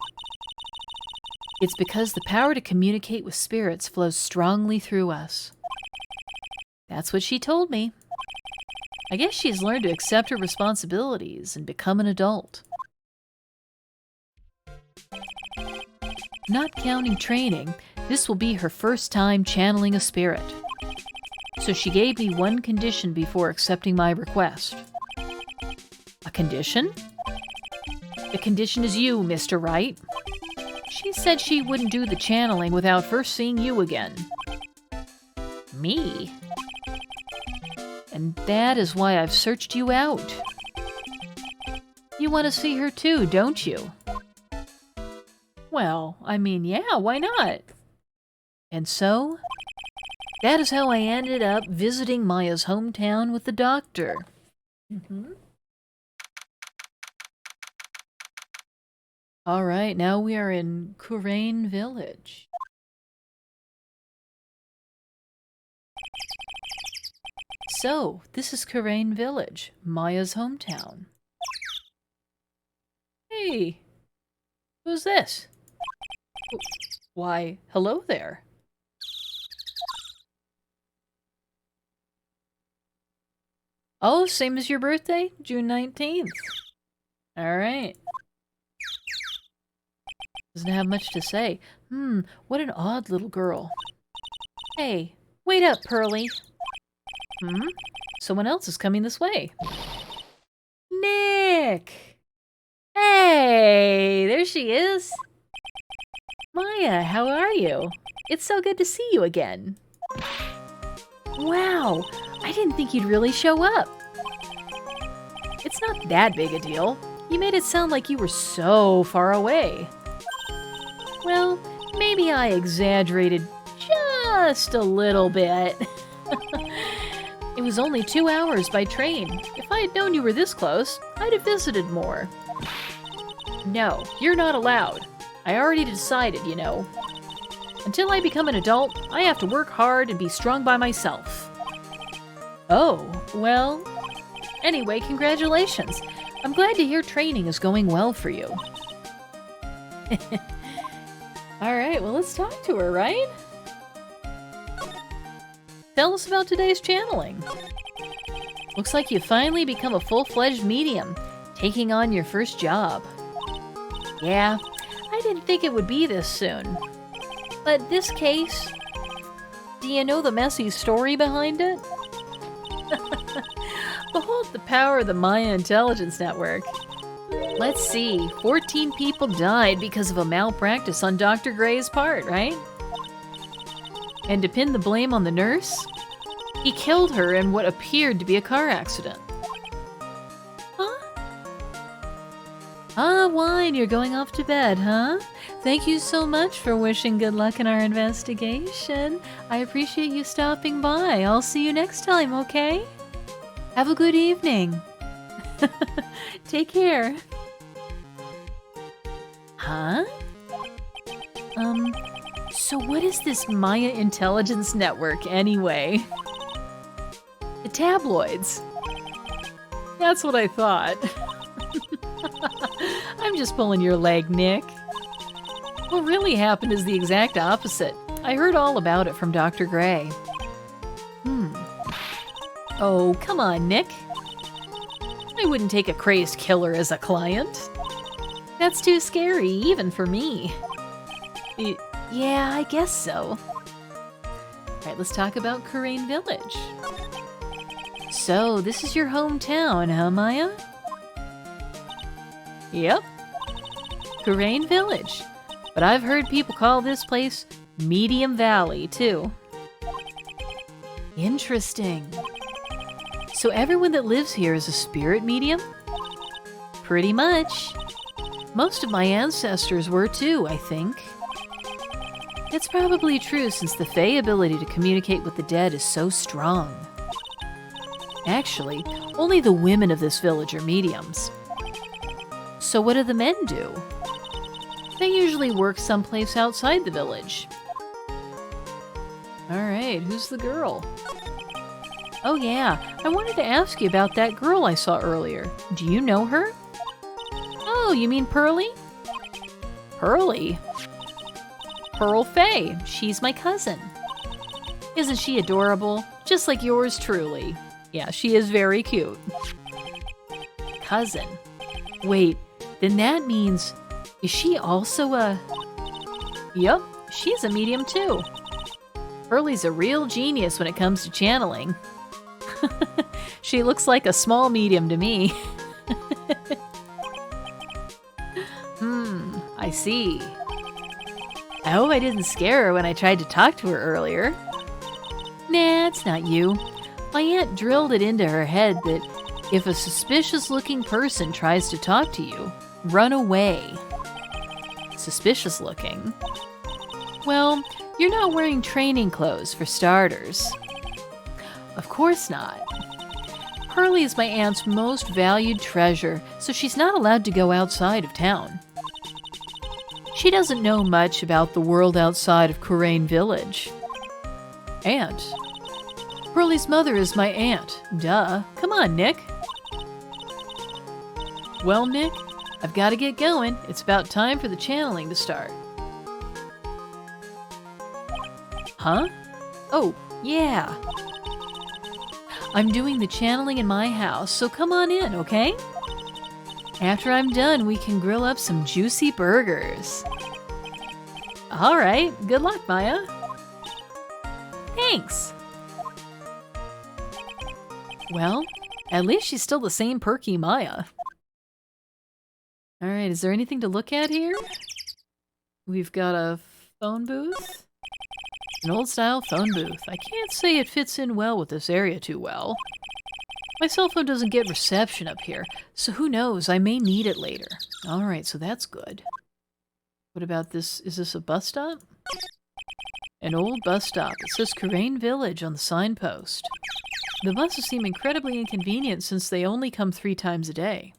[SPEAKER 1] It's because the power to communicate with spirits flows strongly through us. That's what she told me. I guess she's learned to accept her responsibilities and become an adult. Not counting training, this will be her first time channeling a spirit. So she gave me one condition before accepting my request. A condition? The condition is you, Mr. Wright. She said she wouldn't do the channeling without first seeing you again. Me? And that is why I've searched you out. You want to see her too, don't you? Well, I mean, yeah, why not? And so, that is how I ended up visiting Maya's hometown with the doctor. All right, now we are in Kurain Village. So, this is Kurain Village, Maya's hometown. Hey, who's this? Why, hello there. Oh, same as your birthday? June 19th. All right. Doesn't have much to say. What an odd little girl. Hey, wait up, Pearly. Someone else is coming this way. Nick! Hey, there she is. Maya, how are you? It's so good to see you again. Wow, I didn't think you'd really show up. It's not that big a deal. You made it sound like you were so far away. Well, maybe I exaggerated just a little bit. It was only 2 hours by train. If I had known you were this close, I'd have visited more. No, you're not allowed. I already decided, you know. Until I become an adult, I have to work hard and be strong by myself. Oh, well... Anyway, congratulations. I'm glad to hear training is going well for you. Alright, well let's talk to her, right? Tell us about today's channeling. Looks like you've finally become a full-fledged medium, taking on your first job. Yeah, I didn't think it would be this soon. But this case, do you know the messy story behind it? Behold the power of the Maya Intelligence Network. Let's see, 14 people died because of a malpractice on Dr. Gray's part, right? And to pin the blame on the nurse, he killed her in what appeared to be a car accident. Huh? Ah, Wine, you're going off to bed, huh? Thank you so much for wishing good luck in our investigation. I appreciate you stopping by. I'll see you next time, okay? Have a good evening. Take care. Huh? So what is this Maya Intelligence Network, anyway? The tabloids. That's what I thought. I'm just pulling your leg, Nick. What really happened is the exact opposite. I heard all about it from Dr. Gray. Oh, come on, Nick. I wouldn't take a crazed killer as a client. That's too scary, even for me. Yeah, I guess so. Alright, let's talk about Kurain Village. So, this is your hometown, huh, Maya? Yep. Kurain Village. But I've heard people call this place Medium Valley, too. Interesting. So everyone that lives here is a spirit medium? Pretty much. Most of my ancestors were too, I think. It's probably true since the Fae ability to communicate with the dead is so strong. Actually, only the women of this village are mediums. So what do the men do? They usually work someplace outside the village. Alright, who's the girl? Oh yeah, I wanted to ask you about that girl I saw earlier. Do you know her? Oh, you mean Pearly? Pearly? Pearl Faye. She's my cousin. Isn't she adorable? Just like yours truly. Yeah, she is very cute. Cousin. Wait, then that means... Is she also a... Yup, she's a medium too. Pearly's a real genius when it comes to channeling. She looks like a small medium to me. I see. I hope I didn't scare her when I tried to talk to her earlier. Nah, it's not you. My aunt drilled it into her head that if a suspicious-looking person tries to talk to you, run away. Suspicious-looking? Well, you're not wearing training clothes, for starters. Of course not. Pearly is my aunt's most valued treasure, so she's not allowed to go outside of town. She doesn't know much about the world outside of Kurain Village. Aunt? Pearly's mother is my aunt. Duh. Come on, Nick. Well, Nick, I've got to get going. It's about time for the channeling to start. Huh? Oh, yeah. I'm doing the channeling in my house, so come on in, okay? After I'm done, we can grill up some juicy burgers. Alright, good luck, Maya. Thanks! Well, at least she's still the same perky Maya. Alright, is there anything to look at here? We've got a phone booth. An old-style phone booth. I can't say it fits in well with this area too well. My cell phone doesn't get reception up here, so who knows, I may need it later. Alright, so that's good. What about this? Is this a bus stop? An old bus stop. It says Kurain Village on the signpost. The buses seem incredibly inconvenient since they only come 3 times a day.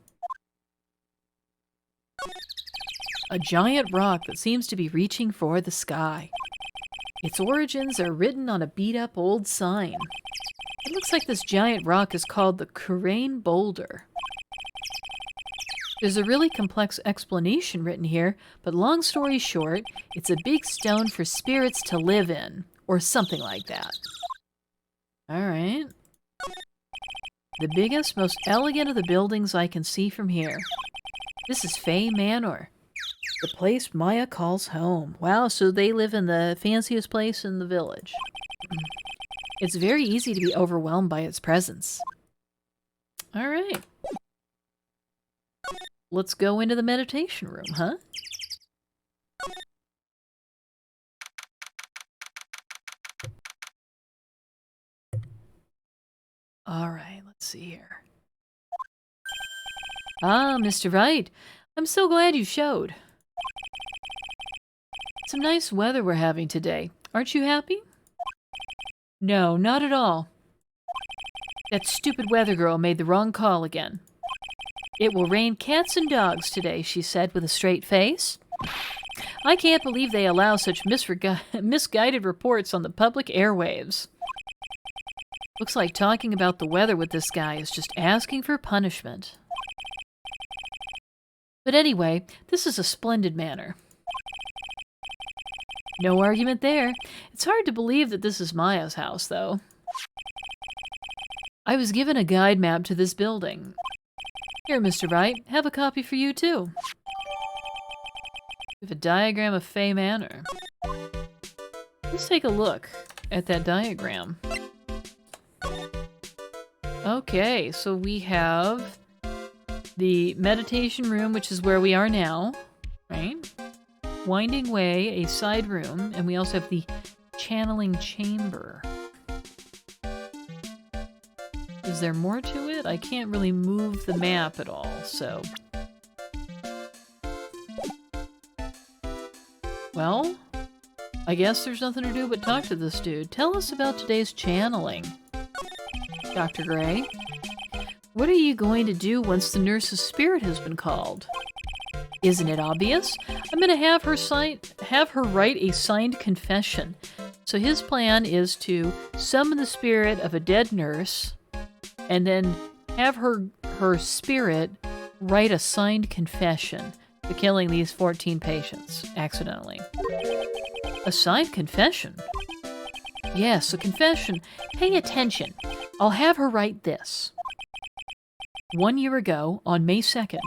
[SPEAKER 1] A giant rock that seems to be reaching for the sky. Its origins are written on a beat-up old sign. It looks like this giant rock is called the Kurain Boulder. There's a really complex explanation written here, but long story short, it's a big stone for spirits to live in, or something like that. Alright. The biggest, most elegant of the buildings I can see from here. This is Fae Manor. The place Maya calls home. Wow, so they live in the fanciest place in the village. It's very easy to be overwhelmed by its presence. Alright. Let's go into the meditation room, huh? Alright, let's see here. Ah, Mr. Wright. I'm so glad you showed. Some nice weather we're having today. Aren't you happy? No, not at all. That stupid weather girl made the wrong call again. It will rain cats and dogs today, she said with a straight face. I can't believe they allow such misguided reports on the public airwaves. Looks like talking about the weather with this guy is just asking for punishment. But anyway, this is a splendid manor. No argument there. It's hard to believe that this is Maya's house, though. I was given a guide map to this building. Here, Mr. Wright, have a copy for you too. We have a diagram of Fey Manor. Let's take a look at that diagram. Okay, so we have the meditation room, which is where we are now, right? Winding Way, a side room, and we also have the channeling chamber. Is there more to it? I can't really move the map at all, so... Well, I guess there's nothing to do but talk to this dude. Tell us about today's channeling, Dr. Gray. What are you going to do once the nurse's spirit has been called? Isn't it obvious? I'm going to have her write a signed confession. So his plan is to summon the spirit of a dead nurse and then have her spirit write a signed confession for killing these 14 patients accidentally. A signed confession? Yes, a confession. Pay attention. I'll have her write this. 1 year ago, on May 2nd,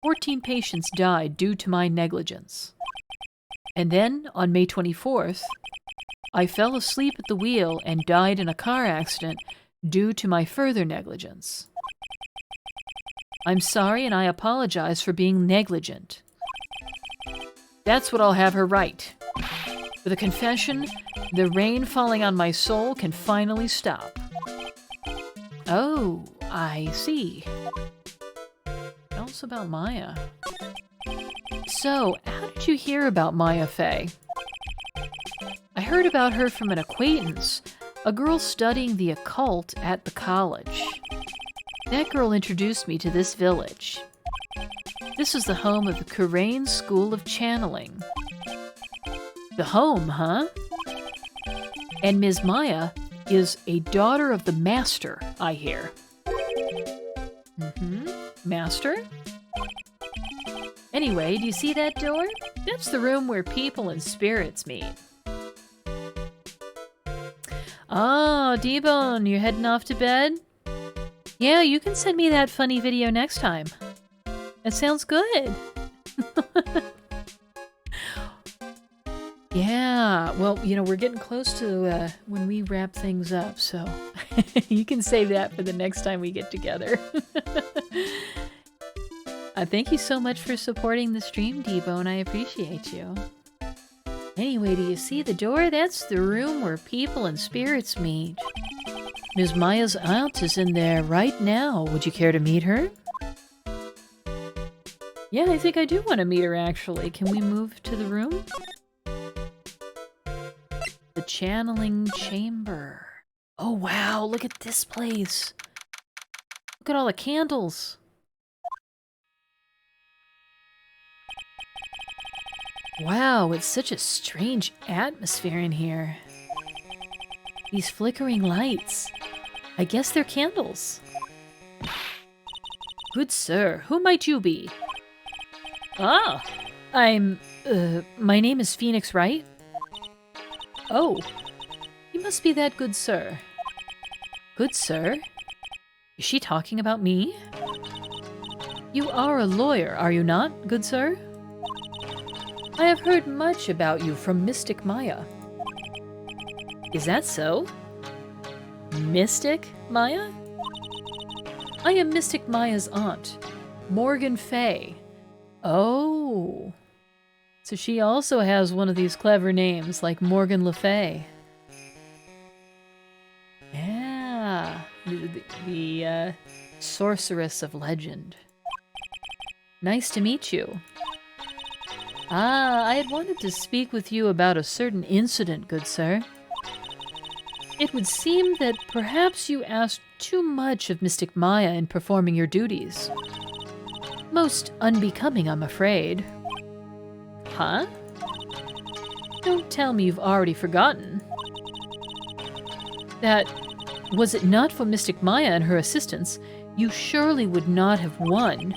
[SPEAKER 1] 14 patients died due to my negligence. And then, on May 24th, I fell asleep at the wheel and died in a car accident due to my further negligence. I'm sorry and I apologize for being negligent. That's what I'll have her write. With a confession, the rain falling on my soul can finally stop. Oh, I see. Tell us about Maya. So, how did you hear about Maya Fey? I heard about her from an acquaintance, a girl studying the occult at the college. That girl introduced me to this village. This is the home of the Kurain School of Channeling. The home, huh? And Ms. Maya is a daughter of the Master, I hear. Master? Anyway, do you see that door? That's the room where people and spirits meet. Oh, D-Bone, you're heading off to bed? Yeah, you can send me that funny video next time. That sounds good. Yeah, well, you know, we're getting close to when we wrap things up, so you can save that for the next time we get together. Thank you so much for supporting the stream, D-Bone. I appreciate you. Anyway, do you see the door? That's the room where people and spirits meet. Ms. Maya's aunt is in there right now. Would you care to meet her? Yeah, I think I do want to meet her, actually. Can we move to the room? The channeling chamber. Oh, wow, look at this place. Look at all the candles. Wow, it's such a strange atmosphere in here. These flickering lights. I guess they're candles. Good sir, who might you be? Ah, my name is Phoenix Wright. Oh, you must be that good sir. Good sir? Is she talking about me? You are a lawyer, are you not, good sir? I have heard much about you from Mystic Maya. Is that so? Mystic Maya? I am Mystic Maya's aunt, Morgan Fey. Oh. So she also has one of these clever names, like Morgan Le Fay. Yeah. The sorceress of legend. Nice to meet you. Ah, I had wanted to speak with you about a certain incident, good sir. It would seem that perhaps you asked too much of Mystic Maya in performing your duties. Most unbecoming, I'm afraid. Huh? Don't tell me you've already forgotten. That, was it not for Mystic Maya and her assistants, you surely would not have won.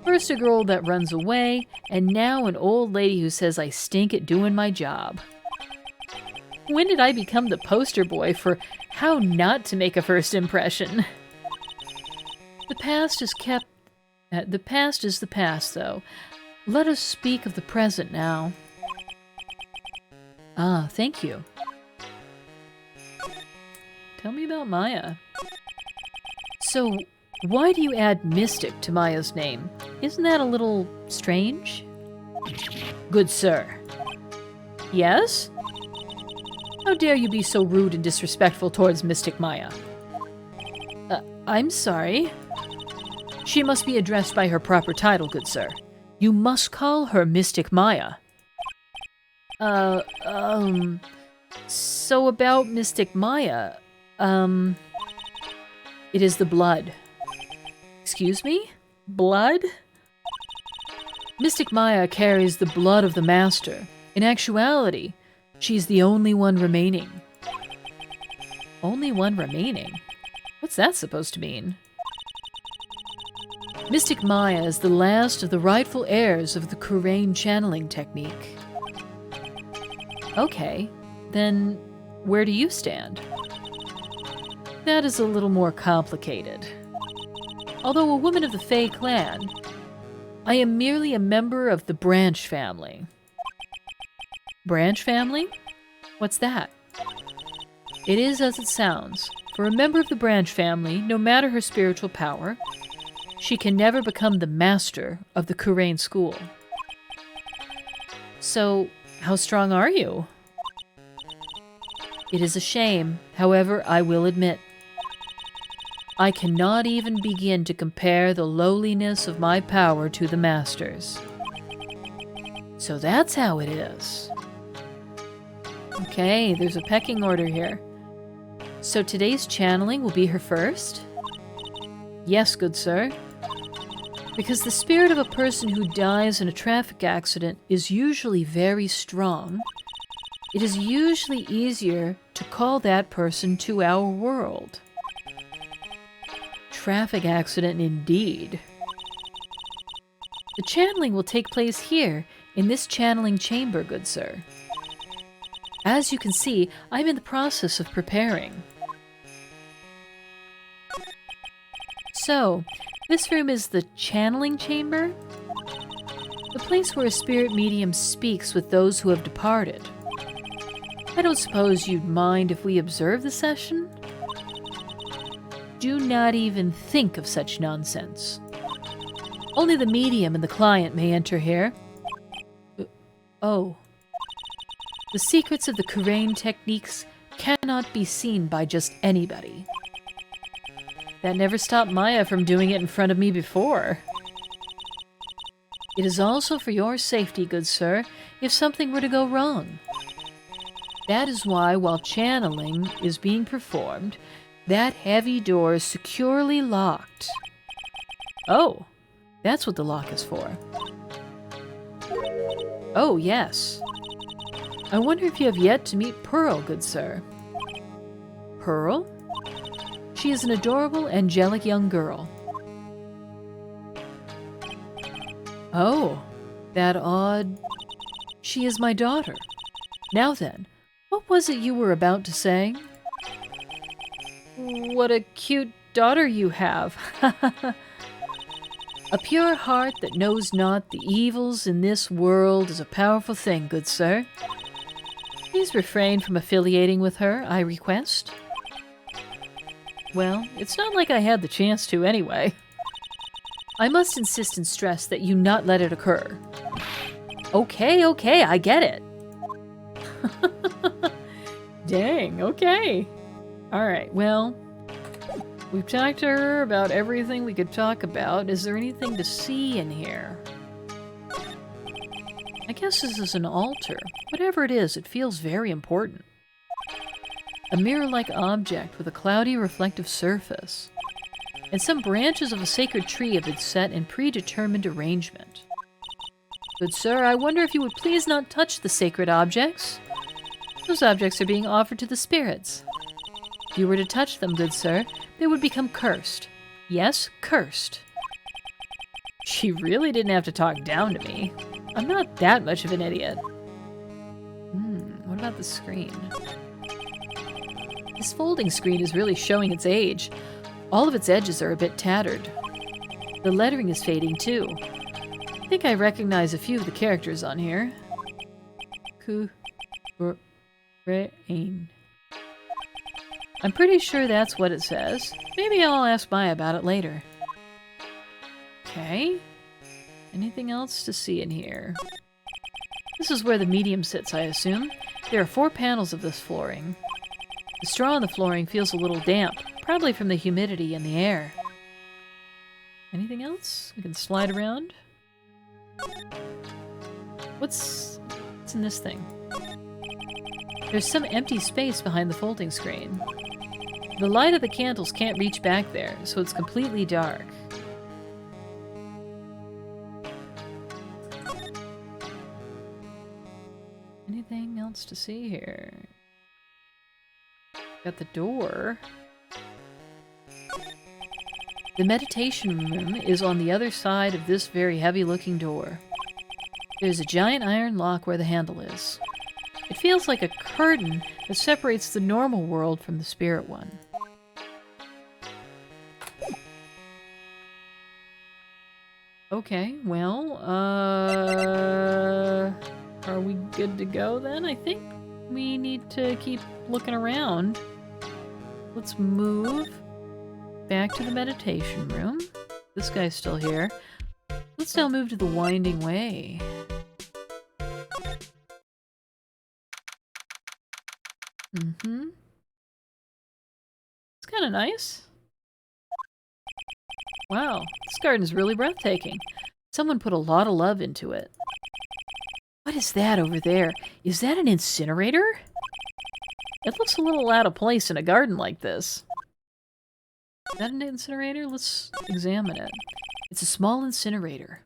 [SPEAKER 1] First a girl that runs away, and now an old lady who says I stink at doing my job. When did I become the poster boy for how not to make a first impression? The past is the past is the past, though. Let us speak of the present now. Ah, thank you. Tell me about Maya. So, why do you add mystic to Maya's name? Isn't that a little strange? Good sir. Yes? How dare you be so rude and disrespectful towards Mystic Maya? I'm sorry. She must be addressed by her proper title, good sir. You must call her Mystic Maya. So about Mystic Maya, it is the blood. Excuse me? Blood? Mystic Maya carries the blood of the Master. In actuality, she's the only one remaining. Only one remaining? What's that supposed to mean? Mystic Maya is the last of the rightful heirs of the Kurain channeling technique. Okay, then where do you stand? That is a little more complicated. Although a woman of the Fae clan, I am merely a member of the Branch family. Branch family? What's that? It is as it sounds. For a member of the Branch family, no matter her spiritual power, she can never become the master of the Kurain school. So, how strong are you? It is a shame, however, I will admit. I cannot even begin to compare the lowliness of my power to the Master's. So that's how it is. Okay, there's a pecking order here. So today's channeling will be her first? Yes, good sir. Because the spirit of a person who dies in a traffic accident is usually very strong, it is usually easier to call that person to our world. Traffic accident indeed. The channeling will take place here, in this channeling chamber, good sir. As you can see, I'm in the process of preparing. So, this room is the channeling chamber? The place where a spirit medium speaks with those who have departed. I don't suppose you'd mind if we observe the session? Do not even think of such nonsense. Only the medium and the client may enter here. Oh. The secrets of the Kurain techniques cannot be seen by just anybody. That never stopped Maya from doing it in front of me before. It is also for your safety, good sir, if something were to go wrong. That is why, while channeling is being performed, that heavy door is securely locked. Oh, that's what the lock is for. Oh, yes. I wonder if you have yet to meet Pearl, good sir. Pearl? She is an adorable, angelic young girl. Oh, that odd... She is my daughter. Now then, what was it you were about to say? What a cute daughter you have. A pure heart that knows not the evils in this world is a powerful thing, good sir. Please refrain from affiliating with her, I request. Well, it's not like I had the chance to anyway. I must insist and stress that you not let it occur. Okay, I get it. Dang, okay. Alright, well, we've talked to her about everything we could talk about. Is there anything to see in here? I guess this is an altar. Whatever it is, it feels very important. A mirror-like object with a cloudy reflective surface. And some branches of a sacred tree have been set in predetermined arrangement. Good sir, I wonder if you would please not touch the sacred objects? Those objects are being offered to the spirits. If you were to touch them, good sir, they would become cursed. Yes, cursed. She really didn't have to talk down to me. I'm not that much of an idiot. What about the screen? This folding screen is really showing its age. All of its edges are a bit tattered. The lettering is fading too. I think I recognize a few of the characters on here. Rain. I'm pretty sure that's what it says. Maybe I'll ask Maya about it later. Okay. Anything else to see in here? This is where the medium sits, I assume. There are 4 panels of this flooring. The straw on the flooring feels a little damp, probably from the humidity in the air. Anything else? We can slide around. What's in this thing? There's some empty space behind the folding screen. The light of the candles can't reach back there, so it's completely dark. Anything else to see here? Got the door. The meditation room is on the other side of this very heavy-looking door. There's a giant iron lock where the handle is. It feels like a curtain that separates the normal world from the spirit one. Okay, well, are we good to go then? I think we need to keep looking around. Let's move back to the meditation room. This guy's still here. Let's now move to the winding way. It's kind of nice. Wow, this garden is really breathtaking. Someone put a lot of love into it. What is that over there? Is that an incinerator? It looks a little out of place in a garden like this. Is that an incinerator? Let's examine it. It's a small incinerator.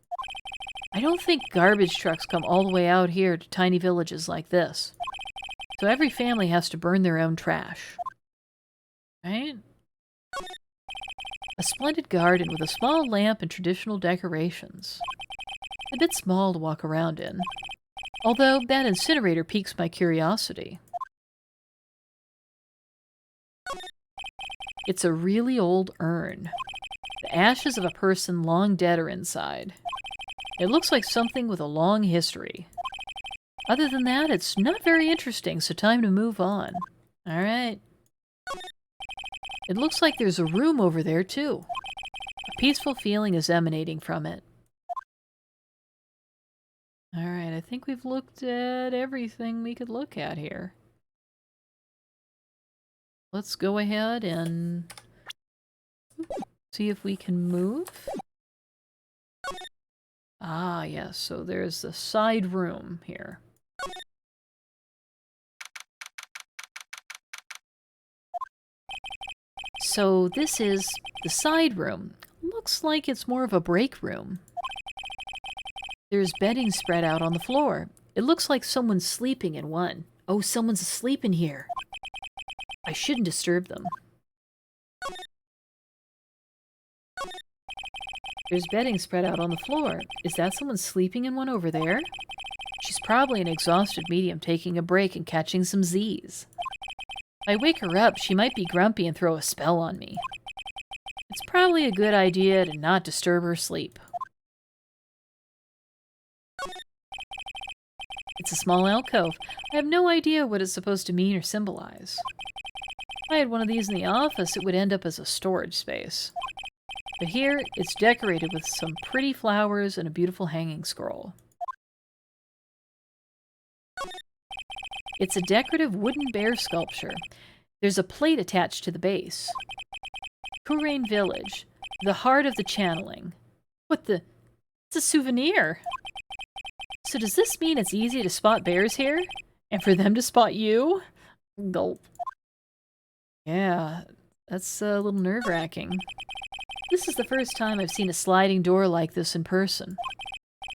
[SPEAKER 1] I don't think garbage trucks come all the way out here to tiny villages like this. So every family has to burn their own trash. Right? A splendid garden with a small lamp and traditional decorations. A bit small to walk around in. Although that incinerator piques my curiosity. It's a really old urn. The ashes of a person long dead are inside. It looks like something with a long history. Other than that, it's not very interesting, so time to move on. Alright. It looks like there's a room over there, too. A peaceful feeling is emanating from it. Alright, I think we've looked at everything we could look at here. Let's go ahead and see if we can move. Ah, yes, so there's the side room here. So this is the side room. Looks like it's more of a break room. There's bedding spread out on the floor. It looks like someone's sleeping in one. Oh, someone's asleep in here. I shouldn't disturb them. There's bedding spread out on the floor. Is that someone sleeping in one over there? She's probably an exhausted medium taking a break and catching some Z's. If I wake her up, she might be grumpy and throw a spell on me. It's probably a good idea to not disturb her sleep. It's a small alcove. I have no idea what it's supposed to mean or symbolize. If I had one of these in the office, it would end up as a storage space. But here, it's decorated with some pretty flowers and a beautiful hanging scroll. It's a decorative wooden bear sculpture. There's a plate attached to the base. Kurain Village, the heart of the channeling. What the? It's a souvenir! So does this mean it's easy to spot bears here? And for them to spot you? Gulp. Yeah, that's a little nerve-wracking. This is the first time I've seen a sliding door like this in person.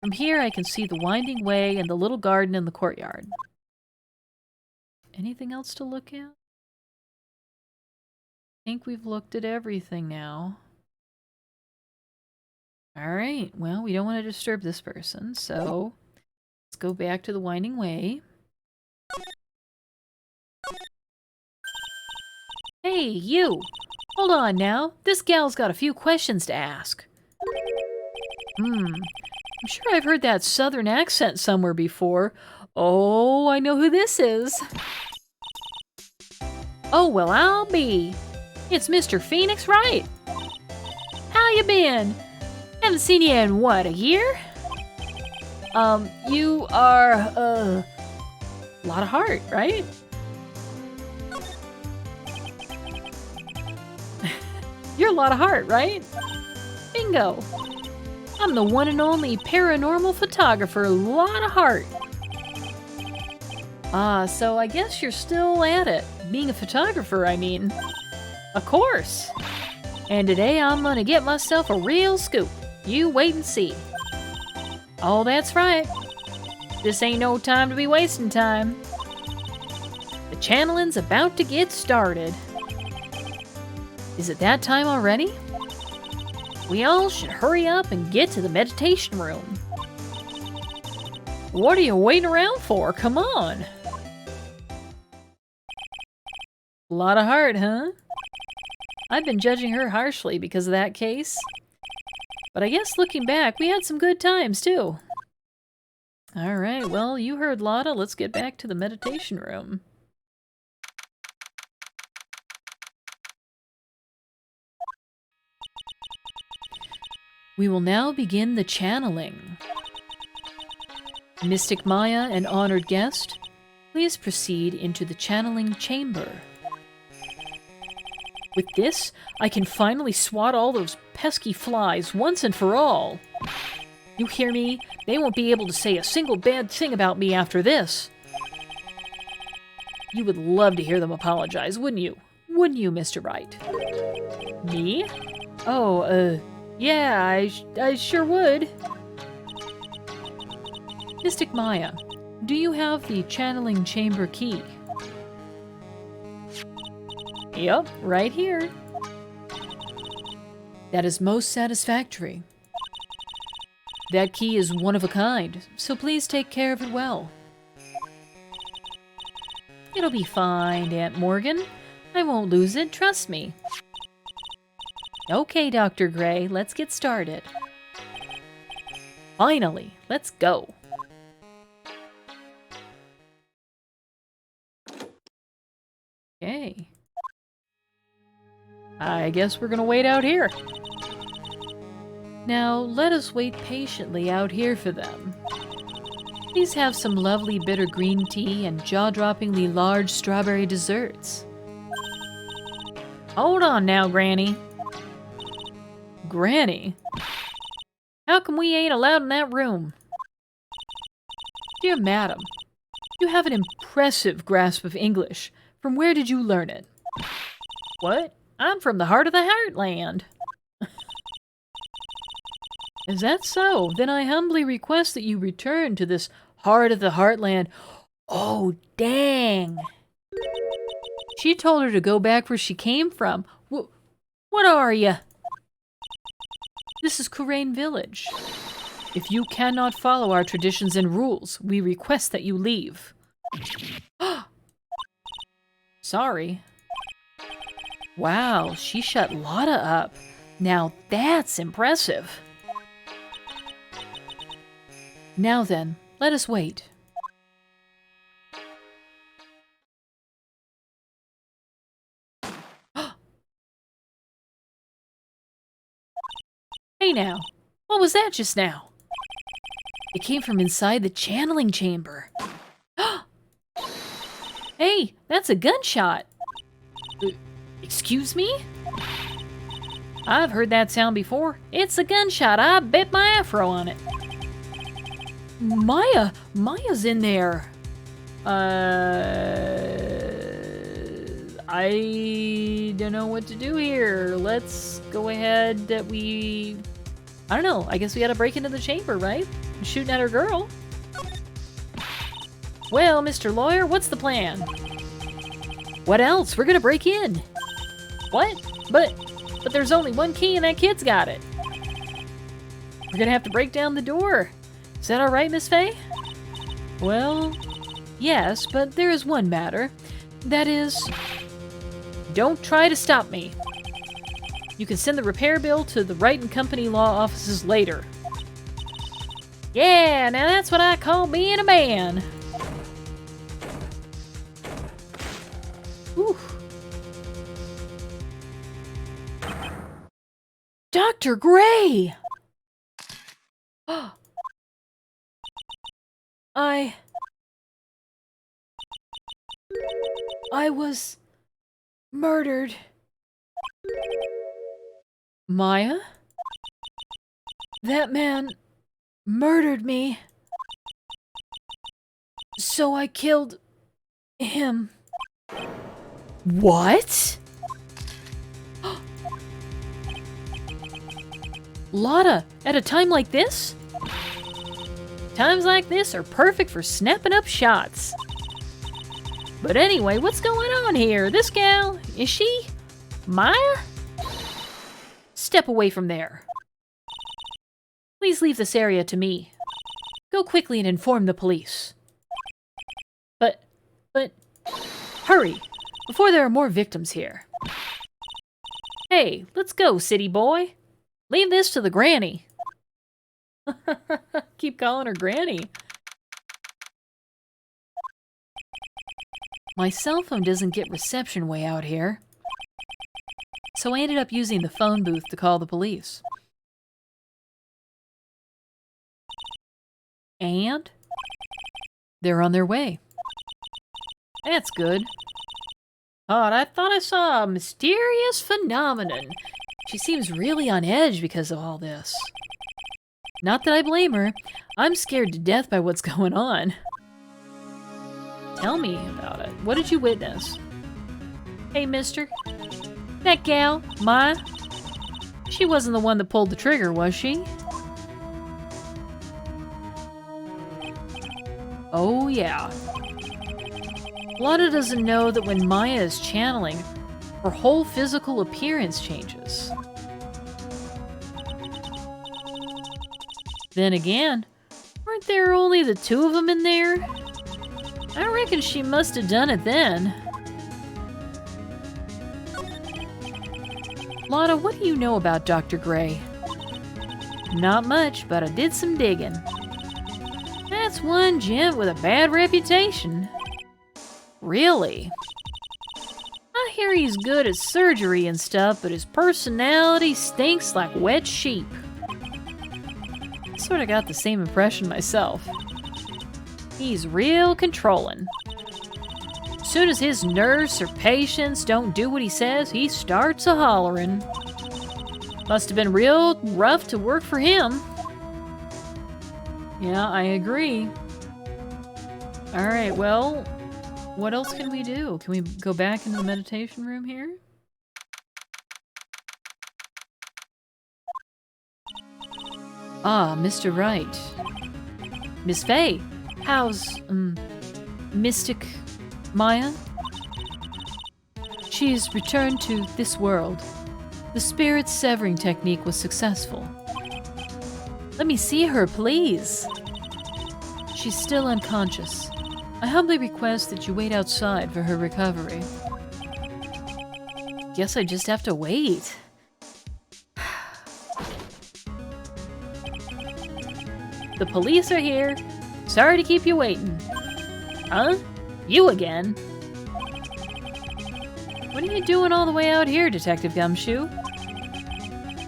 [SPEAKER 1] From here I can see the winding way and the little garden in the courtyard. Anything else to look at? I think we've looked at everything now. Alright, well, we don't want to disturb this person, so let's go back to the winding way. Hey, you! Hold on now. This gal's got a few questions to ask. I'm sure I've heard that southern accent somewhere before. Oh, I know who this is. Oh, well, I'll be. It's Mr. Phoenix Wright. How you been? Haven't seen you in, what, a year? You are, a lot of heart, right? You're a lot of heart, right? Bingo. I'm the one and only paranormal photographer, lot of heart. So I guess you're still at it. Being a photographer, I mean. Of course. And today I'm gonna get myself a real scoop. You wait and see. Oh, that's right. This ain't no time to be wasting time. The channeling's about to get started. Is it that time already? We all should hurry up and get to the meditation room. What are you waiting around for? Come on. A lot of heart, huh? I've been judging her harshly because of that case. But I guess looking back, we had some good times too. Alright, well, you heard Lotta. Let's get back to the meditation room. We will now begin the channeling. Mystic Maya and honored guest, please proceed into the channeling chamber. With this, I can finally swat all those pesky flies once and for all. You hear me? They won't be able to say a single bad thing about me after this. You would love to hear them apologize, wouldn't you? Wouldn't you, Mr. Wright? Me? Oh, yeah, I sure would. Mystic Maya, do you have the channeling chamber key? Yep, right here. That is most satisfactory. That key is one of a kind, so please take care of it well. It'll be fine, Aunt Morgan. I won't lose it, trust me. Okay, Dr. Gray, let's get started. Finally, let's go. Okay. I guess we're gonna wait out here. Now, let us wait patiently out here for them. Please have some lovely bitter green tea and jaw-droppingly large strawberry desserts. Hold on now, Granny. Granny? How come we ain't allowed in that room? Dear Madam, you have an impressive grasp of English. From where did you learn it? What? I'm from the heart of the heartland. Is that so? Then I humbly request that you return to this heart of the heartland. Oh, dang. She told her to go back where she came from. What are you? This is Kurain Village. If you cannot follow our traditions and rules, we request that you leave. Sorry. Wow, she shut Lotta up. Now that's impressive. Now then, let us wait. Hey now, what was that just now? It came from inside the channeling chamber. Hey, that's a gunshot. Excuse me? I've heard that sound before. It's a gunshot. I bet my afro on it. Maya's in there. I don't know what to do here. Let's go ahead I don't know. I guess we gotta break into the chamber, right? Shooting at her girl. Well, Mr. Lawyer, what's the plan? What else? We're gonna break in. What? But there's only one key and that kid's got it. We're gonna have to break down the door. Is that alright, Miss Faye? Well, yes, but there is one matter. That is, don't try to stop me. You can send the repair bill to the Wright and Company law offices later. Yeah, now that's what I call being a man. Whew. Dr. Gray! I was murdered. Maya? That man murdered me. So I killed him. What? Lotta, at a time like this? Times like this are perfect for snapping up shots. But anyway, what's going on here? This gal, is she Maya? Step away from there. Please leave this area to me. Go quickly and inform the police. But, hurry, before there are more victims here. Hey, let's go, city boy. Leave this to the granny. Keep calling her granny. My cell phone doesn't get reception way out here. So I ended up using the phone booth to call the police. And they're on their way. That's good. I thought I saw a mysterious phenomenon. She seems really on edge because of all this. Not that I blame her. I'm scared to death by what's going on. Tell me about it. What did you witness? Hey, mister. That gal, Maya, she wasn't the one that pulled the trigger, was she? Oh, yeah. Lotta doesn't know that when Maya is channeling, her whole physical appearance changes. Then again, weren't there only the two of them in there? I reckon she must have done it then. Lotta, what do you know about Dr. Gray? Not much, but I did some digging. That's one gent with a bad reputation. Really? I hear he's good at surgery and stuff, but his personality stinks like wet sheep. I sort of got the same impression myself. He's real controlling. As soon as his nurse or patients don't do what he says, he starts a-hollering. Must have been real rough to work for him. Yeah, I agree. Alright, well, what else can we do? Can we go back into the meditation room here? Ah, Mr. Wright. Miss Faye, how's, Mystic Maya? She's returned to this world. The spirit severing technique was successful. Let me see her, please. She's still unconscious. I humbly request that you wait outside for her recovery. Guess I just have to wait. The police are here. Sorry to keep you waiting. Huh? You again? What are you doing all the way out here, Detective Gumshoe?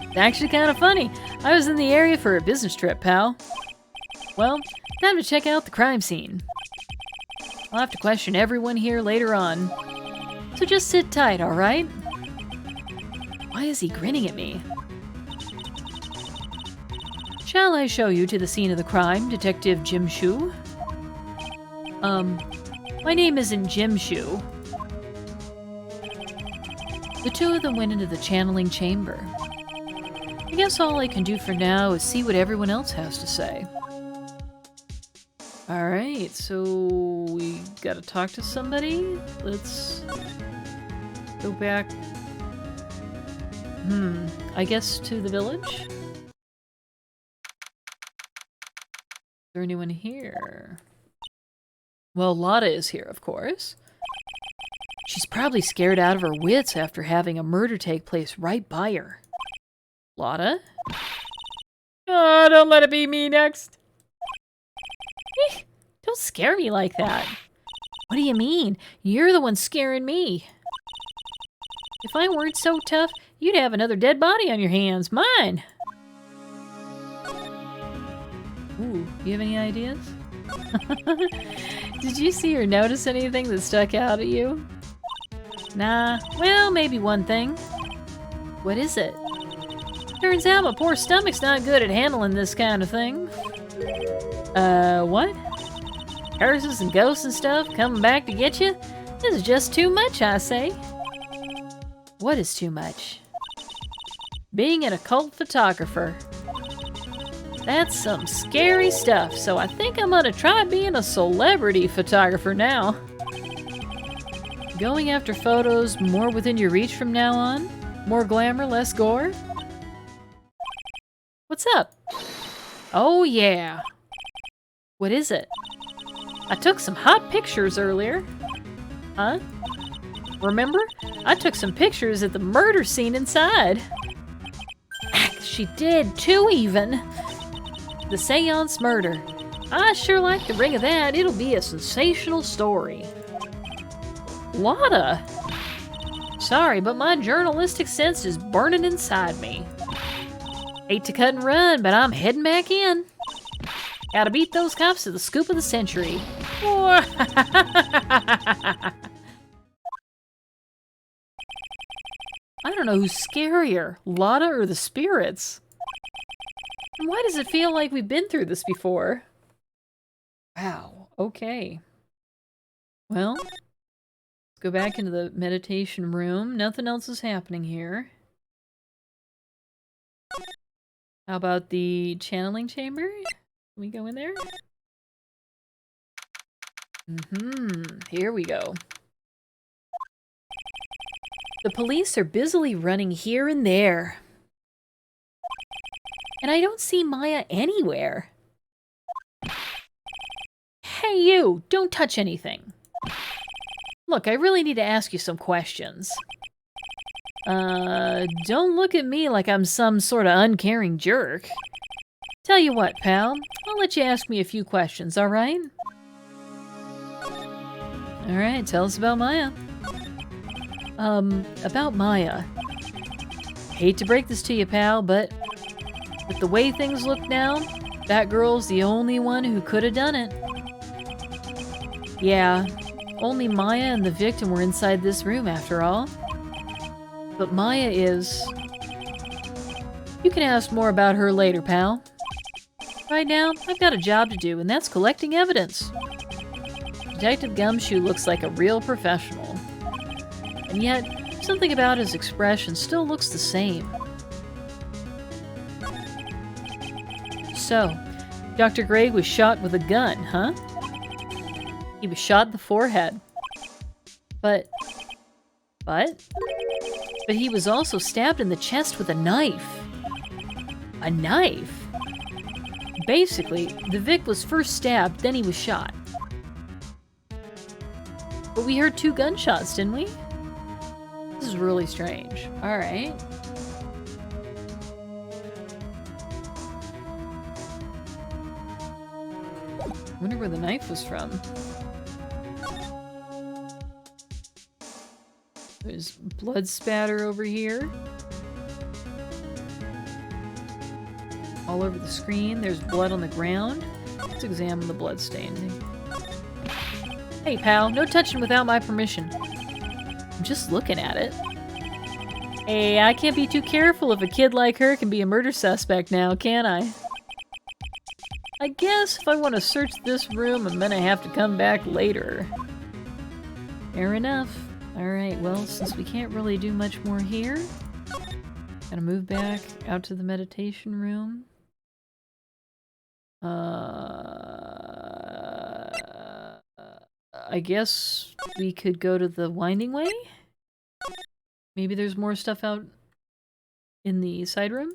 [SPEAKER 1] It's actually kind of funny. I was in the area for a business trip, pal. Well, time to check out the crime scene. I'll have to question everyone here later on. So just sit tight, alright? Why is he grinning at me? Shall I show you to the scene of the crime, Detective Jim Shu? My name isn't Jim Shu. The two of them went into the channeling chamber. I guess all I can do for now is see what everyone else has to say. Alright, so we gotta talk to somebody? Let's go back. I guess to the village? Is there anyone here? Well, Lotta is here, of course. She's probably scared out of her wits after having a murder take place right by her. Lotta? Oh, don't let it be me next. Don't scare me like that. What do you mean? You're the one scaring me. If I weren't so tough, you'd have another dead body on your hands. Mine! Ooh, you have any ideas? Did you see or notice anything that stuck out at you? Nah, well, maybe one thing. What is it? Turns out my poor stomach's not good at handling this kind of thing. What? Curses and ghosts and stuff coming back to get you? This is just too much, I say. What is too much? Being an occult photographer. That's some scary stuff, so I think I'm gonna try being a celebrity photographer now. Going after photos more within your reach from now on? More glamour, less gore? What's up? Oh yeah. What is it? I took some hot pictures earlier. Huh? Remember? I took some pictures at the murder scene inside. She did, too, even. The seance murder. I sure like the ring of that. It'll be a sensational story. Lotta! Sorry, but my journalistic sense is burning inside me. Hate to cut and run, but I'm heading back in. Gotta beat those cops to the scoop of the century. I don't know who's scarier, Lotta or the spirits. And why does it feel like we've been through this before? Wow, okay. Well, let's go back into the meditation room. Nothing else is happening here. How about the channeling chamber? Can we go in there? Here we go. The police are busily running here and there. And I don't see Maya anywhere. Hey you, don't touch anything. Look, I really need to ask you some questions. Don't look at me like I'm some sort of uncaring jerk. Tell you what, pal, I'll let you ask me a few questions, alright? Alright, tell us about Maya. About Maya. Hate to break this to you, pal, but with the way things look now, that girl's the only one who could have done it. Yeah, only Maya and the victim were inside this room after all. But Maya is... You can ask more about her later, pal. Right now, I've got a job to do, and that's collecting evidence. Detective Gumshoe looks like a real professional. And yet, something about his expression still looks the same. So, Dr. Gregg was shot with a gun, huh? He was shot in the forehead. But he was also stabbed in the chest with a knife. A knife? Basically, the Vic was first stabbed, then he was shot. But we heard 2 gunshots, didn't we? This is really strange. Alright. Wonder where the knife was from. There's blood spatter over here. All over the screen. There's blood on the ground. Let's examine the blood stain. Hey, pal, no touching without my permission. I'm just looking at it. Hey, I can't be too careful if a kid like her can be a murder suspect now, can I? I guess if I want to search this room, I'm gonna have to come back later. Fair enough. Alright, well, since we can't really do much more here, gotta move back out to the meditation room. I guess we could go to the winding way? Maybe there's more stuff out in the side room?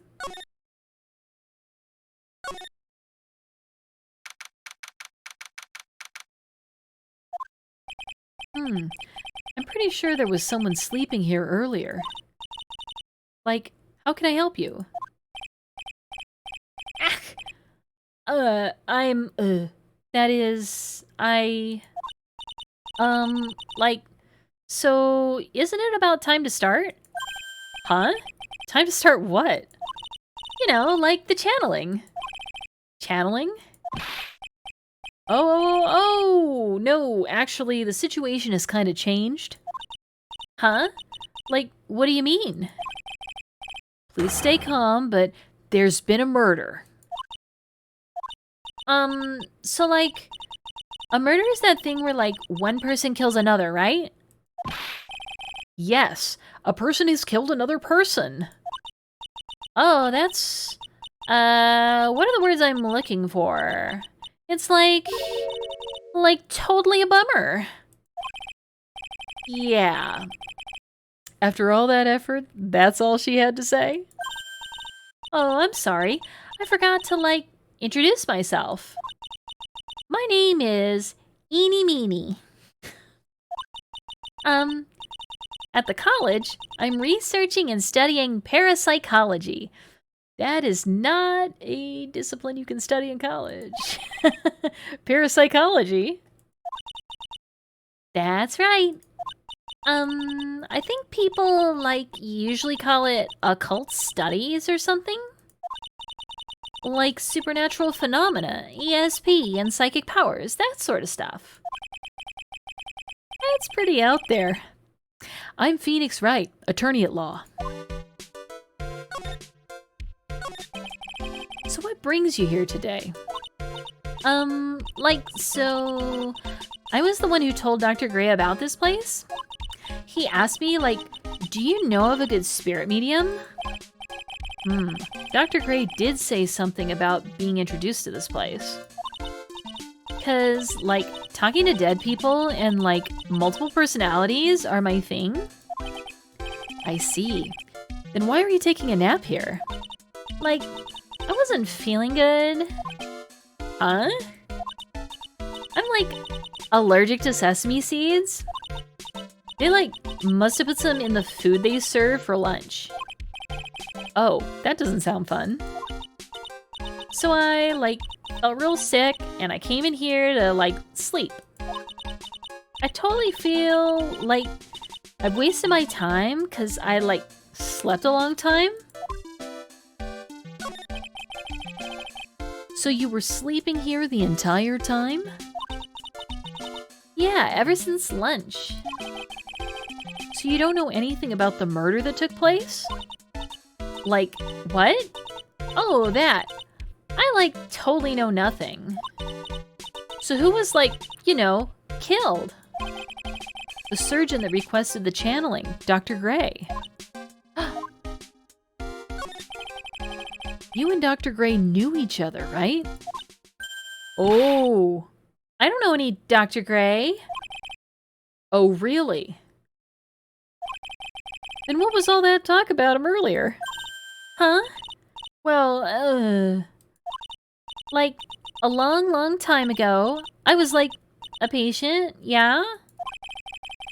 [SPEAKER 1] I'm pretty sure there was someone sleeping here earlier. Like, how can I help you? That is, like, so isn't it about time to start? Huh? Time to start what? You know, like the channeling. Channeling? Oh, no, actually, the situation has kind of changed. Huh? Like, what do you mean? Please stay calm, but there's been a murder. So like, a murder is that thing where like one person kills another, right? Yes, a person has killed another person. Oh, that's, what are the words I'm looking for? It's like totally a bummer. Yeah. After all that effort, that's all she had to say? Oh, I'm sorry. I forgot to, like, introduce myself. My name is Eeny Meeny. At the college, I'm researching and studying parapsychology. That is not a discipline you can study in college. Parapsychology? That's right. I think people, like, usually call it occult studies or something? Like supernatural phenomena, ESP, and psychic powers, that sort of stuff. That's pretty out there. I'm Phoenix Wright, attorney at law. So what brings you here today? So... I was the one who told Dr. Gray about this place. He asked me, like, do you know of a good spirit medium? Dr. Gray did say something about being introduced to this place. Because, like, talking to dead people and, like, multiple personalities are my thing. I see. Then why are you taking a nap here? Like, I wasn't feeling good. Huh? I'm, like, allergic to sesame seeds. They, like, must have put some in the food they serve for lunch. Oh, that doesn't sound fun. So I, like, felt real sick, and I came in here to, like, sleep. I totally feel like I've wasted my time, because I, like, slept a long time. So you were sleeping here the entire time? Yeah, ever since lunch. So you don't know anything about the murder that took place? Like, what? Oh, that. I, like, totally know nothing. So who was, like, you know, killed? The surgeon that requested the channeling, Dr. Gray. You and Dr. Gray knew each other, right? Oh, I don't know any Dr. Gray. Oh, really? Then what was all that talk about him earlier? Huh? Well, like, a long, long time ago, I was, like, a patient, yeah?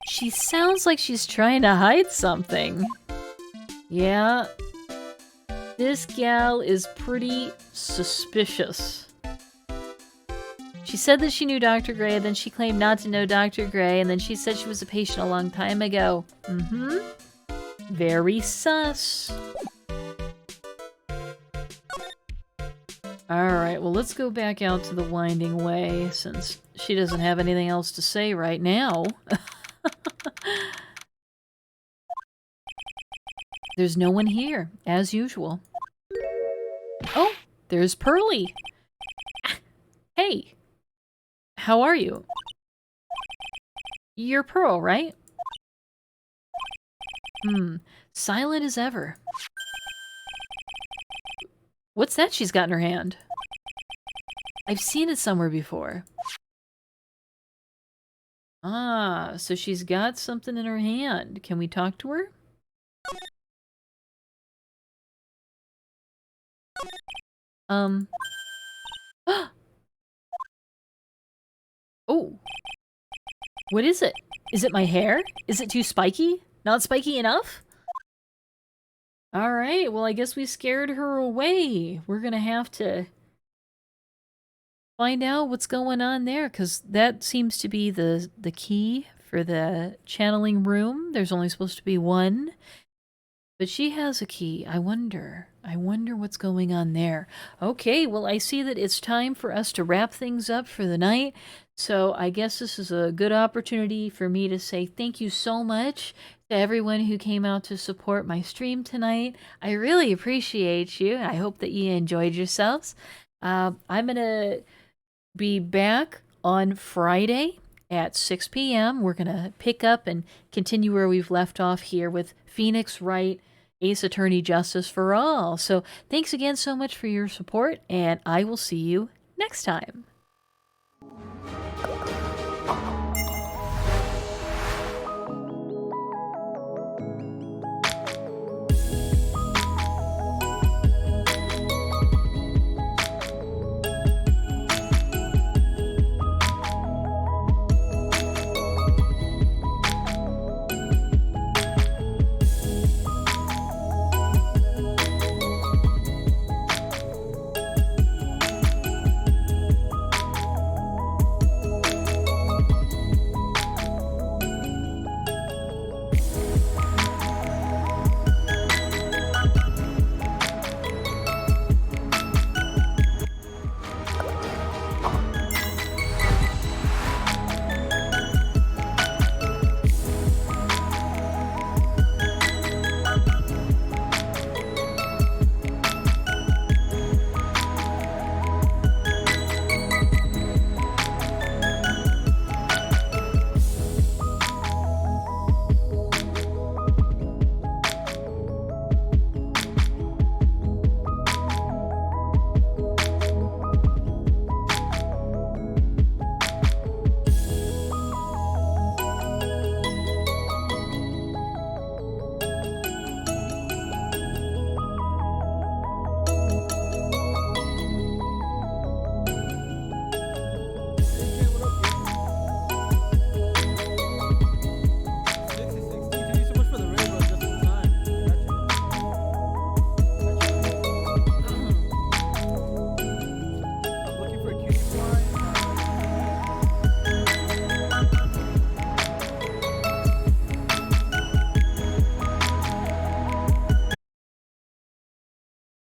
[SPEAKER 1] She sounds like she's trying to hide something. Yeah. This gal is pretty suspicious. She said that she knew Dr. Gray, then she claimed not to know Dr. Gray, and then she said she was a patient a long time ago. Very sus. Alright, well, let's go back out to the winding way, since she doesn't have anything else to say right now. There's no one here, as usual. Oh, there's Pearly. Hey, how are you? You're Pearl, right? Silent as ever. What's that she's got in her hand? I've seen it somewhere before. Ah, so she's got something in her hand. Can we talk to her? Oh. What is it? Is it my hair? Is it too spiky? Not spiky enough? Alright, well I guess we scared her away. We're gonna have to find out what's going on there, because that seems to be the key for the channeling room. There's only supposed to be one. But she has a key. I wonder what's going on there. Okay, well, I see that it's time for us to wrap things up for the night. So I guess this is a good opportunity for me to say thank you so much to everyone who came out to support my stream tonight. I really appreciate you. I hope that you enjoyed yourselves. I'm going to be back on Friday at 6 p.m. We're going to pick up and continue where we've left off here with Phoenix Wright, Ace Attorney Justice for All. So thanks again so much for your support, and I will see you next time.